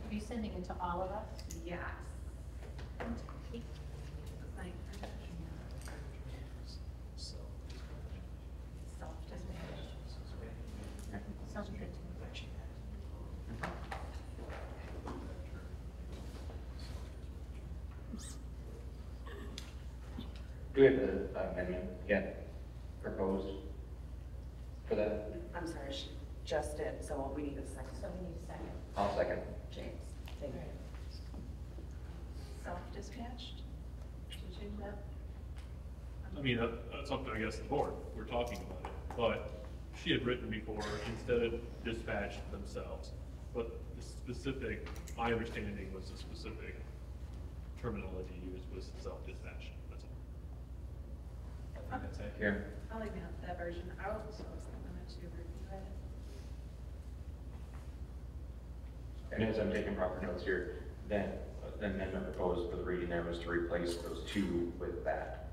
Are you sending it to all of us? Yes. Sounds good to me. Do we have an amendment yet proposed for that? I'm sorry, she just did, so we need a second. So we need a second. I'll second. James, thank you. Self-dispatched? Should we change that? I mean, that's up to, I guess, the board, we're talking about it, but she had written before, instead of dispatched themselves, but the specific, my understanding was the specific terminology used was self-dispatched, that's all. That's it. Here. I'll email that version out, so it's not going to review it. And as I'm taking proper notes here, then the amendment proposed for the reading there was to replace those two with that.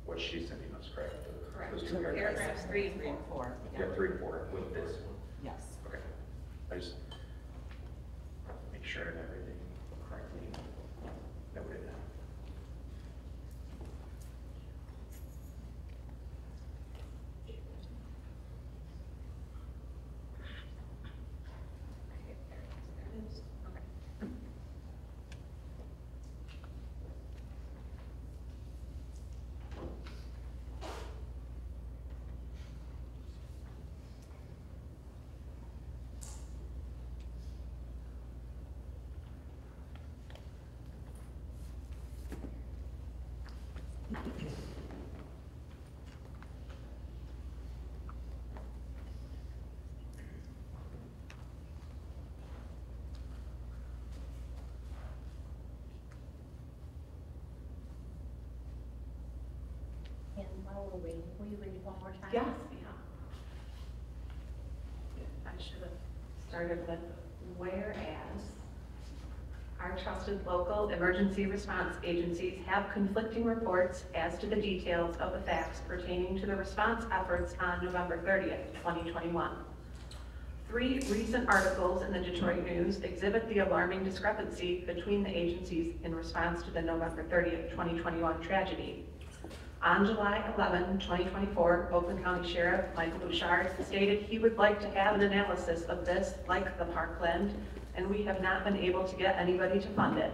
What she's sending us, correct? Correct. Those two paragraphs. Paragraphs 3 and 4. Yeah, 3 and 4 with this one. Yes. Okay. I just make sure I have everything correctly noted down. And while we're waiting, will you read it one more time? Yes, I should have started with whereas our trusted local emergency response agencies have conflicting reports as to the details of the facts pertaining to the response efforts on November 30th, 2021. 3 recent articles in the Detroit News exhibit the alarming discrepancy between the agencies in response to the November 30th, 2021 tragedy. On July 11, 2024, Oakland County Sheriff Michael Bouchard stated he would like to have an analysis of this like the Parkland, and we have not been able to get anybody to fund it.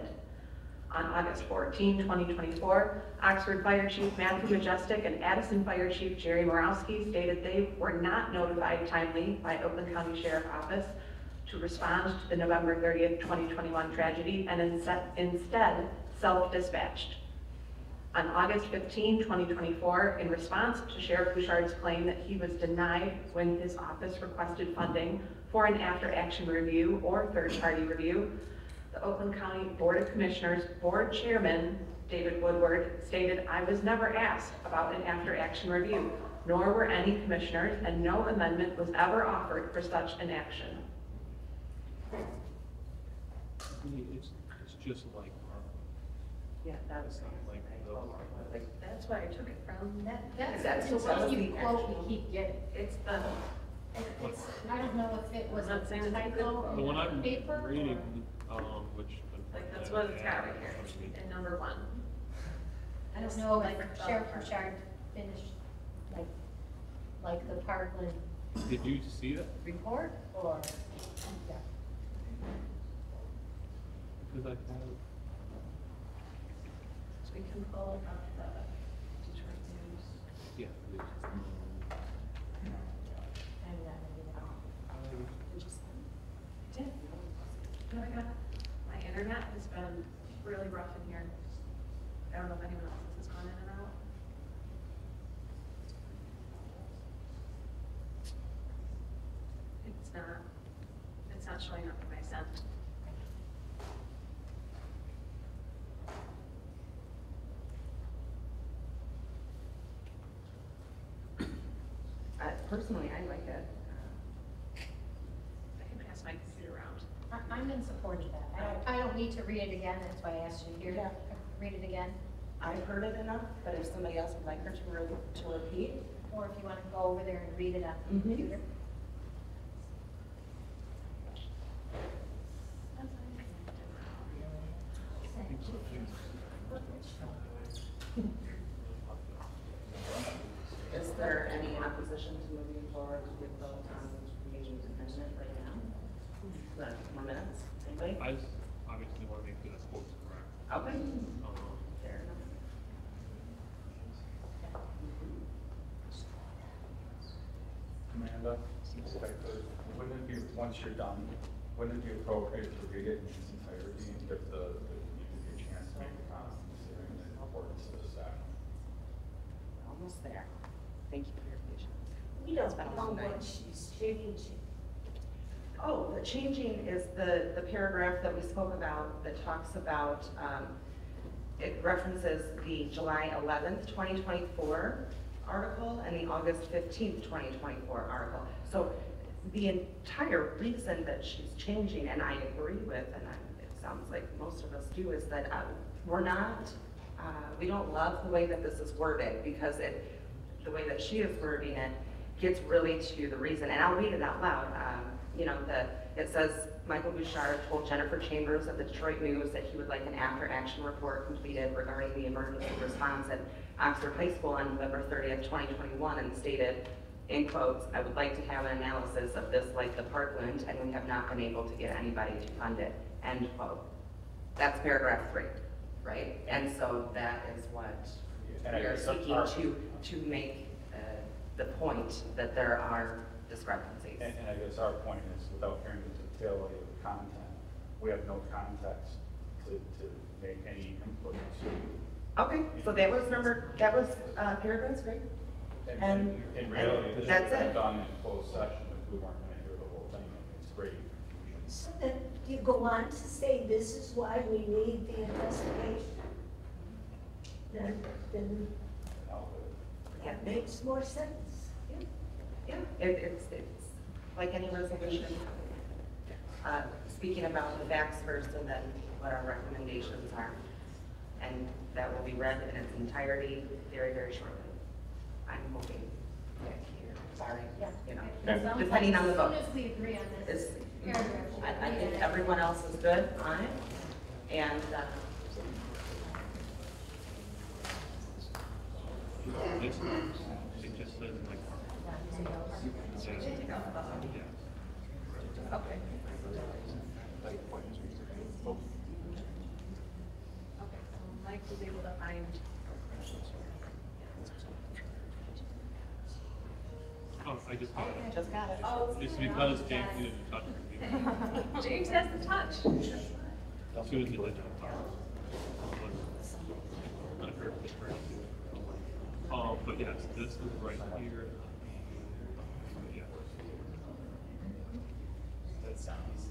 On August 14, 2024, Oxford Fire Chief Matthew Majestic and Addison Fire Chief Jerry Morawski stated they were not notified timely by Oakland County Sheriff Office to respond to the November 30th, 2021 tragedy and instead self-dispatched. On August 15, 2024, in response to Sheriff Bouchard's claim that he was denied when his office requested funding for an after-action review or third-party review, the Oakland County Board of Commissioners Board Chairman David Woodward stated, "I was never asked about an after-action review, nor were any commissioners, and no amendment was ever offered for such an action." It's just like, Yeah, that's like that's why I took it from. That's the one you quote we keep getting. It's the. It's, I don't know if it was a typo the one on I'm paper. reading, which. Like, that's what it's got right here, in number 1. I don't know if Sheriff Bouchard finished like the Parkland Did you see that? report or, yeah. Because I have. So we can pull up the Detroit News. Yeah. internet has been really rough in here. I don't know if anyone else has gone in and out. It's not showing up in my sent. Personally, I like it. I can pass my computer around. I'm in support of that. I don't need to read it again, that's why I asked you here to read it again. I've heard it enough, but if somebody else would like her to repeat. Or if you want to go over there and read it on the computer. Is there any opposition to moving forward with the meeting amendment right now? More minutes? Anybody? I just obviously want to make sure that's what's correct. Okay. Fair enough. Amanda, if I could, wouldn't it be, once you're done, wouldn't it be appropriate to read it in its entirety and give you a chance to make a comment considering the importance of the staff? Almost there. Thank you for your patience. We don't know what she's changing. Oh, the changing is the paragraph that we spoke about that talks about, it references the July 11th, 2024 article and the August 15th, 2024 article. So the entire reason that she's changing, and I agree with, and it sounds like most of us do, is that we don't love the way that this is worded, because the way that she is wording it gets really to the reason, and I'll read it out loud. It says, Michael Bouchard told Jennifer Chambers of the Detroit News that he would like an after-action report completed regarding the emergency response at Oxford High School on November 30th, 2021, and stated, in quotes, I would like to have an analysis of this like the Parkland, and we have not been able to get anybody to fund it, end quote. That's paragraph 3, right? And so that is what we are seeking to make the point that there are discrepancies. And I guess our point is, without hearing the totality of the content, we have no context to make any input to. Okay, so that was paragraph 3. And in reality, this that's should have it. been done in closed session if we weren't going to hear the whole thing. It's great. So then you go on to say this is why we need the investigation. Then that makes more sense. Yeah, it's like any resolution, speaking about the facts first and then what our recommendations are. And that will be read in its entirety very, very shortly. I'm hoping, sorry, depending on the vote. As soon as we agree on this paragraph. I think everyone else is good on it, and It just says like. Okay. Mike was able to find. Oh, I just got it. Just got it. Oh. It's because James needed to touch it. James has the touch. As soon as he let you touch. But yes, this is right here. Yeah. That sounds.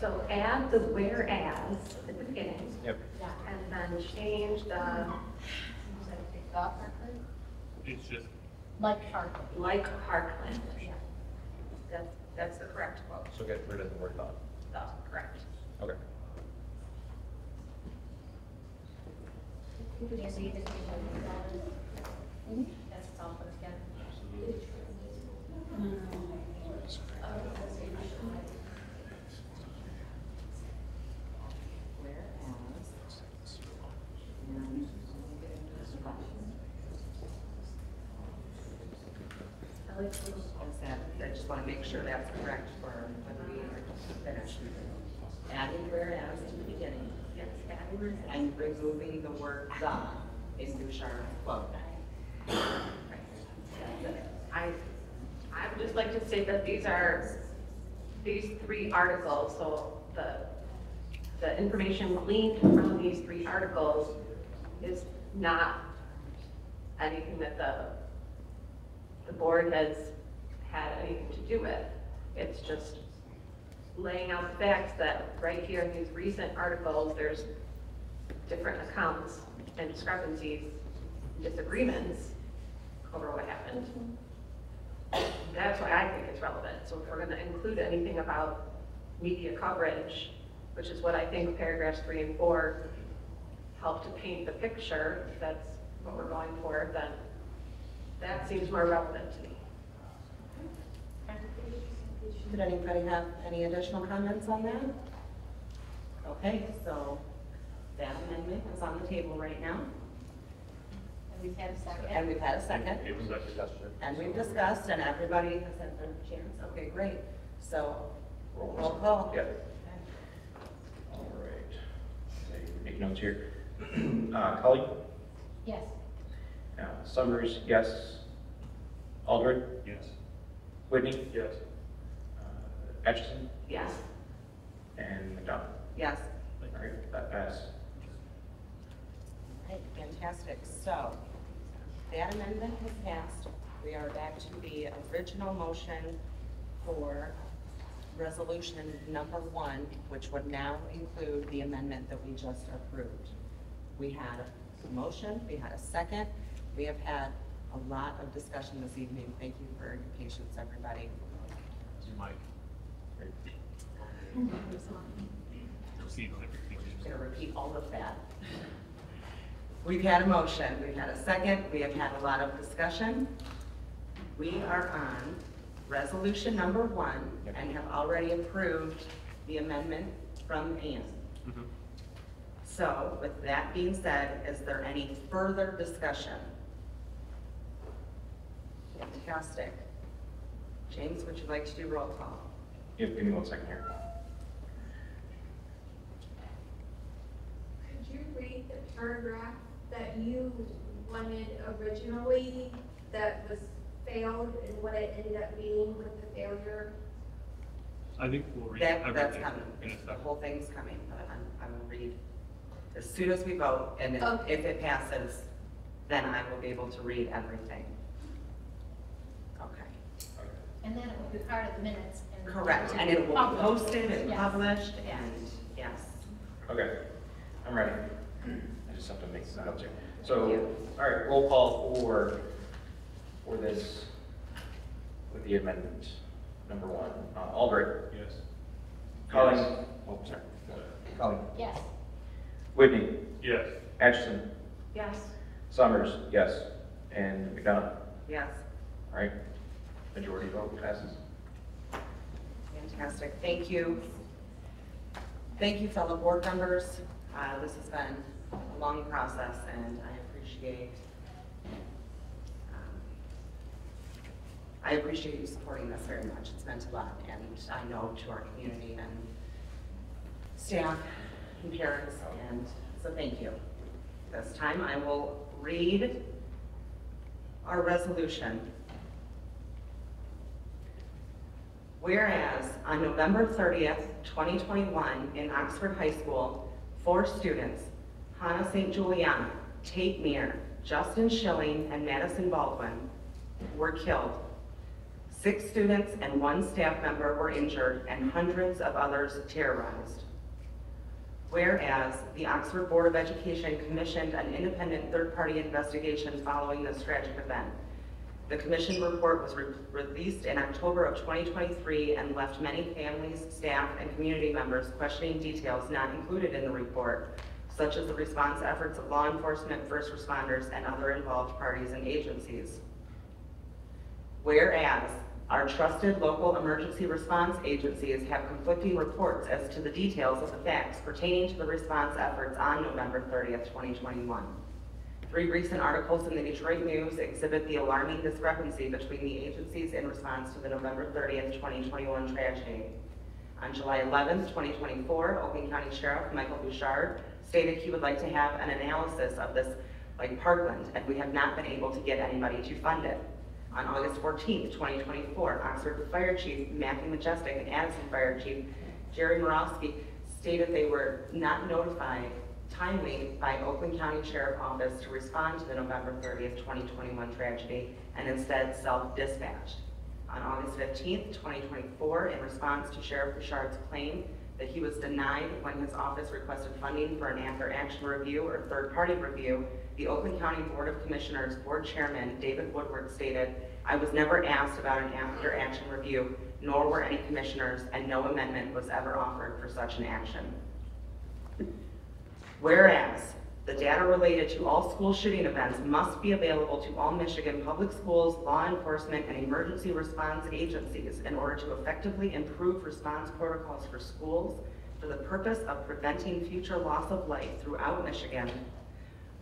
So add the whereas at the beginning. Yep. And then change the. It's just. Like Parkland. Like Parkland. That's the correct quote. So get rid of the word thought. Correct. Okay. Could you read it? That's all put together. I just want to make sure that's correct for when we finish. Adding whereas to the beginning. Yes, adding whereas. And removing the word the in Bouchard quote. I would just like to say that these three articles, so the information gleaned from these three articles is not anything that the board has had anything to do with. It's just laying out the facts that right here in these recent articles, there's different accounts and discrepancies, disagreements over what happened. That's why I think it's relevant. So if we're going to include anything about media coverage, which is what I think paragraphs 3 and 4 help to paint the picture, if that's what we're going for, then that seems more relevant to me. Did anybody have any additional comments on that? Okay, so that amendment is on the table right now. And we've had a second. And we've had a second. It was discussion. And we've discussed, and everybody has had their chance. Okay, great. So, roll call. Yeah. All right. Make notes here. Cully? Yes. Summers, yes. Aldred? Yes. Whitney? Yes. Atchison? Yes. And McDonald? Yes. All right, that passed. Right, fantastic. So, that amendment has passed. We are back to the original motion for resolution number 1, which would now include the amendment that we just approved. We had a motion, we had a second. We have had a lot of discussion this evening. Thank you for your patience, everybody. Mike. Proceed on everything. I'm going to repeat all of that. We've had a motion, we've had a second, we have had a lot of discussion. We are on resolution number 1 and have already approved the amendment from Ann. So with that being said, is there any further discussion? Fantastic. James, would you like to do roll call? Give me 1 second here. Could you read the paragraph that you wanted originally that was failed and what it ended up being with the failure? I think we'll read That's everything coming. in a The second. whole thing's coming, but I'm going to read as soon as we vote, and Okay. if it passes, then I will be able to read everything. Okay. And then it will be part of the minutes. Correct, and it will be posted and Yes. published, and yes. Okay, I'm ready. I just have to make some notes here. So, all right, roll call for this with the amendment number 1. Aldred? Yes. Colleen? Yes. Oh, sorry. Colleen? Yes. Whitney? Yes. Atchison? Yes. Summers? Yes. And McDonough? Yes. All right, majority vote passes. Fantastic, thank you. Thank you, fellow board members. This has been a long process, and I appreciate you supporting this very much. It's meant a lot, and I know to our community and staff and parents, and so thank you. This time I will read our resolution. Whereas on November 30th, 2021, in Oxford High School, 4 students, Hannah St. Juliana, Tate Meir, Justin Schilling, and Madison Baldwin, were killed. 6 students and 1 staff member were injured, and hundreds of others terrorized. Whereas the Oxford Board of Education commissioned an independent third-party investigation following this tragic event. The commission report was released in October of 2023 and left many families, staff, and community members questioning details not included in the report, such as the response efforts of law enforcement, first responders, and other involved parties and agencies. Whereas our trusted local emergency response agencies have conflicting reports as to the details of the facts pertaining to the response efforts on November 30th, 2021. 3 recent articles in the Detroit News exhibit the alarming discrepancy between the agencies in response to the November 30th, 2021 tragedy. On July 11th, 2024, Oakland County Sheriff Michael Bouchard stated he would like to have an analysis of this like Parkland, and we have not been able to get anybody to fund it. On August 14th, 2024, Oxford Fire Chief Matthew Majestic and Addison Fire Chief Jerry Morawski stated they were not notified timely by Oakland County Sheriff Office to respond to the November 30th, 2021 tragedy, and instead self-dispatched. On August 15th, 2024, in response to Sheriff Bouchard's claim that he was denied when his office requested funding for an after-action review or third-party review, the Oakland County Board of Commissioners Board Chairman David Woodward stated, "I was never asked about an after-action review, nor were any commissioners, and no amendment was ever offered for such an action." Whereas, the data related to all school shooting events must be available to all Michigan public schools, law enforcement, and emergency response agencies in order to effectively improve response protocols for schools for the purpose of preventing future loss of life throughout Michigan.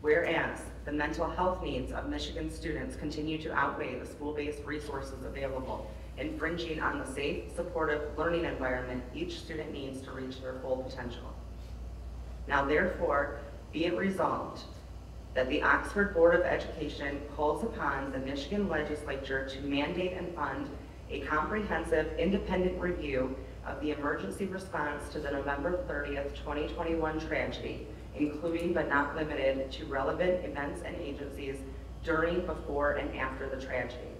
Whereas, the mental health needs of Michigan students continue to outweigh the school-based resources available, infringing on the safe, supportive learning environment each student needs to reach their full potential. Now therefore, be it resolved that the Oxford Board of Education calls upon the Michigan Legislature to mandate and fund a comprehensive independent review of the emergency response to the November 30th, 2021 tragedy, including but not limited to relevant events and agencies during, before, and after the tragedy.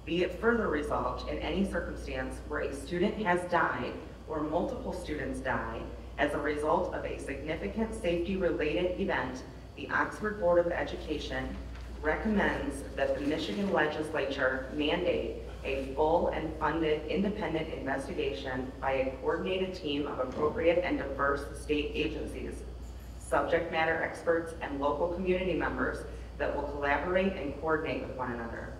Be it further resolved in any circumstance where a student has died or multiple students die as a result of a significant safety-related event, the Oxford Board of Education recommends that the Michigan Legislature mandate a full and funded independent investigation by a coordinated team of appropriate and diverse state agencies, subject matter experts, and local community members that will collaborate and coordinate with one another.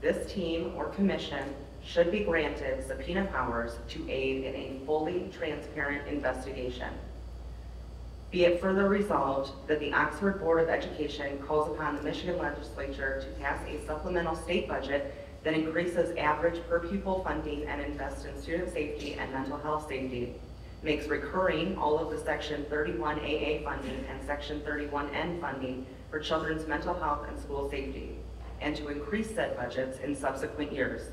This team or commission should be granted subpoena powers to aid in a fully transparent investigation. Be it further resolved that the Oxford Board of Education calls upon the Michigan Legislature to pass a supplemental state budget that increases average per pupil funding and invests in student safety and mental health safety, makes recurring all of the Section 31AA funding and Section 31N funding for children's mental health and school safety, and to increase said budgets in subsequent years.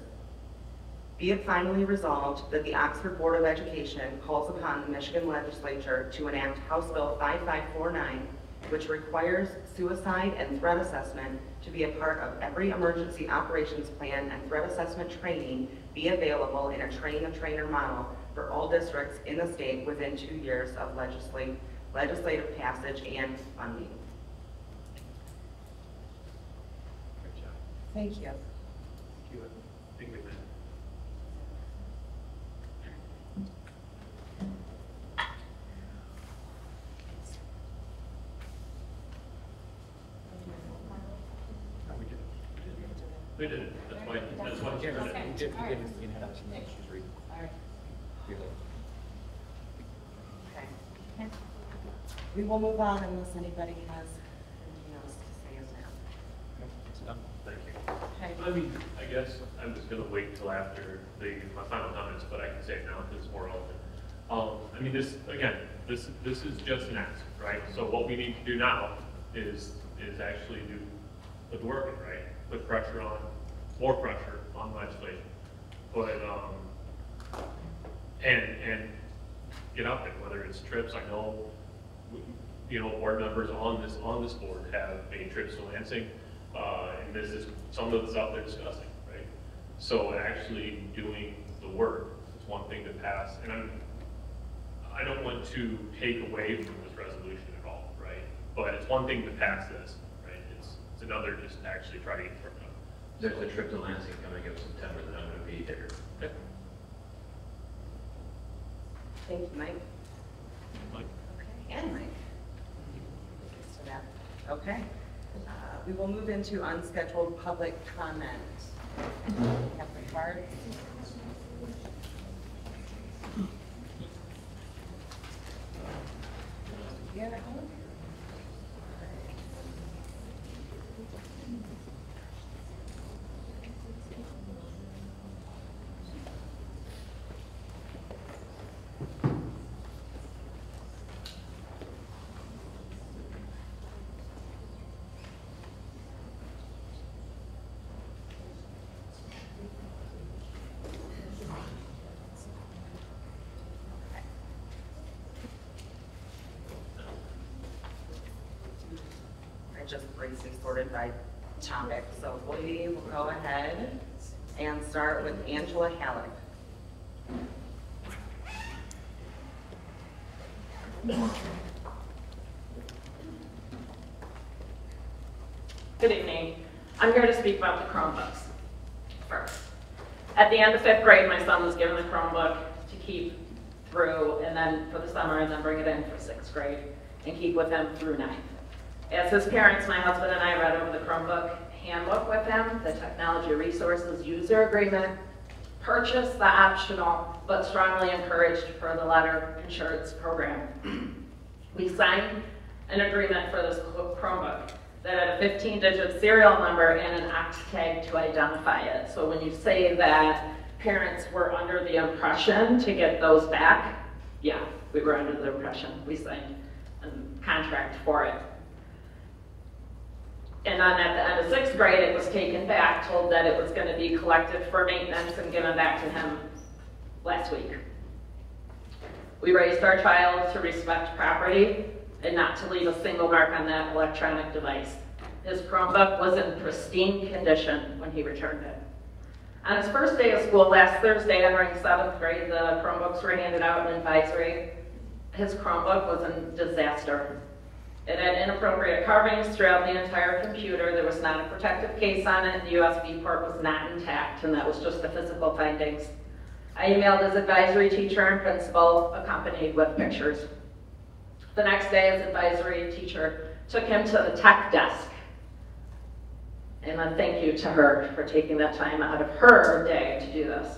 Be it finally resolved that the Oxford Board of Education calls upon the Michigan Legislature to enact House Bill 5549, which requires suicide and threat assessment to be a part of every emergency operations plan, and threat assessment training be available in a train-the-trainer model for all districts in the state within 2 years of legislative passage and funding. Great job. Thank you. Thank you. I think we did. We did it. That's why it's here. Okay. We will move on unless anybody has anything else to say as now. Thank you. Okay. I mean, I guess I'm just gonna wait till after my final comments, but I can say it now because it's more open. I mean, this is just an ask, right? So what we need to do now is actually put the work in, right? Put pressure on, more pressure on legislation. And get out there, whether it's trips. I know, board members on this board have made trips to Lansing, and this is some of it's out there discussing, right? So actually doing the work is one thing to pass, and I don't want to take away from this resolution at all, right? But it's one thing to pass this, right? It's another just to actually try to get through it. There's a trip to Lansing coming up in September that I'm going to be there. Okay. Thank you, Mike. Mike. Okay, and Mike. Thanks for that. Okay. We will move into unscheduled public comment. Captain Bard. Yeah. just briefly sorted by topic. So we will go ahead and start with Angela Halleck. Good evening. I'm here to speak about the Chromebooks first. At the end of 5th grade, my son was given the Chromebook to keep through, and then for the summer, and then bring it in for 6th grade and keep with him through 9th. As his parents, my husband and I read over the Chromebook handbook with him, the Technology Resources User Agreement, purchased the optional but strongly encouraged for the letter insurance program. We signed an agreement for this Chromebook that had a 15-digit serial number and an ox tag to identify it. So when you say that parents were under the impression to get those back, yeah, we were under the impression. We signed a contract for it. And then at the end of 6th grade, it was taken back, told that it was going to be collected for maintenance and given back to him last week. We raised our child to respect property and not to leave a single mark on that electronic device. His Chromebook was in pristine condition when he returned it. On his first day of school last Thursday, entering 7th grade, the Chromebooks were handed out in advisory. His Chromebook was a disaster. It had inappropriate carvings throughout the entire computer. There was not a protective case on it. The USB port was not intact, and that was just the physical findings. I emailed his advisory teacher and principal, accompanied with pictures. The next day, his advisory teacher took him to the tech desk. And a thank you to her for taking that time out of her day to do this.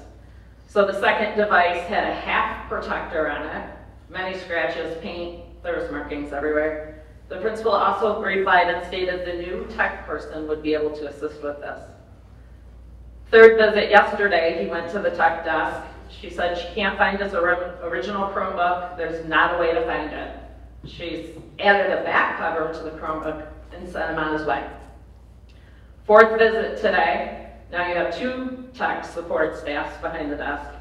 So the second device had a half protector on it, many scratches, paint, there was markings everywhere. The principal also replied and stated the new tech person would be able to assist with this. Third visit yesterday, he went to the tech desk. She said she can't find his original Chromebook. There's not a way to find it. She's added a back cover to the Chromebook and sent him on his way. Fourth visit today. Now you have 2 tech support staffs behind the desk.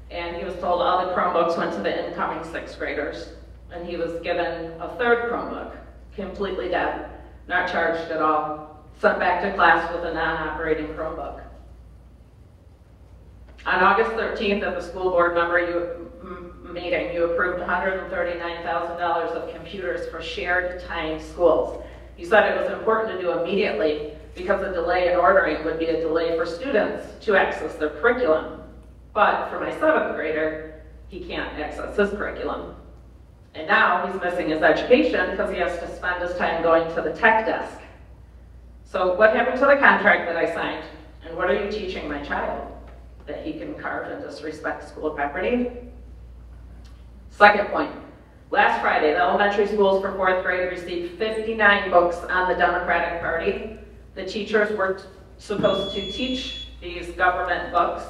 And he was told all the Chromebooks went to the incoming 6th graders. And he was given a 3rd Chromebook, completely dead, not charged at all, sent back to class with a non-operating Chromebook. On August 13th at the school board meeting, you approved $139,000 of computers for shared time schools. You said it was important to do immediately because a delay in ordering would be a delay for students to access their curriculum. But for my 7th grader, he can't access his curriculum. And now he's missing his education because he has to spend his time going to the tech desk. So what happened to the contract that I signed? And what are you teaching my child? That he can carve and disrespect school property? Second point. Last Friday, the elementary schools for 4th grade received 59 books on the Democratic Party. The teachers were supposed to teach these government books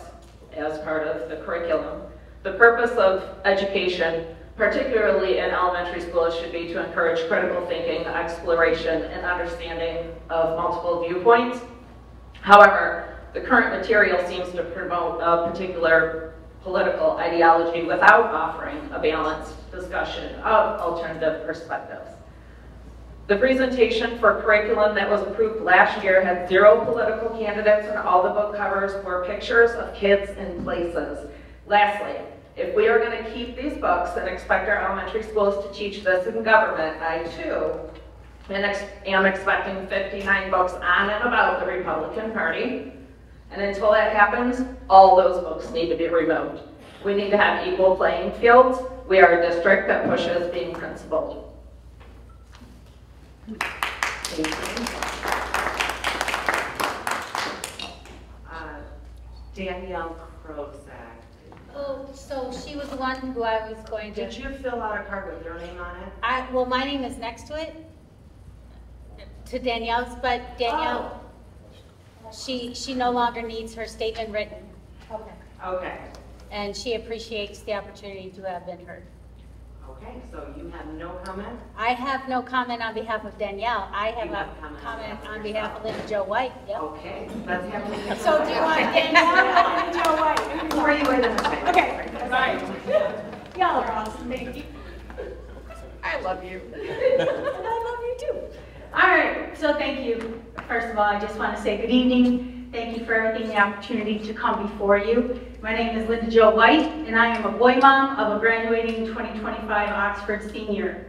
as part of the curriculum. The purpose of education, particularly in elementary schools, should be to encourage critical thinking, exploration, and understanding of multiple viewpoints. However, the current material seems to promote a particular political ideology without offering a balanced discussion of alternative perspectives. The presentation for curriculum that was approved last year had 0 political candidates, and all the book covers were pictures of kids in places. Lastly, if we are going to keep these books and expect our elementary schools to teach this in government, I too am expecting 59 books on and about the Republican Party. And until that happens, all those books need to be removed. We need to have equal playing fields. We are a district that pushes being principled. Thank you. Danielle Krozak. Oh, so she was the one who I was going to... Did you fill out a card with your name on it? Well, my name is next to it, to Danielle's, but Danielle, she no longer needs her statement written. Okay. Okay. And she appreciates the opportunity to have been heard. Okay, so you have no comment? I have no comment on behalf of Danielle. I have a comment on behalf of Linda Jo White. Yep. Okay, let's have Linda. So do you want Danielle or Linda Jo White? Where are you in this? Okay, bye. Y'all are awesome. Thank you. I love you. And I love you too. All right, so First of all, I just want to say good evening. Thank you for everything, the opportunity to come before you. My name is Linda Jo White, and I am a boy mom of a graduating 2025 Oxford senior.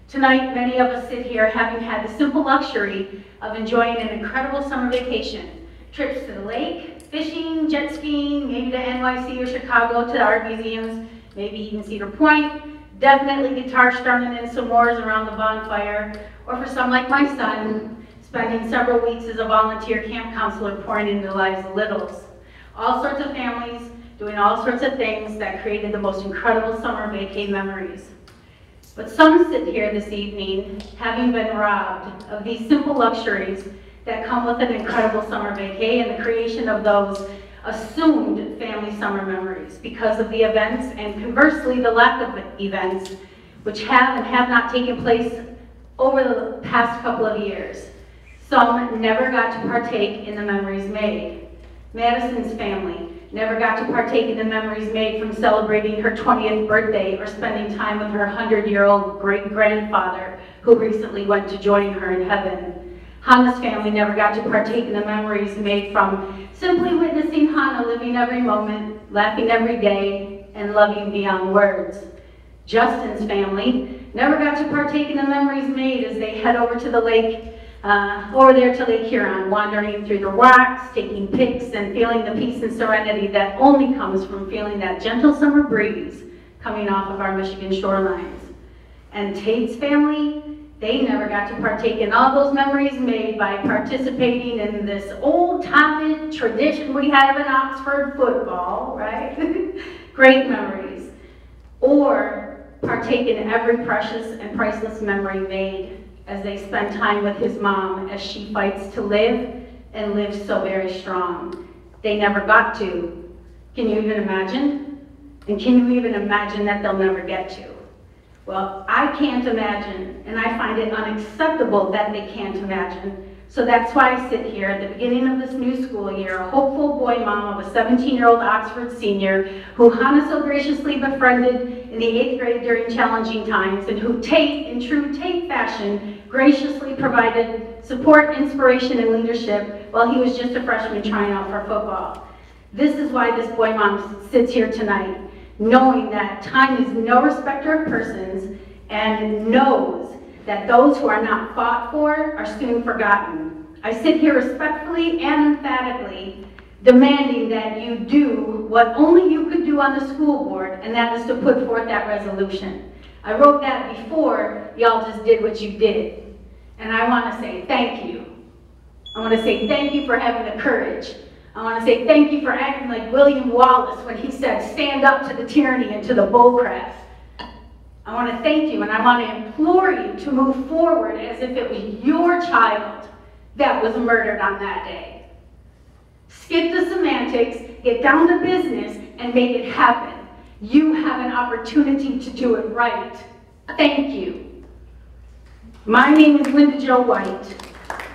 Tonight, many of us sit here having had the simple luxury of enjoying an incredible summer vacation. Trips to the lake, fishing, jet skiing, maybe to NYC or Chicago to the art museums, maybe even Cedar Point, definitely guitar strumming and s'mores around the bonfire, or for some like my son, spending several weeks as a volunteer camp counselor pouring into the lives of littles. All sorts of families doing all sorts of things that created the most incredible summer vacay memories. But some sit here this evening having been robbed of these simple luxuries that come with an incredible summer vacay and the creation of those assumed family summer memories because of the events and conversely the lack of events which have and have not taken place over the past couple of years. Some never got to partake in the memories made. Madison's family never got to partake in the memories made from celebrating her 20th birthday or spending time with her 100-year-old great-grandfather who recently went to join her in heaven. Hannah's family never got to partake in the memories made from simply witnessing Hannah living every moment, laughing every day, and loving beyond words. Justin's family never got to partake in the memories made as they head over to the lake, over there to Lake Huron, wandering through the rocks, taking pics, and feeling the peace and serenity that only comes from feeling that gentle summer breeze coming off of our Michigan shorelines. And Tate's family, they never got to partake in all those memories made by participating in this old-time tradition we have in Oxford, football, right? Great memories. Or partake in every precious and priceless memory made as they spend time with his mom as she fights to live and live so very strong. They never got to. Can you even imagine? And can you even imagine that they'll never get to? Well, I can't imagine, and I find it unacceptable that they can't imagine. So that's why I sit here at the beginning of this new school year, a hopeful boy mom of a 17-year-old Oxford senior who Hannah so graciously befriended in the 8th grade during challenging times, and who Tate, in true Tate fashion, graciously provided support, inspiration, and leadership while he was just a freshman trying out for football. This is why this boy mom sits here tonight, knowing that time is no respecter of persons and knows that those who are not fought for are soon forgotten. I sit here respectfully and emphatically demanding that you do what only you could do on the school board, and that is to put forth that resolution. I wrote that before y'all just did what you did. And I want to say thank you. I want to say thank you for having the courage. I want to say thank you for acting like William Wallace when he said, stand up to the tyranny and to the bullcrap. I want to thank you, and I want to implore you to move forward as if it was your child that was murdered on that day. Skip the semantics, get down to business, and make it happen. You have an opportunity to do it right. Thank you. My name is Linda Jo White.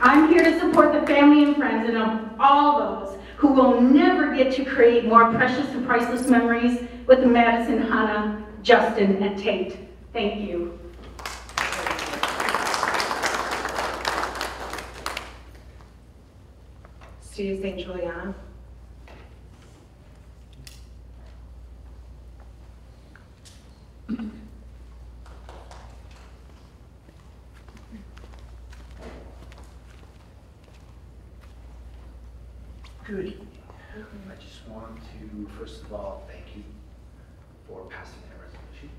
I'm here to support the family and friends and all those who will never get to create more precious and priceless memories with Madison, Hannah, Justin, and Tate. Thank you. Steve St. Juliana. Good evening. I just want to, first of all, thank you for passing that resolution.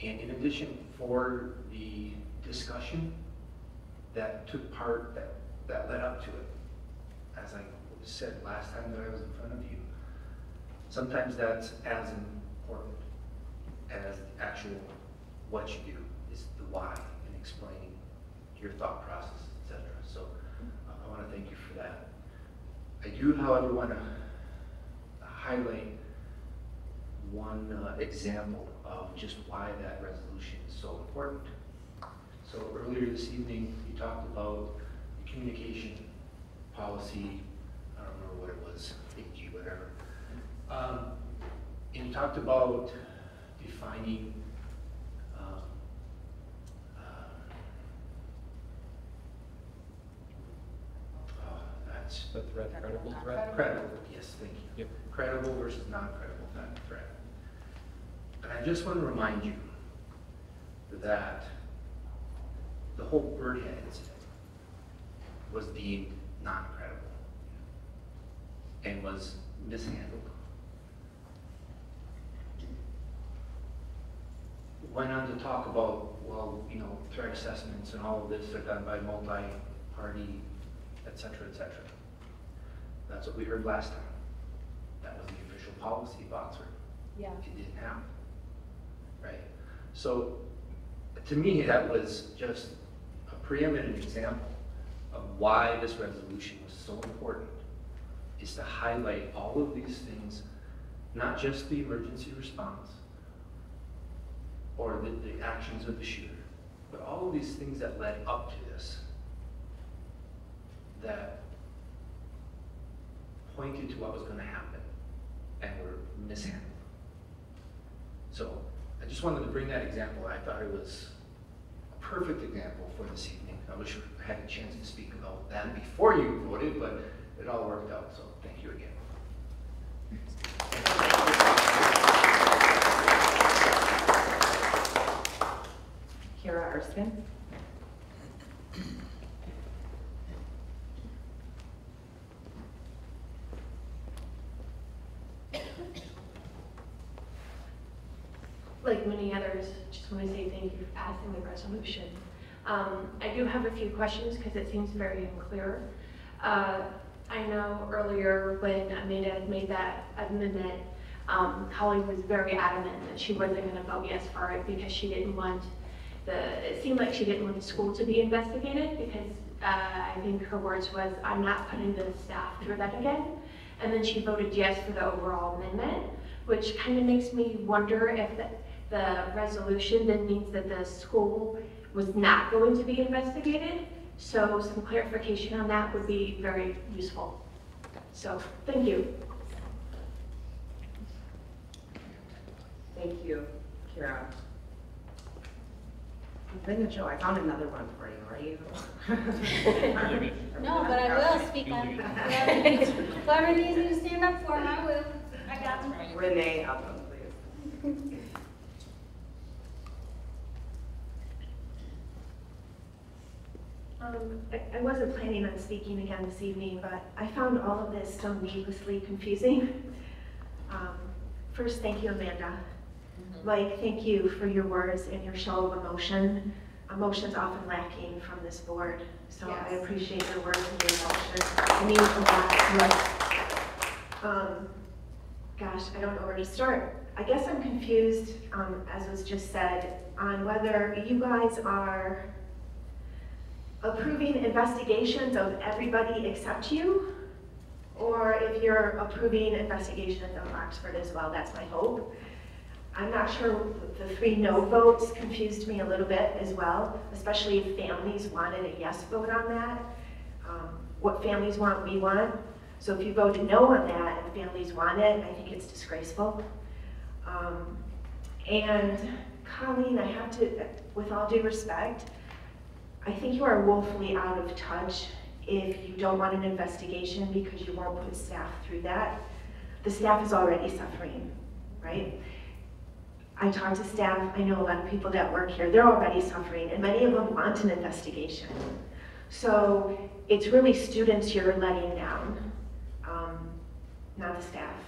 And in addition, for the discussion that took part, that led up to it. As I said last time that I was in front of you, sometimes that's as important as actual what you do, is the why and explaining your thought process, etc. So I want to thank you for that. I do, however, want to highlight one example of just why that resolution is so important. So earlier this evening, you talked about the communication policy, I don't remember what it was, PG, whatever. And you talked about defining threat, credible threat? Credible, yes, thank you. Yep. Credible versus non-credible threat. And I just want to remind you that the whole Birdhead incident was deemed non-credible and was mishandled. Went on to talk about, well, you know, threat assessments and all of this are done by multi-party, et cetera, et cetera. That's what we heard last time. That was the official policy of Oxford. Yeah. It didn't happen, right? So, to me, that was just a preeminent example of why this resolution was so important, is to highlight all of these things, not just the emergency response or the actions of the shooter, but all of these things that led up to this, that pointed to what was going to happen and were mishandled. So I just wanted to bring that example. I thought it was a perfect example for this evening. I wish I had a chance to speak about that before you voted, but it all worked out, so thank you again. Kira Erskine. Like many others, just want to say thank you for passing the resolution. I do have a few questions because it seems very unclear. I know earlier when Amanda had made that amendment, Holly was very adamant that she wasn't going to vote yes for it because she didn't want it seemed like she didn't want the school to be investigated because I think her words was, I'm not putting the staff through that again. And then she voted yes for the overall amendment, which kind of makes me wonder if the resolution then means that the school was not going to be investigated. So some clarification on that would be very useful. So thank you. Thank you, Kira. Linda Jo, I found another one for you. Are you? No, but I will speak on whoever needs me to stand up for him, I will. I got him. Renee Alvin, please. I wasn't planning on speaking again this evening, but I found all of this so needlessly confusing. First, thank you, Amanda. Mike, thank you for your words and your show of emotion. Emotion's often lacking from this board, so yes. I appreciate your words and your emotion. It means a lot to us. Gosh, I don't know where to start. I guess I'm confused, as was just said, on whether you guys are approving investigations of everybody except you, or if you're approving investigations of Oxford as well. That's my hope. I'm not sure, the 3 no votes confused me a little bit as well, especially if families wanted a yes vote on that. What families want, we want. So if you voted no on that and families want it, I think it's disgraceful. And Colleen, I have to, with all due respect, I think you are woefully out of touch if you don't want an investigation because you won't put staff through that. The staff is already suffering, right? I talk to staff, I know a lot of people that work here, they're already suffering, and many of them want an investigation. So it's really students you're letting down, not the staff.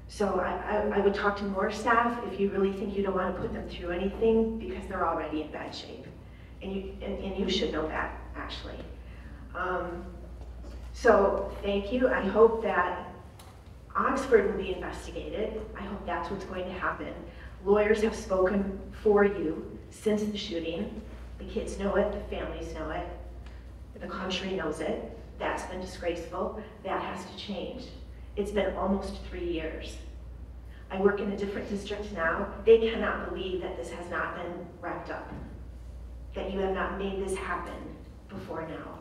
So I would talk to more staff if you really think you don't want to put them through anything because they're already in bad shape. And you should know that, actually. So thank you. I hope that Oxford will be investigated. I hope that's what's going to happen. Lawyers have spoken for you since the shooting. The kids know it, the families know it, the country knows it. That's been disgraceful. That has to change. It's been almost 3 years. I work in a different district now. They cannot believe that this has not been wrapped up, that you have not made this happen before now.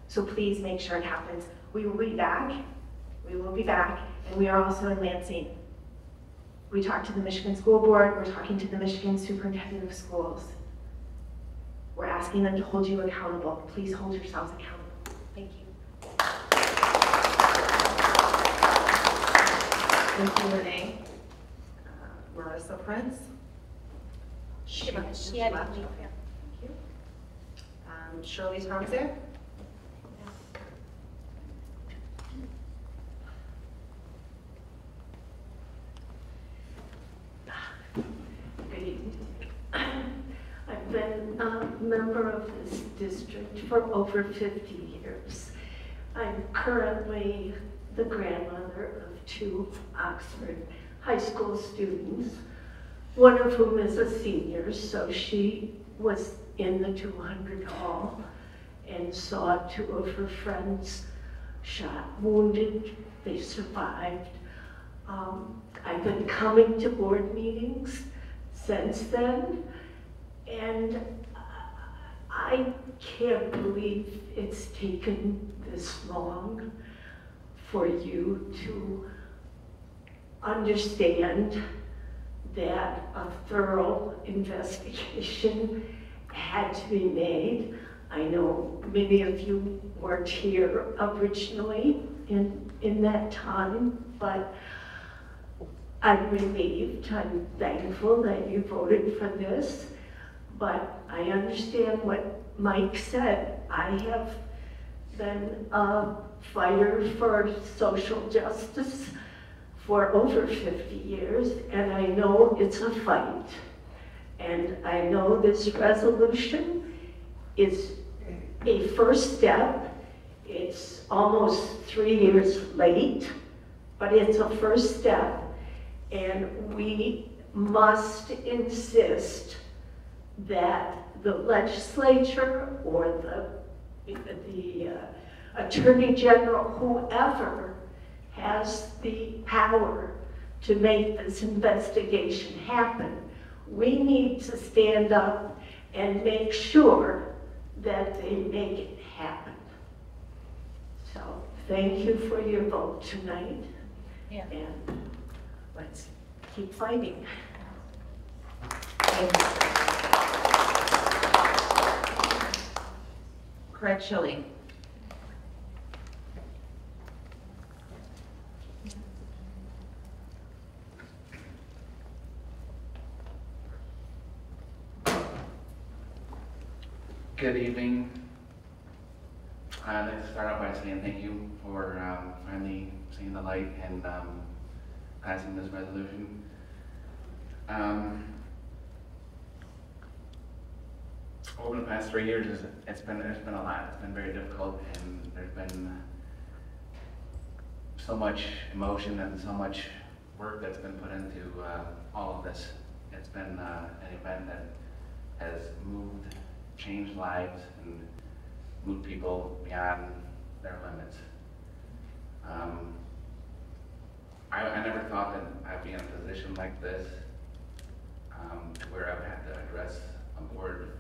So please make sure it happens. We will be back. We will be back, and we are also in Lansing. We talked to the Michigan School Board. We're talking to the Michigan Superintendent of Schools. We're asking them to hold you accountable. Please hold yourselves accountable. Thank you. Thank you, Renee. Marissa Prince? She had left. to leave, yeah. Thank you. Shirley Tomzak? Good evening. I've been a member of this district for over 50 years. I'm currently the grandmother of 2 Oxford high school students, one of whom is a senior, so she was in the 200 hall and saw 2 of her friends shot, wounded. They survived. I've been coming to board meetings since then, and I can't believe it's taken this long for you to understand that a thorough investigation had to be made. I know many of you weren't here originally in that time, but I'm relieved, I'm thankful that you voted for this, but I understand what Mike said. I have been a fighter for social justice for over 50 years, and I know it's a fight. And I know this resolution is a first step. It's almost 3 years late, but it's a first step. And we must insist that the legislature or the Attorney General, whoever has the power to make this investigation happen, we need to stand up and make sure that they make it happen. So thank you for your vote tonight. Yeah. And let's keep fighting. Craig Schilling. Good evening. I'd like to start out by saying thank you for finally seeing the light and passing this resolution. Over the past 3 years, it's been a lot. It's been very difficult, and there's been so much emotion and so much work that's been put into all of this. It's been an event that has changed lives and moved people beyond their limits. I never thought that I'd be in a position like this, where I would have to address a board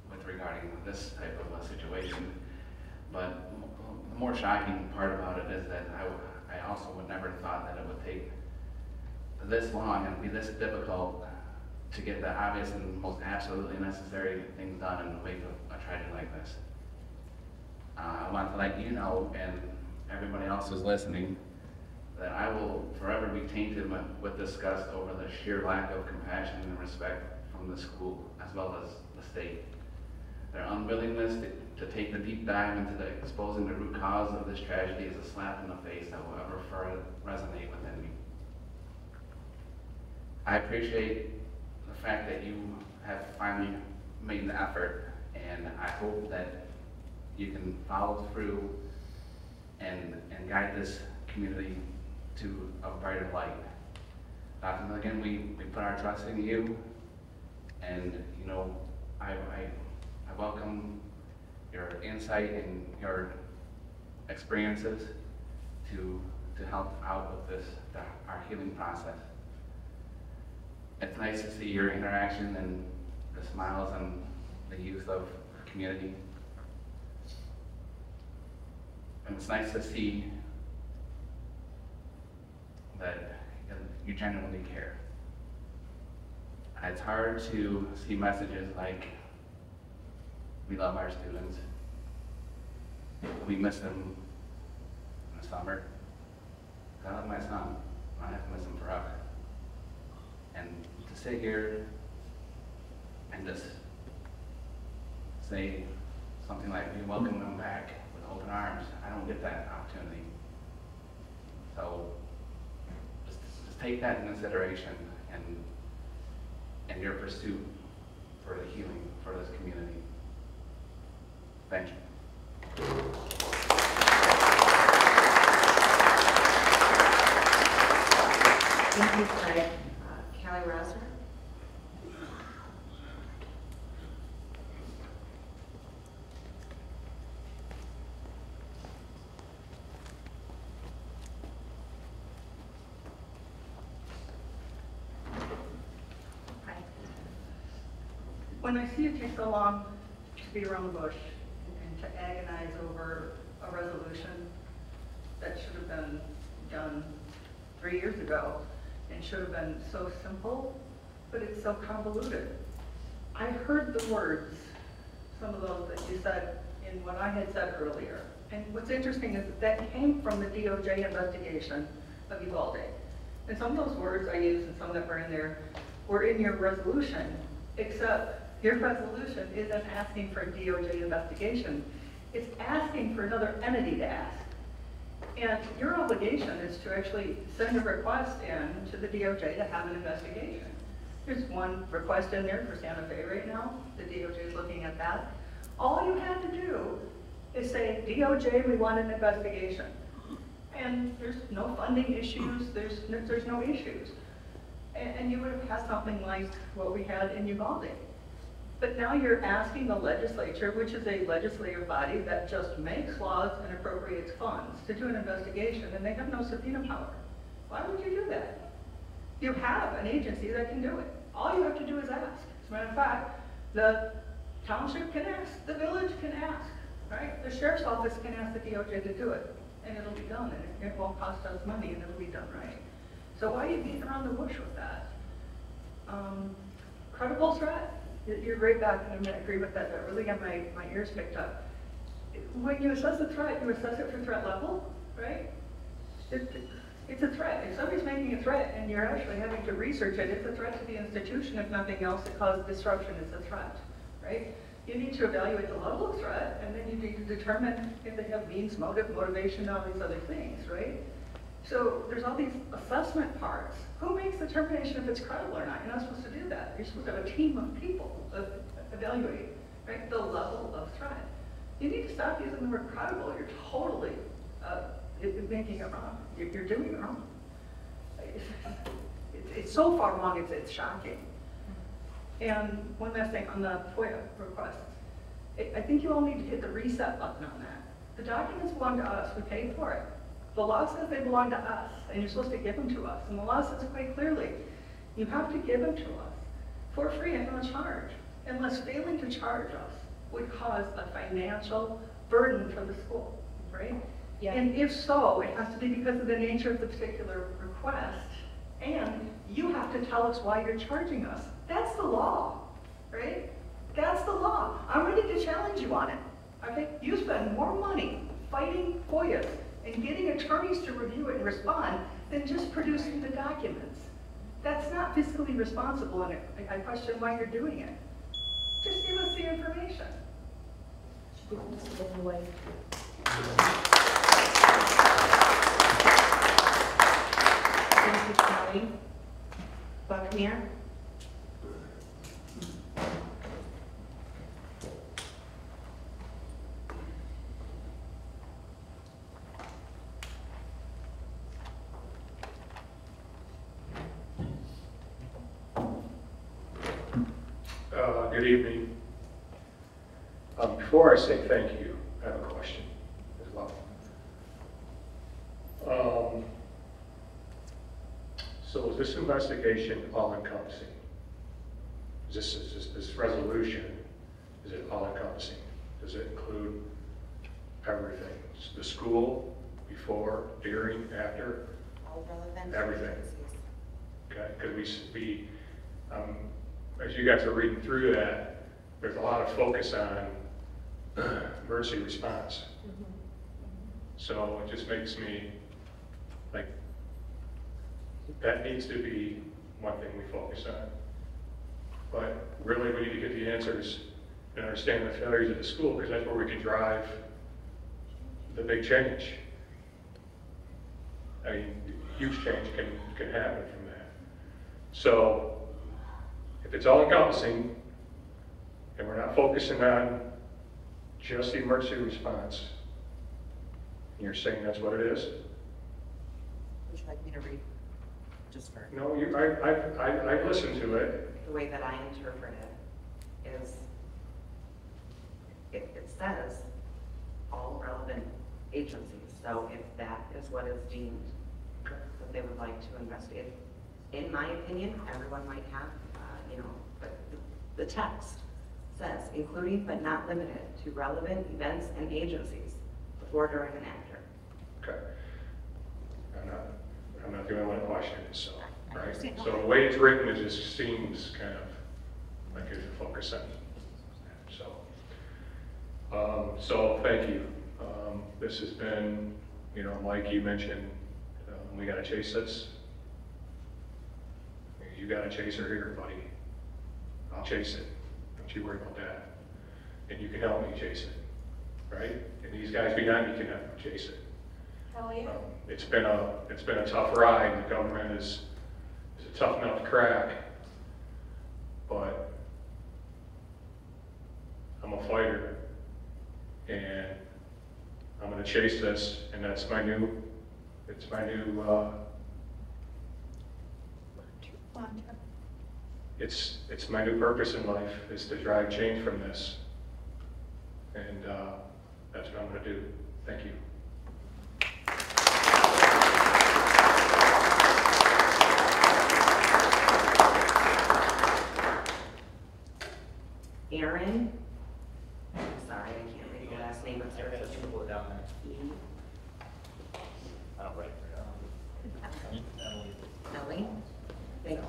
with regarding this type of a situation. But the more shocking part about it is that I also would never thought that it would take this long and be this difficult to get the obvious and most absolutely necessary things done in the wake of a tragedy like this. I want to let you know, and everybody else who's listening, that I will forever be tainted with disgust over the sheer lack of compassion and respect from the school as well as the state. Their unwillingness to take the deep dive into exposing the root cause of this tragedy is a slap in the face that will ever resonate within me. I appreciate the fact that you have finally made the effort, and I hope that you can follow through and guide this community to a brighter light. Dr. Milligan, we put our trust in you, and you know, I welcome your insight and your experiences to help out with our healing process. It's nice to see your interaction and the smiles and the youth of the community. And it's nice to see that you genuinely care. It's hard to see messages like, we love our students, we miss them in the summer. I love my son. sit here and just say something like, we welcome them back with open arms. I don't get that opportunity. So just take that in consideration and your pursuit for the healing for this community. Thank you. Thank you, Craig. Callie Rosser. When I see it take so long to beat around the bush and to agonize over a resolution that should have been done 3 years ago and should have been so simple, but it's so convoluted. I heard the words, some of those that you said in what I had said earlier. And what's interesting is that came from the DOJ investigation of Uvalde. And some of those words I used and some that were in there were in your resolution, except your resolution isn't asking for a DOJ investigation. It's asking for another entity to ask. And your obligation is to actually send a request in to the DOJ to have an investigation. There's one request in there for Santa Fe right now. The DOJ is looking at that. All you had to do is say, DOJ, we want an investigation. And there's no funding issues, there's no issues. And you would have had something like what we had in Uvalde. But now you're asking the legislature, which is a legislative body that just makes laws and appropriates funds, to do an investigation, and they have no subpoena power. Why would you do that? You have an agency that can do it. All you have to do is ask. As a matter of fact, the township can ask, the village can ask, right? The sheriff's office can ask the DOJ to do it, and it'll be done, and it won't cost us money, and it'll be done right. So why are you beating around the bush with that? Credible threat? You're right back, and I agree with that. That really got my ears picked up. When you assess a threat, you assess it for threat level, right? It's a threat. If somebody's making a threat and you're actually having to research it, it's a threat to the institution. If nothing else, it causes disruption. It's a threat, right? You need to evaluate the level of threat, and then you need to determine if they have means, motive, motivation, all these other things, right? So there's all these assessment parts. Who makes the determination if it's credible or not? You're not supposed to do that. You're supposed to have a team of people evaluate, right, the level of threat. You need to stop using the word credible. You're totally making it wrong. You're doing it wrong. It's so far wrong, it's shocking. And one last thing on the FOIA requests. I think you all need to hit the reset button on that. The documents belong to us. We paid for it. The law says they belong to us, and you're supposed to give them to us. And the law says quite clearly, you have to give them to us for free and no charge, unless failing to charge us would cause a financial burden for the school, right? Yeah. And if so, it has to be because of the nature of the particular request, and you have to tell us why you're charging us. That's the law, right? That's the law. I'm ready to challenge you on it, okay? You spend more money fighting FOIAs and getting attorneys to review it and respond than just producing the documents. That's not fiscally responsible, and I question why you're doing it. Just give us the information. Thank you, Kelly. Buckner. Good evening. Before I say thank you, I have a question as well. So is this investigation all-encompassing? Is this resolution, is it all-encompassing? Does it include everything? The school, before, during, after? All relevant. Everything. Okay, because we as you guys are reading through that, there's a lot of focus on emergency response. So it just makes me like, that needs to be one thing we focus on. But really, we need to get the answers and understand the failures of the school, because that's where we can drive the big change. I mean, huge change can happen from that. So, if it's all encompassing, and we're not focusing on just the emergency response, and you're saying that's what it is? Would you like me to read? Just for. No, I listened to it. The way that I interpret it is, it says all relevant agencies. So if that is what is deemed that they would like to investigate, in my opinion, everyone might have, but the text says, including but not limited to relevant events and agencies before, during, and after. Okay. I'm not the only one questioning this, so, right? So the way it's written, it just seems kind of like it's a focus on that. So thank you. This has been, Mike, you mentioned we got to chase this. You got a chaser here, buddy. I'll chase it. Don't you worry about that. And you can help me chase it, right? And these guys behind me can help me chase it. Hell yeah. It's been a tough ride. The government is a tough nut to crack, but I'm a fighter, and I'm going to chase this, and that's my new. It's my new purpose in life, is to drive change from this, and that's what I'm going to do. Thank you. Aaron, I'm sorry, I can't read your last name. I'm sorry. Pull it down there. I don't write it. Ellie? Thank you.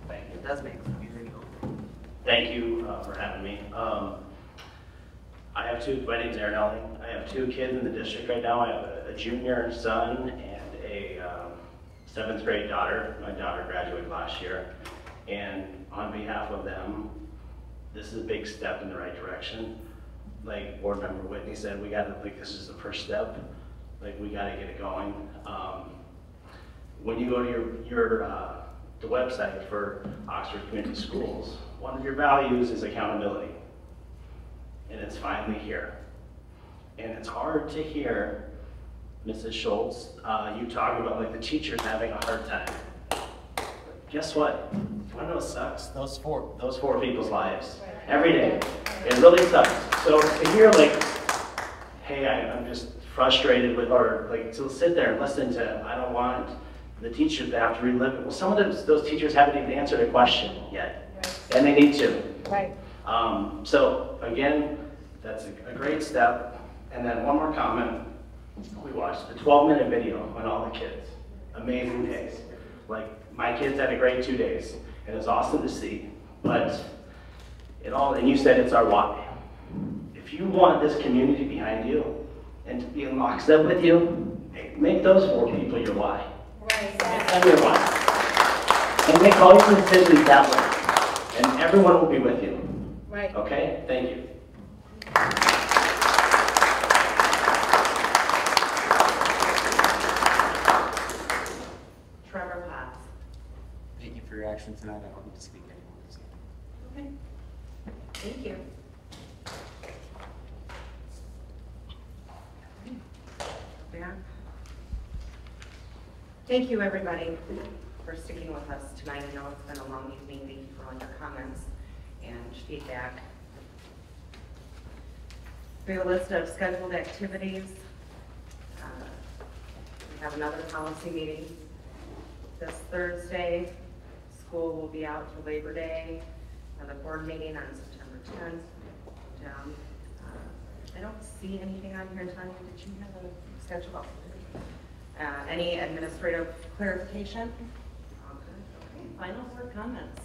Thank you. It does make sense. Thank you for having me. My name's Aaron Elling. I have two kids in the district right now. I have a junior son and a 7th grade daughter. My daughter graduated last year. And on behalf of them, this is a big step in the right direction. Like Board Member Whitney said, this is the first step. Like, we gotta get it going. When you go to the website for Oxford Community Schools, one of your values is accountability. And it's finally here. And it's hard to hear, Mrs. Schultz, you talk about like the teachers having a hard time. Guess what? You wanna know what sucks? Those four people's lives. Every day. It really sucks. So to hear like, hey, I'm just frustrated with, or like to sit there and listen to, I don't want the teachers to have to relive it. Well, some of those teachers haven't even answered a question yet. Right. And they need to. Right. So again, that's a great step. And then one more comment. We watched a 12-minute video on all the kids. Amazing days. Like, my kids had a great 2 days, and it's awesome to see. But and you said it's our why. If you want this community behind you and to be in lockstep with you, make those 4 people your why. Right. Make them your why. And make all your decisions that way. And everyone will be with you. Right. Okay? Thank you. Trevor Potts. Thank you for your action tonight. I don't need to speak anymore. Okay. Thank you. Yeah. Thank you, everybody, for sticking with us tonight. I know it's been a long evening. Thank you for all your comments and feedback. We have a list of scheduled activities. We have another policy meeting this Thursday. School will be out for Labor Day. Another board meeting on September 10th. I don't see anything on here. Tanya, did you have a schedule? Any administrative clarification? Okay. Final word comments.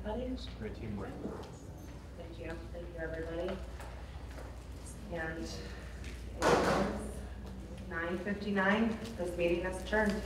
Anybody? Great teamwork. Thank you, everybody. And it is 9:59. This meeting is adjourned.